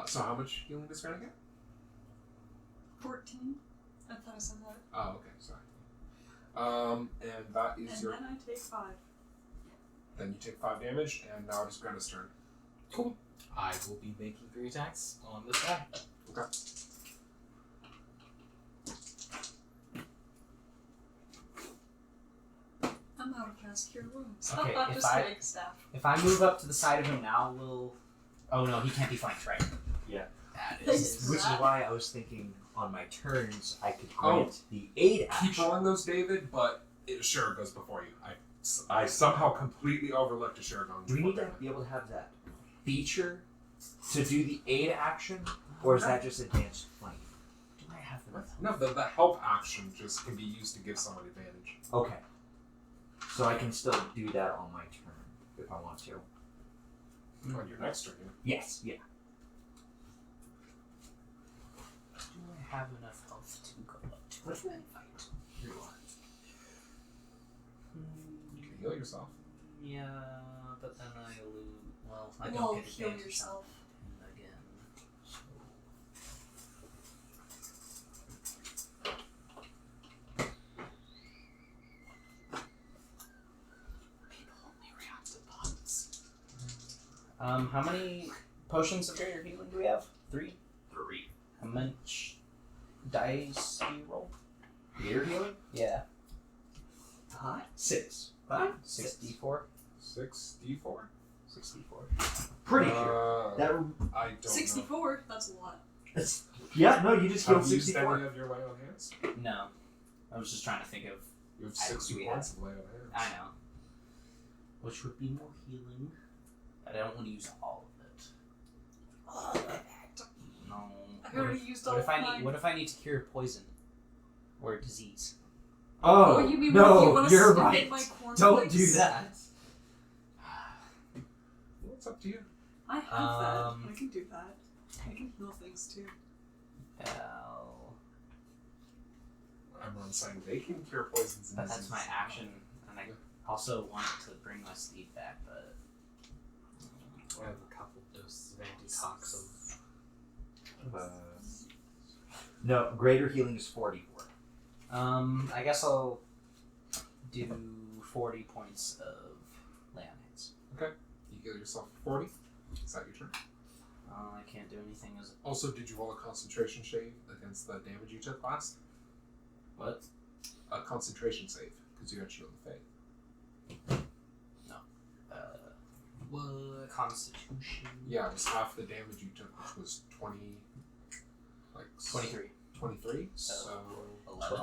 So how much healing does Granny get? 14? I thought I said that. Oh, okay, sorry. And that is And your. then I take 5. Then you take 5 damage, and now it is Granny's turn. Cool. I will be making 3 attacks on this guy. Okay. I'm out of cast cure wounds. Okay, I'm if just I- getting staff. If I move up to the side of him now, will... Oh no, he can't be flanked, right? That Thanks. is. Which is why I was thinking on my turns I could Oh. grant the aid action. Keep rolling those, David, but Asura goes before you. I somehow completely overlooked Asura going Do we before need to David. be able to have that feature to do the aid action, or is that just advanced flank? Do I have the No, the help action just can be used to give someone advantage. Okay. So I can still do that on my turn if I want to. On your next turn, yeah. Yes, yeah. Do I have enough health to go up to a fight? Here you are. You can heal yourself. Yeah, but then I lose. Well, I Well, don't get heal advantage yourself. again. So. People only react to bots. How many potions of greater healing do we have? 3? 3. How much dice do you roll? Greater healing? Yeah. 6. 5? 64? 6d4? 64. Pretty sure. That I don't know. 64? That's a lot. yeah, no, you just Have healed you used 64. any of your lay on hands? No. I was just trying to think of. You have I 60 do points of lay on hands. I know. Which would be more healing. But I don't want to use all of it. No. I already used all What if I mine. need? What if I need to cure poison or disease? Oh, you mean no, you want you're to right. my Don't do cornflakes? that. Well, it's up to you. I have that. I can do that. I can heal things too. Well, I'm on saying they can cure poisons and but that's my diseases. action, and I also want to bring my sleep back, but I have a couple doses of antitoxin. No, greater healing is 44. I guess I'll do 40 points of lay on hands. Okay. You heal yourself 40. Is that your turn? I can't do anything as Also, did you roll a concentration save against the damage you took last? what? A concentration save, because you had Shield of Faith. What? Constitution. Yeah, it was half the damage you took, which was 20. 23. 23? So. 11.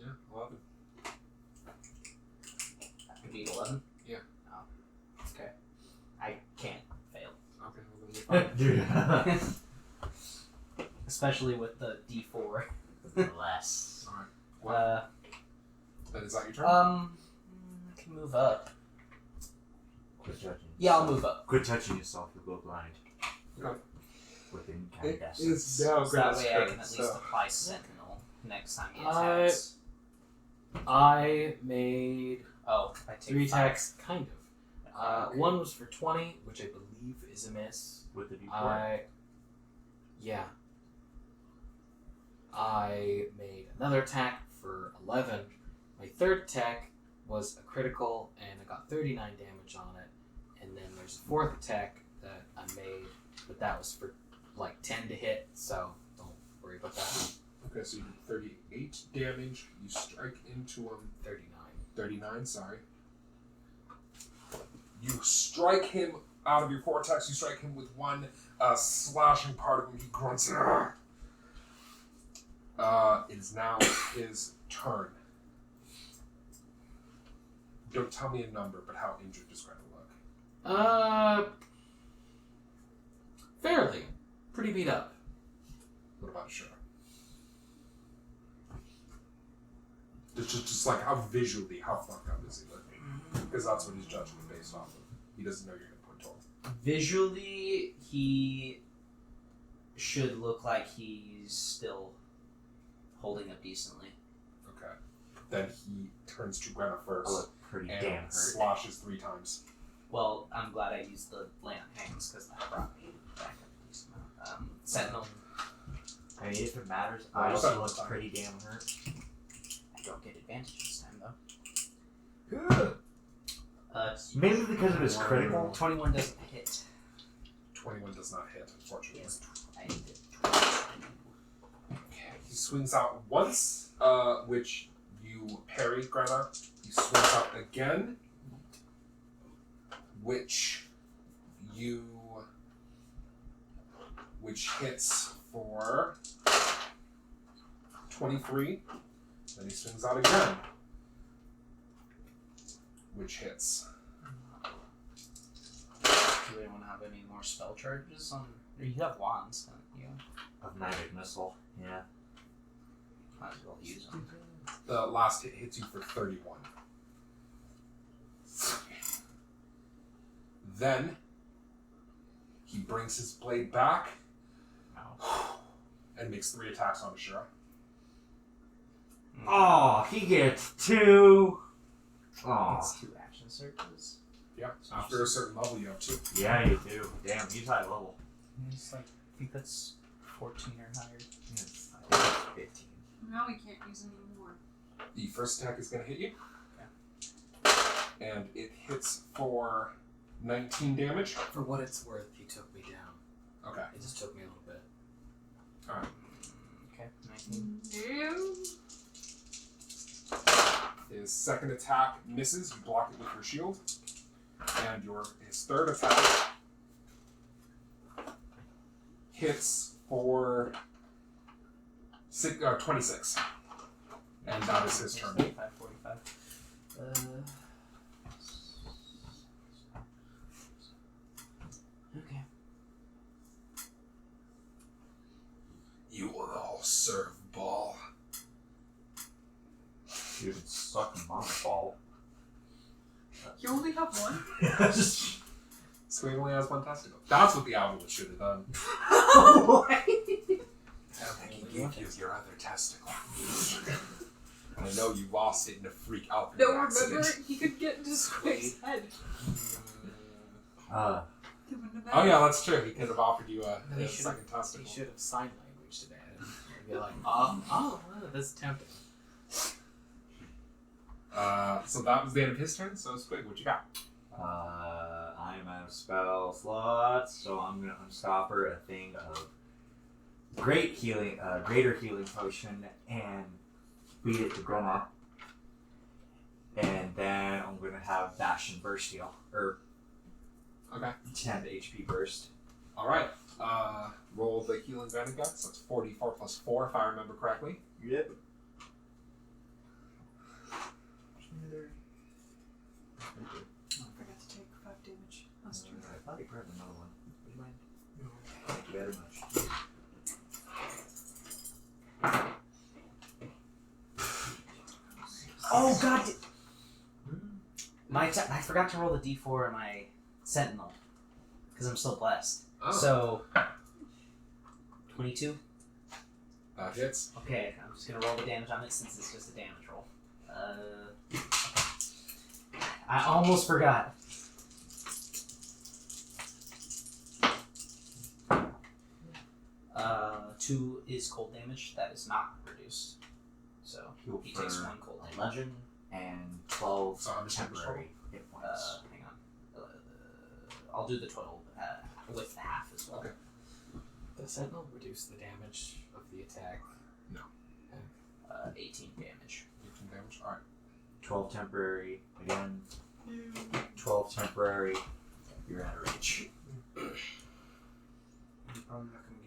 Yeah, 11. That could be 11. Yeah. Oh. Okay. I can't fail. Okay, well then you're fine. Especially with the D4. Less. Alright. Well, then is that your turn? I can move up. Quit judging. Yeah, I'll move up. Quit touching yourself, you'll go blind. Okay. With It incandescence. is now So that way I turn, can at least so- apply Sentinel next time he attacks. I made Oh, I take 3 5. attacks, kind of. Okay. One was for 20, which I believe is a miss. With the D4. I made another attack for 11. My third attack was a critical, and I got 39 damage on it. And then there's a fourth attack that I made, but that was for like 10 to hit, so don't worry about that. Okay, so you did 38 damage. You strike into him. 39. 39, sorry. You strike him out of your vortex. You strike him with one slashing part of him. He grunts. "Argh." It is now his turn. Don't tell me a number, but how injured does Greta look? Fairly. Pretty beat up. What about Ashura? Just like how visually, how fucked up is he looking? Because that's what his judgment is based off of. He doesn't know you're going to put total. Visually, he should look like he's still holding up decently. Okay. Then he turns to Greta I first look pretty and damn hurt. slashes 3 times. Well, I'm glad I used the lay on hands because that brought me back a decent amount. Sentinel, I mean, if it matters, Well, I you also said look last time. pretty damn hurt. I don't get advantage this time though. Maybe because of his critical. 21 doesn't hit. 21 does not hit, unfortunately. Yes, I did. Okay. He swings out once, which you parry, Greta. He swings out again, which hits for 23. Then he swings out again, which hits. Do anyone have any more spell charges on? Or you have wands, don't you? Of magic missile. Yeah. Might as well use them. The last hit hits you for 31. Then he brings his blade back and makes 3 attacks on Ashura. Oh, he gets 2. Oh. It's 2 action surges. Yeah, after a certain level you have 2. Yeah, you do. Damn, he's high level. It's like, I think that's 14 or higher. Yes, I think it's 15. Now we can't use any more. The first attack is going to hit you. Okay. And it hits for 19 damage. For what it's worth, he took me down. Okay. It just took me a little bit. Alright. Okay, 19. No. His second attack misses. You block it with your shield. And his third attack hits for 26. And that is his turn. 45, 45. Okay. You will all serve Baal. You can suck my ball. You only have one? Squig only has one testicle. That's what the Alvarez should have done. I think he gave you your other testicle. And I know you lost it in a freak out No, accident. remember, he could get into Squig's head. He wouldn't have Oh yeah, that's true. He could have offered you a He second He testicle. should have sign language to that. And be like, oh, that's tempting. So that was the end of his turn. So Squig, what you got? I'm out of spell slots, so I'm gonna unstopper a thing of greater healing potion, and beat it to Groma. And then I'm gonna have Bash and Burst heal, or Okay. 10 HP burst. All right. Roll the healing Venom Guts. That's 44 plus 4, if I remember correctly. Yep. I forgot to take 5 damage. Last turn. I thought he grabbed another one. Would you mind? Thank you very much. Oh god! I forgot to roll the d4 in my Sentinel. Because I'm still blessed. Oh. So, 22? That hits. Okay, I'm just gonna roll the damage on it since it's just a damage roll. I almost forgot. Two is cold damage. That is not reduced. So Heal he takes for 1 cold damage. 11 and 12 So how much damage temporary hit points. Hang on. I'll do the total with the half as well. Okay. Does Sentinel reduce the damage of the attack? 18 damage. 18 damage. All right. 12 temporary again. 12 temporary. You're out of reach. I'm probably not going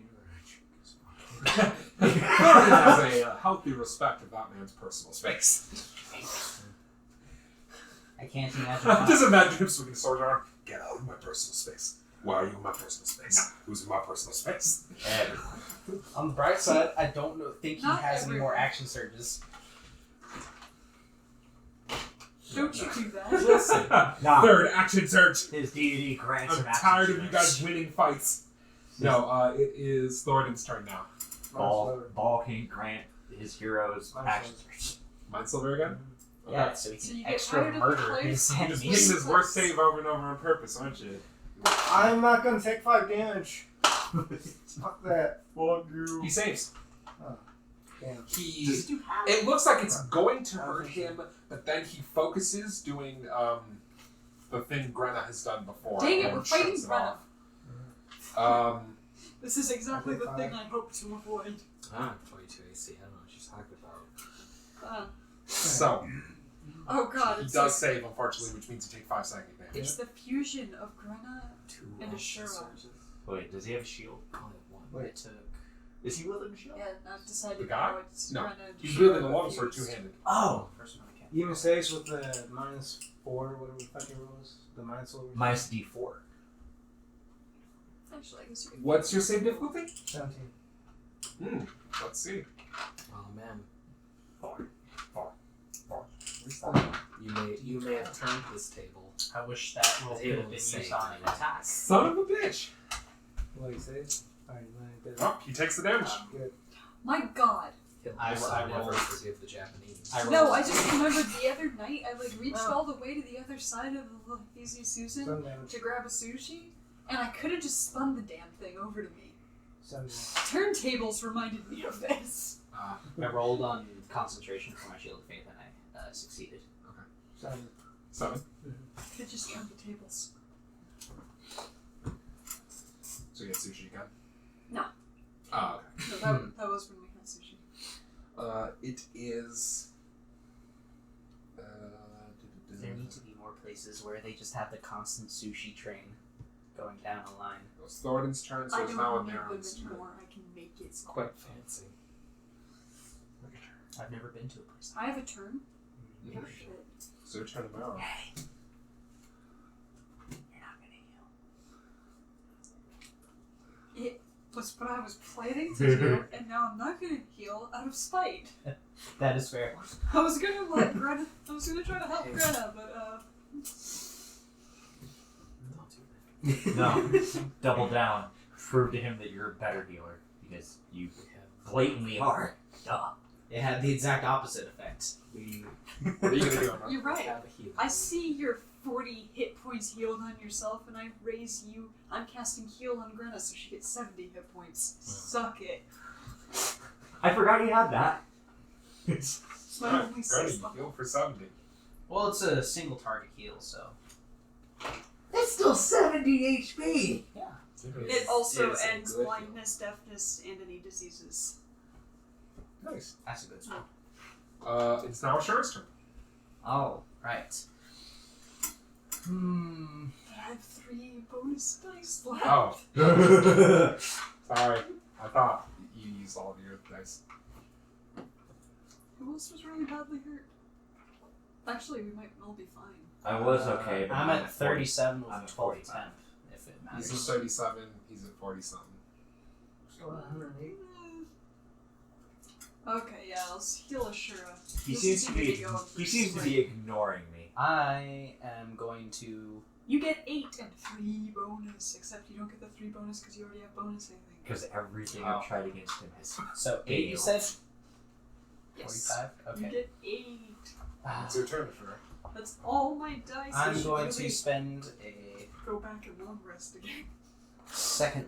to get her. Thoradin has a healthy respect of that man's personal space. I can't imagine. Just imagine him swinging a sword around. Get out of my personal space. Why are you in my personal space? Who's in my personal space? On the bright side, I don't think he Not has any more everyone. action surges. Don't you do that. Listen. Nah. Third action surge. His deity grants I'm him action tired of you surge. guys winning fights. No, it is Thoradin's turn now. Baal can grant his heroes Mine's action slower. surge. Mindsilver again? Yeah, so he So can you get extra tired of the murder players his who You're just enemies. hitting this worst save over and over on purpose, aren't you? I'm not going to take 5 damage. Fuck that. Fuck you. He saves. Damn. He. Just do half. It looks like it's going to hurt him, but then he focuses doing the thing Grenna has done before. Dang it, and we're fighting shuts it Grenna. off. This is exactly the Okay, thing fine. I hope to avoid. 22 AC. I don't know what she's talking about. So, Oh god, he it's does save, unfortunately, which means you take 5 psychic damage. it's the fusion of Grenna 2 and action Asura. surges. Wait, does he have a shield? Only one. Wait. It took. Is he wielding a shield? and I've decided The guy? now it's No. Grenna and He's Asura wielding a longsword fused. two-handed. Oh! First one I can't. Even saves with the -4, whatever the fucking rule is. The -4. Minus D4. Actually, I guess you could. What's your save difficulty? 17. Let's see. Oh man. 4. You may have turned this table. I wish that roll could have been used Saved. on an attack. Son of a bitch! What do you say? Alright, then Oh, he takes the damage. good. My god. He'll I also never rolled- forgive the Japanese. I No, rolled- I just remembered the other night I reached Oh. all the way to the other side of the Easy Susan Some damage. to grab a sushi, and I could have just spun the damn thing over to me. 7 damage. Turntables reminded me of this. I rolled on concentration for my shield of faith and I succeeded. 7. 7. Could have just turned the tables. So you get sushi again? No. Oh, No, that was when we had sushi. okay. It is. There need to be more places where they just have the constant sushi train going down a line. It was Thoradin's turn, so I it's don't now a need them Marin's turn. anymore. I can make it. It's quite fancy. I've never been to a place. I have a turn. Mhm. Oh shit. So your turn tomorrow. Hey, you're not gonna heal. It was what I was planning to do, and now I'm not gonna heal out of spite. That is fair. I was gonna let Greta. I was gonna try to help Greta, but Not too bad. No. Double down. Prove to him that you're a better healer. Because you blatantly are. Duh. It had the exact opposite effect. What are you gonna do? Emma? You're right. Have a healer. I see your 40 hit points healed on yourself, and I raise you. I'm casting heal on Grenna, so she gets 70 hit points. Suck it. I forgot you had that. It's my Alright, only Granny, six you level. heal for 70. Well, it's a single target heal, so. That's still 70 HP. It also It's a ends good blindness, deafness, and any diseases. Nice. That's a good spell. It's now Ashura's turn. Oh, right. But I have 3 bonus dice left. Oh. Sorry. I thought you used all of your dice. Who else was really badly hurt? Actually, we might all be fine. I was okay, but I'm now at 37 with I'm at 12 45. temp, if it He's matters. at 37, he's at 40 something. Still at 108. Okay, yeah, let's heal Ashura. He This seems is to gonna be go on he for seems to straight. be ignoring me. I am going to. You get 8 and 3 bonus, except you don't get the 3 bonus because you already have bonus, I think. Because everything Oh. I've tried against him has So 8, you said? Yes. 45? You Okay. get 8. It's your turn, Ashura. That's all my dice. I I'm should going really to spend a go back and long rest again. second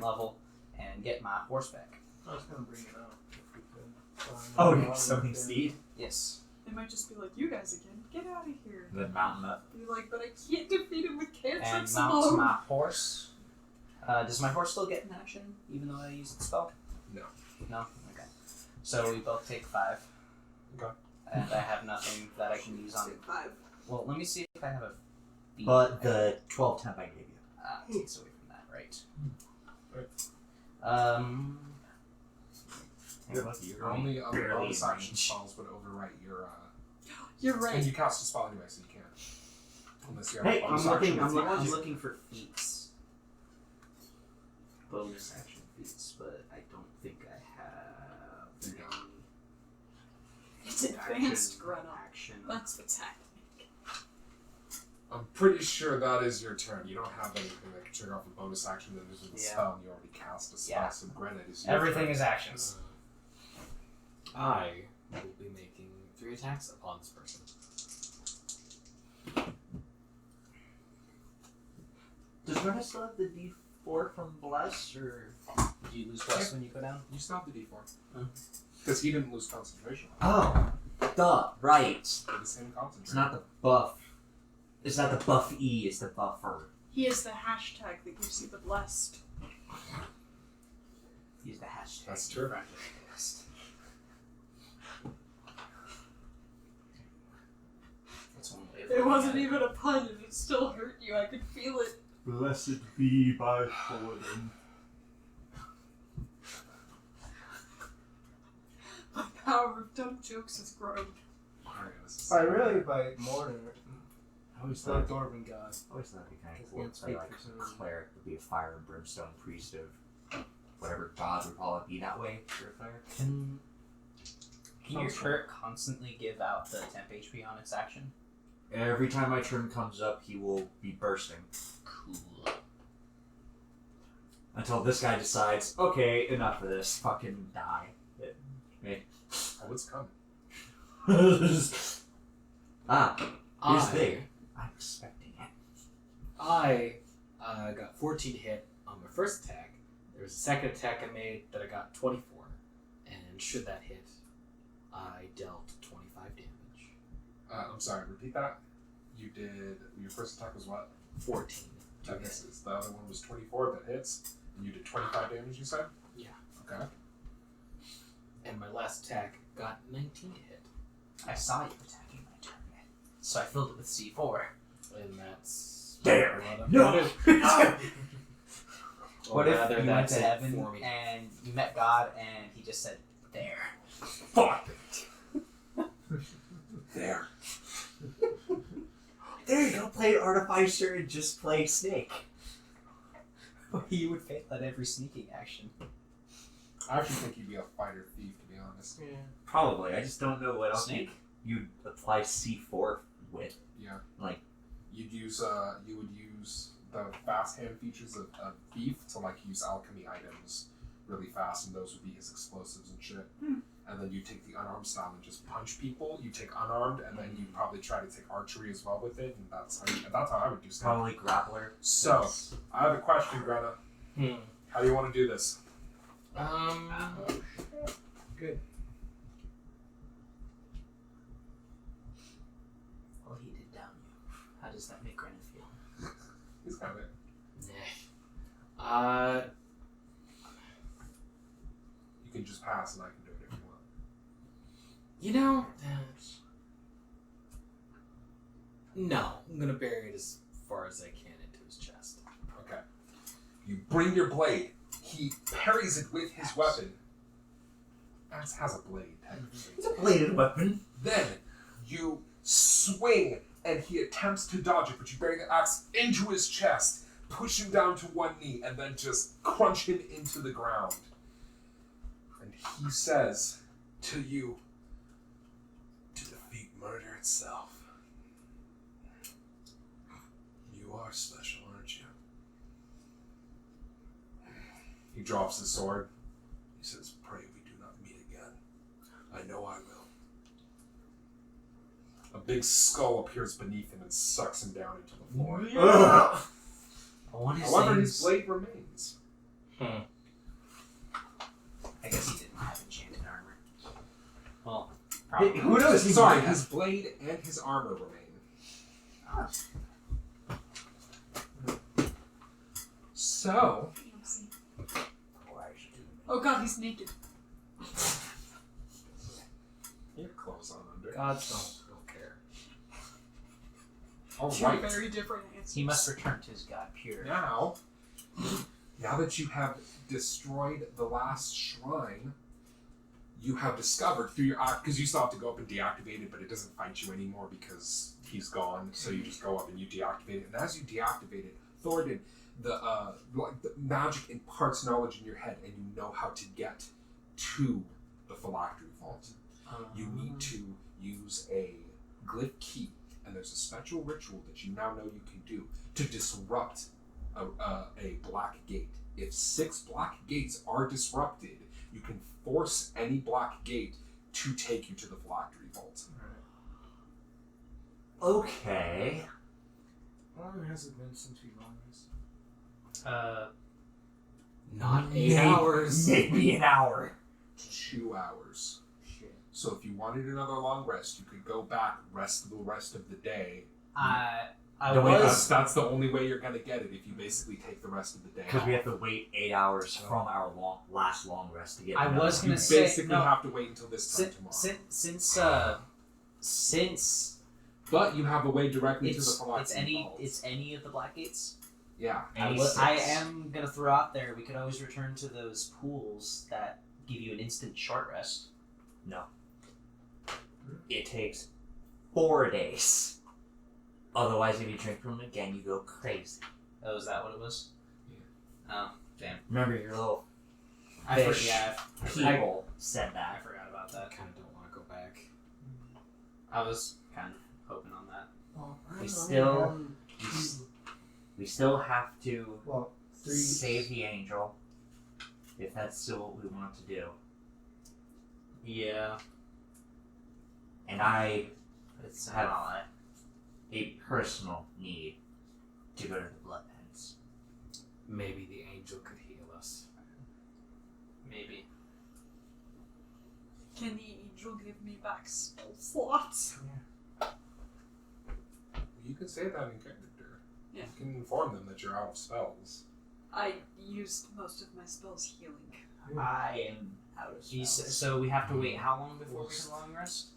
level and get my horse back. I was gonna bring it up if we could. Oh, you're summoning Steed? Yes. They might just be like, you guys again, get out of here. The mountain up. Be like, but I can't defeat him with And cantrips mount alone. my horse. Does my horse still get an action even though I use the spell? No. No? Okay. So we both take 5. Okay. And I have nothing that I can use on. Take 5. Well, let me see if I have a feat. But the 12 temp I gave you. Takes away from that, right? Right. You're lucky. You're Only other barely bonus in action range. spells would overwrite your. You're And right. you cast a spell anyway, so you can't. Unless you have Hey, a bonus I'm action. I'm looking for feats. Bonus action feats, but I don't think I have. You don't. It's advanced Grenna. Action. That's what's happening. I'm pretty sure that is your turn. You don't have anything that can trigger off a bonus action that isn't a Yeah. spell, and you already cast a spell, Yeah. so granted, it's your Everything turn. is actions. I will be making 3 attacks upon this person. Does Renna still have the D4 from Bless, or? Do you lose plus when you go down? You still have the d4. Oh. Because he didn't lose concentration. Oh, duh, right. But it's in concentration. It's not the buff. It's not the buff E, it's the buffer. He is the hashtag that gives you the blessed. Use the hashtag. That's true. That's one way of It looking wasn't at even a pun and it still hurt you. I could feel it. Blessed be by Thoradin. My power of dumb jokes has grown. Alright, this is I really like more. I always The thought, Dwarven god. I always thought it'd be kind I of cool can't to play speak like for some a reason. cleric would be a fire and brimstone priest of whatever god would probably be that way for a fire. Can your Sounds fun. turret constantly give out the temp HP on its action? Every time my turn comes up, he will be bursting. Cool. Until this guy decides, okay, enough of this, fucking die. Oh, it's coming. Ah, here's the I- thing. I'm expecting it. I got 14 hit on my first attack. There was a second attack I made that I got 24. And should that hit, I dealt 25 damage. I'm sorry, repeat that. You did. Your first attack was what? 14. That misses. The other one was 24 that hits, and you did 25 damage, you said? Yeah. Okay. And my last attack got 19 to hit. I saw you attacking my turret, so I filled it with C4. And that's... There. No! What if rather, you went that's to it heaven for me. and you met God and he just said, there. Fuck it. There. There you go, play an artificer and just play snake. You would fail at every sneaking action. I actually think you'd be a fighter thief, to be honest. Yeah. Probably, I just don't know what else Snake? you'd apply C4 with. Yeah. Like, You would use fast hand features of thief to like use alchemy items really fast, and those would be his explosives and shit. And then you take the unarmed style and just punch people. You take unarmed, and then you probably try to take archery as well with it, and that's how I would do stuff. Probably grappler. So, I have a question, Greta. How do you want to do this? Good. Well, he did down you. How does that make Grenna feel? He's got it. You can just pass, and I can do it if you want. You know, no, I'm gonna bury it as far as I can into his chest. Okay. You bring your blade. He parries it with his weapon. Axe has a blade, technically. It's a bladed weapon. Then you swing, and he attempts to dodge it, but you bury the axe into his chest, push him down to one knee, and then just crunch him into the ground. And he says to you, "To defeat murder itself, you are special, aren't you?" He drops his sword. He says, "Pray we do not meet again. I know I will." A big skull appears beneath him and sucks him down into the floor. However, his blade remains. I guess he didn't have enchanted armor. Well, Probably. Who knows? He Sorry, might have. his blade and his armor remain. So, Oh god, he's naked. you have clothes on under. gods don't care. All Two right. very different answers. He must return to his god pure. Now that you have destroyed the last shrine, you have discovered through your because you still have to go up and deactivate it, but it doesn't fight you anymore because he's gone. So you just go up and you deactivate it, and as you deactivate it, Thoradin, the magic imparts knowledge in your head, and you know how to get to the phylactery vault. You need to use a glyph key, and there's a special ritual that you now know you can do to disrupt a black gate. If 6 black gates are disrupted, you can force any black gate to take you to the phylactery vault. Okay. How long has it been since we won this? Not 8 Maybe- hours. Maybe an hour. 2 hours. Shit. So if you wanted another long rest, you could go back, rest the rest of the day. I Don't wait, was. That's the only way you're gonna get it if you basically take the rest of the day. Because we off. have to wait 8 hours from our last long rest to get. I another was You gonna say basically no. have to wait until this time tomorrow. Since But you have a way directly to the it's phylactery vault. it's any of the black gates. Yeah. I am gonna throw out there. We could always return to those pools that give you an instant short rest. No. It takes 4 days. Otherwise, if you drink from it again, you go crazy. Oh, is that what it was? Oh, damn. Remember your little I Fish. forgot. people said I that. forgot about I that. kind of don't want to go back. I was kind of hoping on that. Well, I We don't know, still- man. We still have to Well, 3. save the angel. If that's still what we want to do. Yeah. And I It's have a personal need to go to the blood pens. Maybe the angel could heal us. maybe. Can the angel give me back spell slots? You can say that in character. Yeah. You can inform them that you're out of spells. I used most of my spells healing. I am out of spells. So we have to wait how long before we can long rest?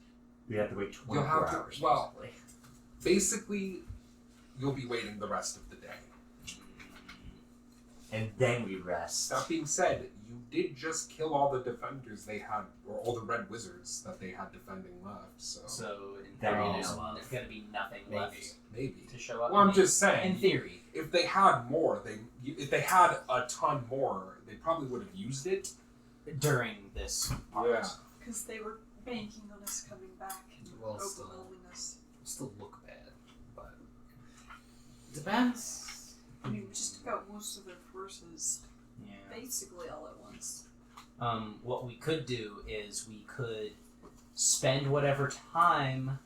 We have to wait 24 You'll have to- hours, well- basically. Basically, you'll be waiting the rest of the day. And then we rest. That being said, you did just kill all the defenders they had, or all the red wizards that they had defending left, so So in That theory, we there's, know of. there's gonna be nothing Maybe. left maybe. to show up. Well, I'm just saying, in theory. if they had more, if they had a ton more, they probably would have used it. During this part. Yeah. Because they were banking on us coming back and Well, overwhelming us. Still look bad, but depends. I mean, we just took out most of their forces, Yeah. basically all at once. What we could do is we could spend whatever time,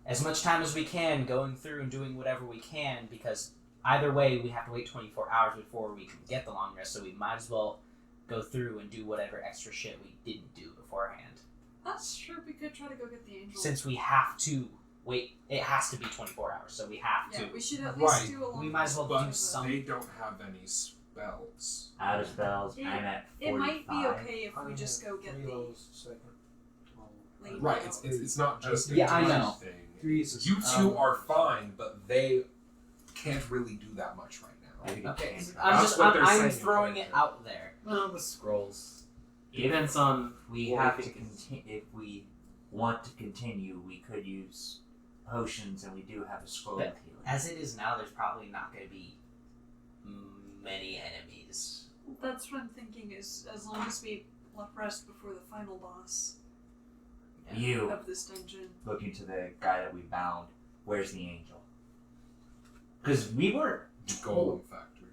as much time as we can, going through and doing whatever we can, because either way we have to wait 24 hours before we can get the long rest, so we might as well go through and do whatever extra shit we didn't do beforehand. That's true. We could try to go get the angel. Since we have to wait, it has to be 24 hours, so we have to. Yeah, we should at least Right. do a long We might as well But do some. they don't have any spells. Out of spells, It- I'm at 45. It might be okay if I we just go get 3 the levels second. lady. Right, it's not just a Yeah, I time know. thing. 3 is You two are fine, but they can't really do that much right now. Maybe Okay, can't. That's what they're I'm saying, throwing right? it out there. Well, the scrolls. If Depends on we what have we to think is- continue. If we want to continue, we could use potions, and we do have a scroll But of healing. As it is now, there's probably not going to be many enemies. That's what I'm thinking. Is as long as we rest before the final boss You of this dungeon. look into the guy that we bound. Where's the angel? Because we weren't The Golem Factory.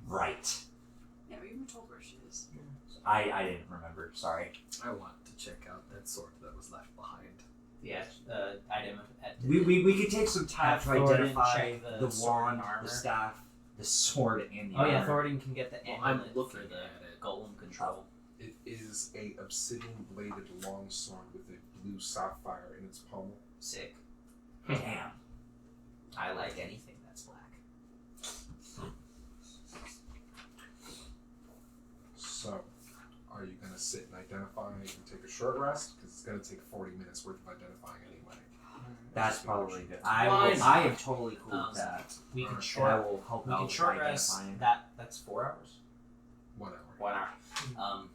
right. Yeah, we were told where she is. I didn't remember. Sorry. I want to check out that sword that was left behind. Yeah, item at We could take some time Have to Thoradin identify check the the sword wand, and armor. the staff, the sword, and the Oh yeah, armor. Thoradin can get the Well, I'm amulet looking for the at it. golem control. It is a obsidian bladed longsword with a blue sapphire in its pommel. Sick. Damn. I like anything that's black. So, are you gonna sit and identify and take a short rest? Because it's gonna take 40 minutes worth of identifying anyway. That's probably good. Why I not? am totally cool with that. We can Alright. short. And I will help We out can with short rest. identifying. That's 4 hours. 1 hour. 1 hour. Oh,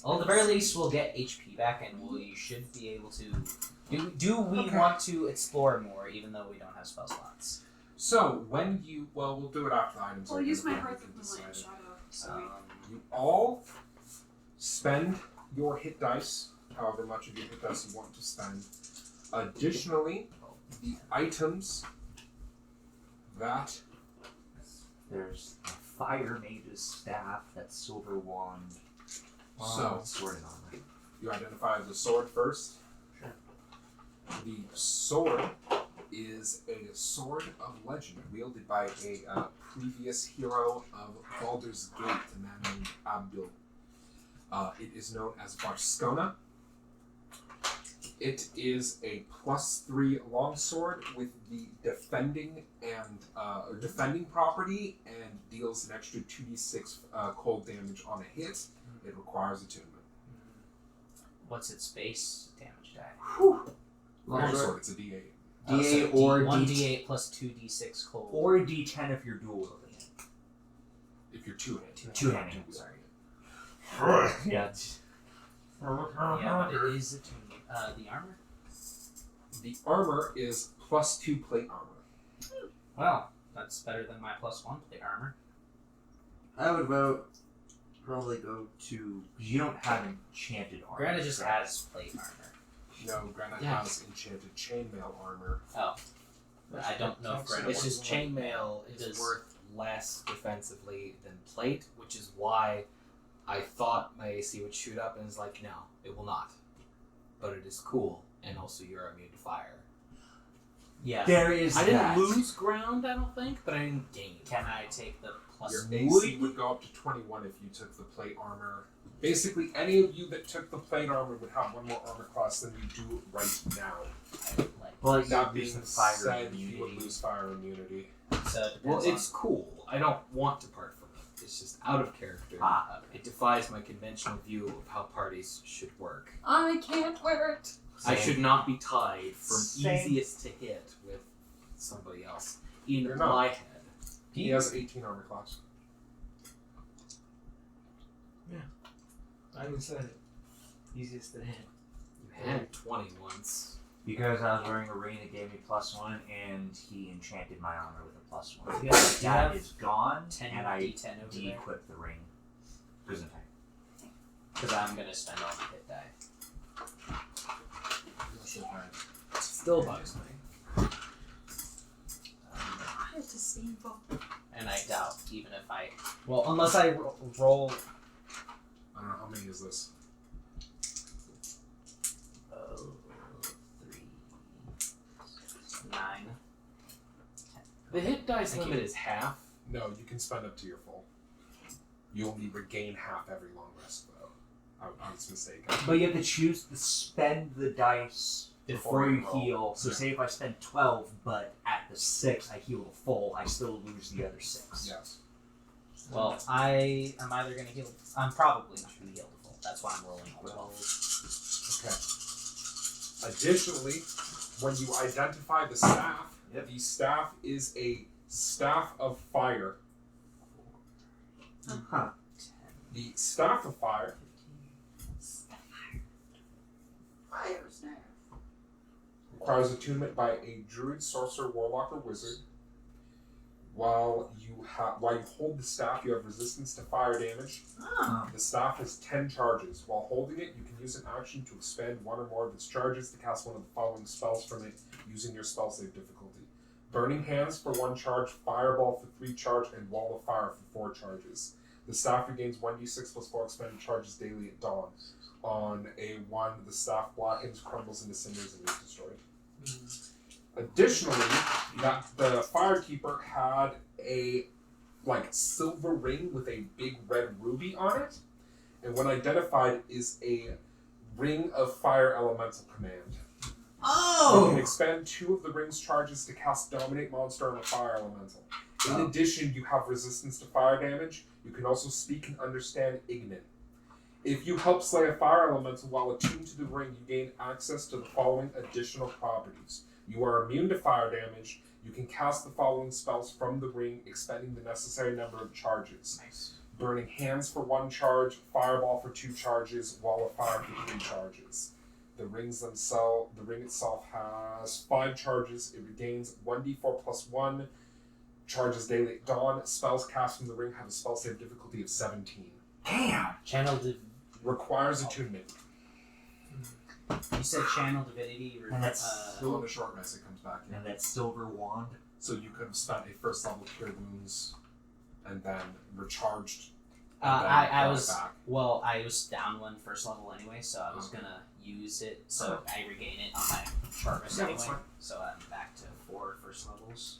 Well, at the very least, we'll get HP back, and we should be able to. Do we Okay. want to explore more, even though we don't have spell slots? So, when you. Well, we'll do it after the items. I'll are use my identified, heart we of can the light decide it. shadow. So You all spend your hit dice, however much of your hit dice you want to spend. Additionally, the items that There's a fire mage's staff, that silver wand, So- sword and armor. you identify the sword first. Sure. The sword is a sword of legend wielded by a previous hero of Baldur's Gate, a man named Abdul. It is known as Varskona. It is a +3 longsword with the defending property and deals an extra 2d6 cold damage on a hit. It requires attunement. What's its base damage die? Longsword, it's a d8. D8 or 1d8 plus 2d6 cold. or D10 if you're dual wielding it. If you're two-handed. Two-handed, Two-wielding sorry. it. Yeah. Yeah, but it is attuned. The armor? The armor is +2 plate armor. Well, that's better than my +1 plate armor. I would vote probably go to because you don't have enchanted armor. Granted, just correct? has plate armor. No, Granite Yeah. has enchanted chainmail armor. But I don't know if Granite It's just wants- chainmail is Does- worth less defensively than plate, which is why I thought my AC would shoot up, and it's like, no, it will not. But it is cool, and also you're immune to fire. Yeah. There is I didn't that. lose ground, I don't think, but I didn't gain. Can I take the Your +1? AC would go up to 21 if you took the plate armor. Basically, any of you that took the plate armor would have one more armor class than you do right now. Well, That you lose being the fire said, you would immunity. lose fire immunity. So it Well, depends it's cool. I don't want to part from it. It's just out of character. Ah, It defies my conventional view of how parties should work. I can't wear it. I Same. should not be tied from Same. easiest to hit with somebody else in You're not. my head. He has 18 armor class. I even said it. Easiest to hit. You had 20 once. Because I was wearing a ring that gave me +1, and he enchanted my armor with a +1. You have- you That have is gone, 10 and I D10 over there. de-equipped the ring. Isn't I? Because I'm going to spend all my hit die. Still bugs me. I had to save up. I and I doubt even if I. Well, unless I roll. I don't know, how many is this? 3, 9. The hit dice Thank limit you. is half. No, you can spend up to your full. You only regain half every long rest, though. I was mistaken. But you have to choose to spend the dice before you roll. heal. So Yeah. say if I spend 12, but at the 6 I heal to full, I still lose the other 6. Yes. Well, I am either going to heal. I'm probably not going to heal the full. That's why I'm rolling all 12. Okay. Additionally, when you identify the staff, the staff is a staff of fire. Huh. The staff of fire Fire snare. requires attunement by a druid, sorcerer, warlock, or wizard. While you hold the staff, you have resistance to fire damage. Ah. The staff has 10 charges. While holding it, you can use an action to expend one or more of its charges to cast one of the following spells from it using your spell save difficulty. Burning Hands for 1 charge, Fireball for 3 charge, and Wall of Fire for 4 charges. The staff regains 1d6 plus 4 expended charges daily at dawn. On a 1, the staff blackens, crumbles into cinders, and is destroyed. Additionally, the firekeeper had a silver ring with a big red ruby on it, and when identified is a ring of fire elemental command. You can expend 2 of the ring's charges to cast Dominate Monster on a fire elemental. In addition, you have resistance to fire damage. You can also speak and understand Ignan. If you help slay a fire elemental while attuned to the ring, you gain access to the following additional properties. You are immune to fire damage. You can cast the following spells from the ring, expending the necessary number of charges. Nice. Burning Hands for 1 charge, Fireball for 2 charges, Wall of Fire for 3 charges. The ring itself has 5 charges. It regains 1d4 plus 1 charges daily at dawn. Spells cast from the ring have a spell save difficulty of 17. Damn! Channel Requires attunement. You said channel divinity. And that's Still on a short rest, it comes back in. And that silver wand. So you could have spent a first level Cure Wounds and then recharged. I was down 1 first level anyway, so I was gonna use it. So I regain it on my short rest Yeah, anyway. that's fine. So I'm back to 4 first levels.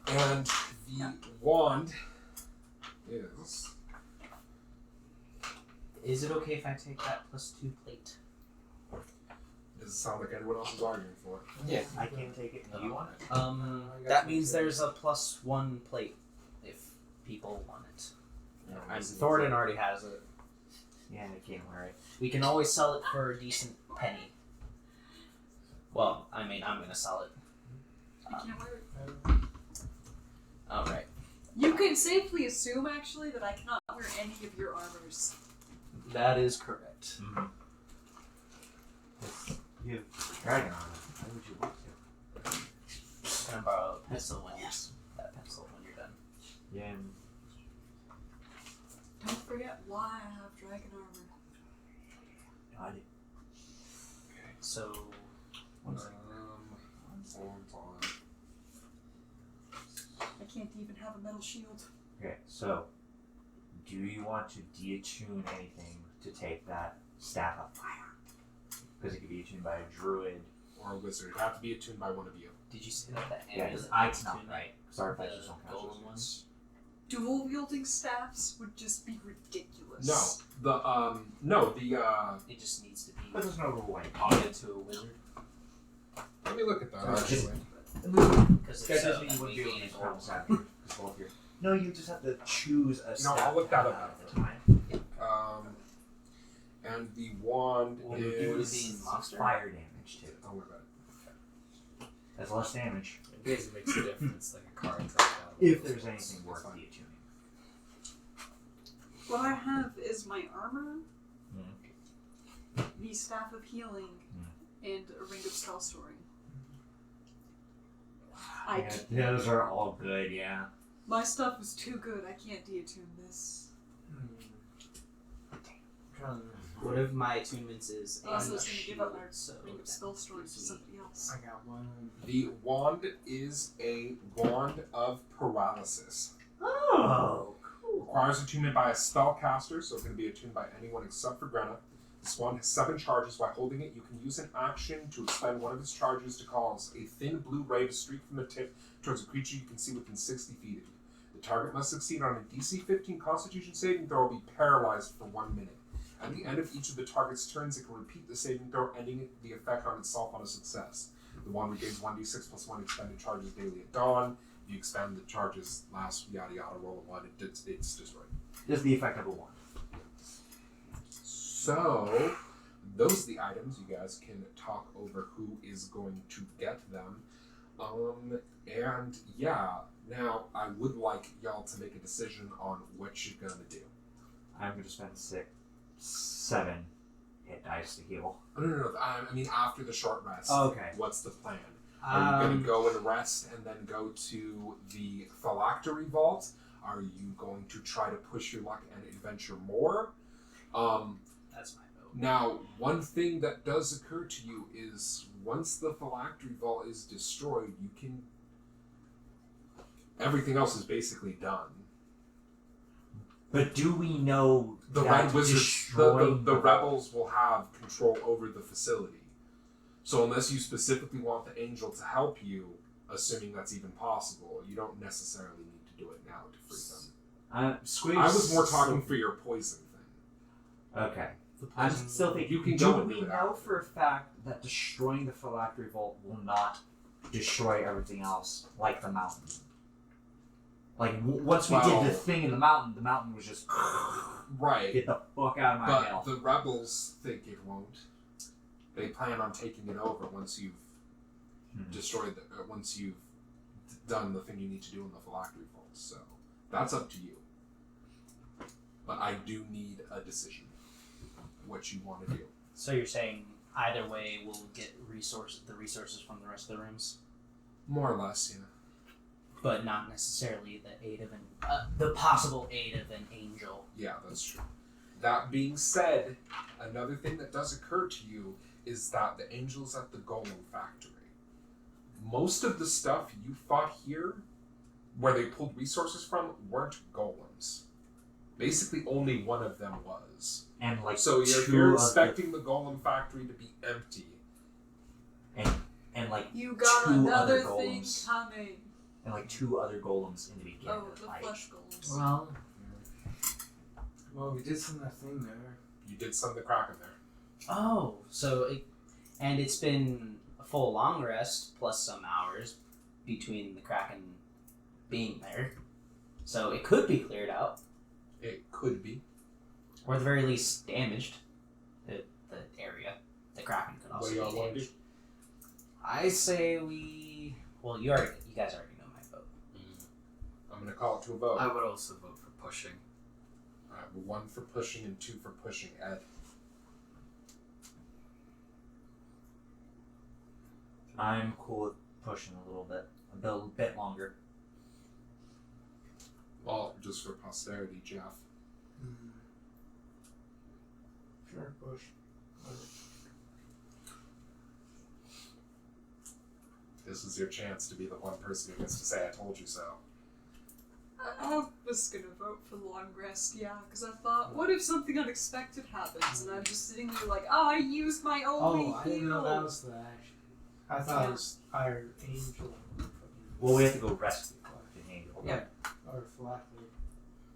And the wand is. Is it okay if I take that +2 plate? Does it sound like anyone else is arguing for it? Yeah. I can't take it. Do you want it? That means there's a +1 plate if people want it. And Thoradin already has it. Yeah, I can't wear it. We can always sell it for a decent penny. Well, I mean, I'm gonna sell it. I can't wear it. Alright. You can safely assume, actually, that I cannot wear any of your armors. That is correct. Mm-hmm. You have dragon armor. Why would you want to? I'm gonna borrow a pencil when you're done. Yeah. Don't forget why I have dragon armor. I did. So, Hold on. I can't even have a metal shield. Okay, so do you want to deattune anything to take that staff of fire? Because it could be attuned by a druid. Or a wizard. It'd have to be attuned by one of you. did you say that? Yeah, because I cannot, right? Because artificers don't count. golden ones. Dual wielding staffs would just be ridiculous. It just needs to be But there's no rule like pointed to a wizard. Let me look at that Sorry, actually. Because that it's doesn't mean you wouldn't be able to count savage. No, you just have to choose a staff. I'll look that up at after. the time. And the wand Well, it would is be monster. Fire damage too. Don't worry about it. That's less damage. It basically makes a difference, like a card dropped out. If there's anything worth fine. deattuning. What I have is my armor, Hmm. the staff of healing, and a ring of spell storing. Yeah, those are all good, yeah. My stuff is too good. I can't deattune this. One of my attunements is I also a was going to give up my so ring of spell storage to somebody else. I got one. The wand is a wand of paralysis. Oh, cool. Requires attunement by a spellcaster, so it can be attuned by anyone except for Grenna. This wand has 7 charges. While holding it, you can use an action to expend one of its charges to cause a thin blue ray to streak from the tip towards a creature you can see within 60 feet of you. The target must succeed on a DC 15 Constitution saving throw or be paralyzed for 1 minute. At the end of each of the target's turns, it can repeat the saving throw, ending the effect on itself on a success. The wand regains 1d6 plus 1 expended charges daily at dawn. If you expend the charges last yada yada roll a 1, it's destroyed. Just the effect of a wand. So, those are the items. You guys can talk over who is going to get them. And yeah, now I would like y'all to make a decision on what you're gonna do. I'm going to spend 7 hit dice to heal. No. I mean, after the short rest. Okay. What's the plan? Are you going to go and rest and then go to the phylactery vault? Are you going to try to push your luck and adventure more? That's my vote. Now, one thing that does occur to you is once the phylactery vault is destroyed, you can... Everything else is basically done. But do we know The that Red Wizards, destroying the rebels will have control over the facility. So unless you specifically want the angel to help you, assuming that's even possible, you don't necessarily need to do it now to free them. Squig, I was more talking for your poison thing. Okay. I'm still thinking. You can do go and we do it know after. for a fact that destroying the phylactery vault will not destroy everything else, like the mountain? Like once we did the thing in the mountain was just Right. get the fuck out of my mail. But the rebels think it won't. They plan on taking it over once you've destroyed once you've done the thing you need to do in the phylactery vault. So that's up to you. But I do need a decision. What you want to do. So you're saying either way we'll get the resources from the rest of the rooms, More or less, yeah. but not necessarily the aid of the possible aid of an angel. Yeah, that's true. That being said, another thing that does occur to you is that the angels at the Golem Factory. Most of the stuff you fought here, where they pulled resources from, weren't golems. Basically, only one of them was. And like So you're expecting the Golem Factory to be empty. And like You got 2 another other thing golems. coming. And like 2 other golems in the beginning. Oh, the like, flesh golems. Well, we did some of that thing there. You did some of the Kraken there. Oh, and it's been a full long rest plus some hours between the Kraken being there, so it could be cleared out, It could be. or at the very least damaged. The area, the Kraken could also What do y'all be want to do? damaged. I say we. Well, you guys already know my vote. I'm going to call it to a vote. I would also vote for pushing. Alright, 1 for pushing and 2 for pushing. Ed. I'm cool with pushing a little bit longer. Well, just for posterity, Jeff. Sure, push. This is your chance to be the one person who gets to say, I told you so. I was gonna vote for long rest, yeah, because I thought, what if something unexpected happens and I'm just sitting there like, oh, I used my only Oh, I didn't know that heal. was the action. I thought it was our angel. Well, we have to go rescue the angel. Yeah. Or phylactery.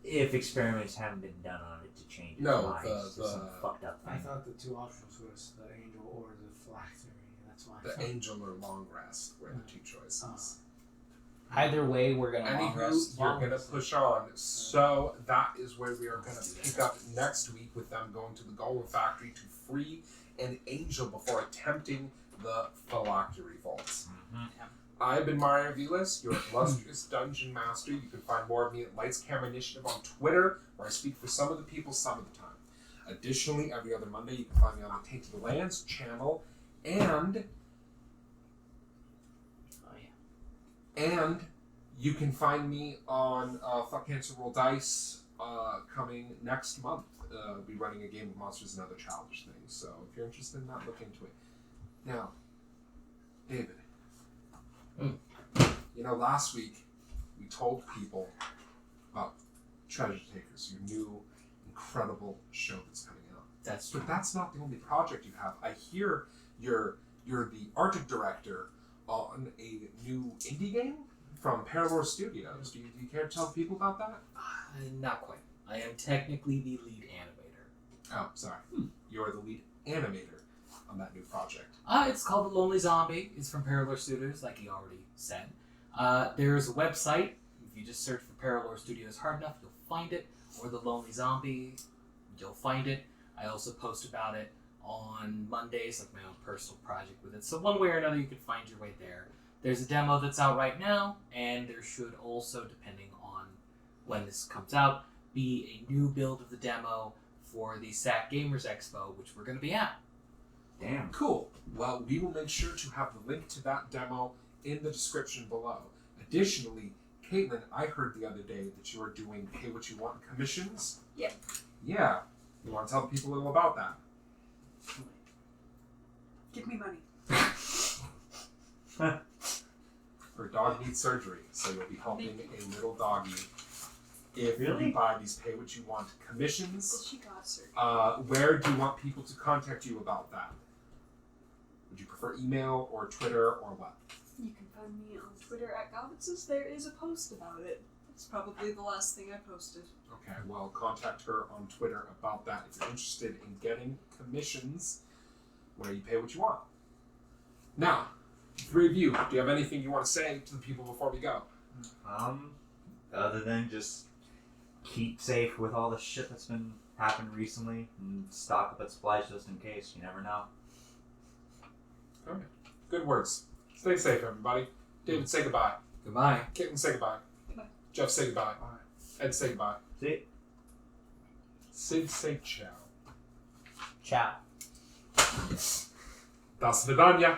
If experiments haven't been done on it to change its No, mind, it's some fucked up I thing. thought the 2 options was the angel or the phylactery. That's why. I The thought- angel or long rest were the 2 choices. Either way, we're gonna long Anywho, rest. you're going to push on. So that is where we are going to pick up next week with them going to the Golem Factory to free an angel before attempting the phylactery vaults. I've been Mario Vilas, your illustrious dungeon master. You can find more of me at Lights Camera Initiative on Twitter, where I speak for some of the people some of the time. Additionally, every other Monday, you can find me on the Tainted Lands channel, and you can find me on Fuck Cancer Roll Dice coming next month. We'll be running a game of Monsters and Other Childish Things. So if you're interested in that, look into it. Now, David, you know, last week we told people about Treasure Takers, your new incredible show that's coming out. That's true. But that's not the only project you have. I hear you're the art director on a new indie game from Paralore Studios. Do you care to tell people about that? Not quite. I am technically the lead animator. Oh, sorry. You're the lead animator on that new project. It's called The Lonely Zombie. It's from Paralore Studios, like he already said. There's a website. If you just search for Paralore Studios hard enough, you'll find it. Or The Lonely Zombie, you'll find it. I also post about it on Mondays, like my own personal project with it. So one way or another, you can find your way there. There's a demo that's out right now, and there should also, depending on when this comes out, be a new build of the demo for the SAC Gamers Expo, which we're going to be at. Damn. Cool. Well, we will make sure to have the link to that demo in the description below. Additionally, Caitlin, I heard the other day that you are doing Pay What You Want commissions. Yep. Yeah. You want to tell people a little about that? Give me money. Her dog needs surgery, so you'll be helping a little doggy if Really? you buy these Pay What You Want commissions. She got surgery. Where do you want people to contact you about that? Would you prefer email or Twitter or what? You can find me on Twitter at Gobbitses. There is a post about it. It's probably the last thing I posted. Okay, well, contact her on Twitter about that if you're interested in getting commissions where you pay what you want. Now, three of you, do you have anything you want to say to the people before we go? Other than just keep safe with all the shit that's been happening recently and stock up at supplies just in case. You never know. Okay. Good words. Stay safe, everybody. David, say goodbye. Goodbye. Kitten, say goodbye. Goodbye. Jeff, say goodbye. Ed, say goodbye. See? Sid, say ciao. Ciao. Das vidania.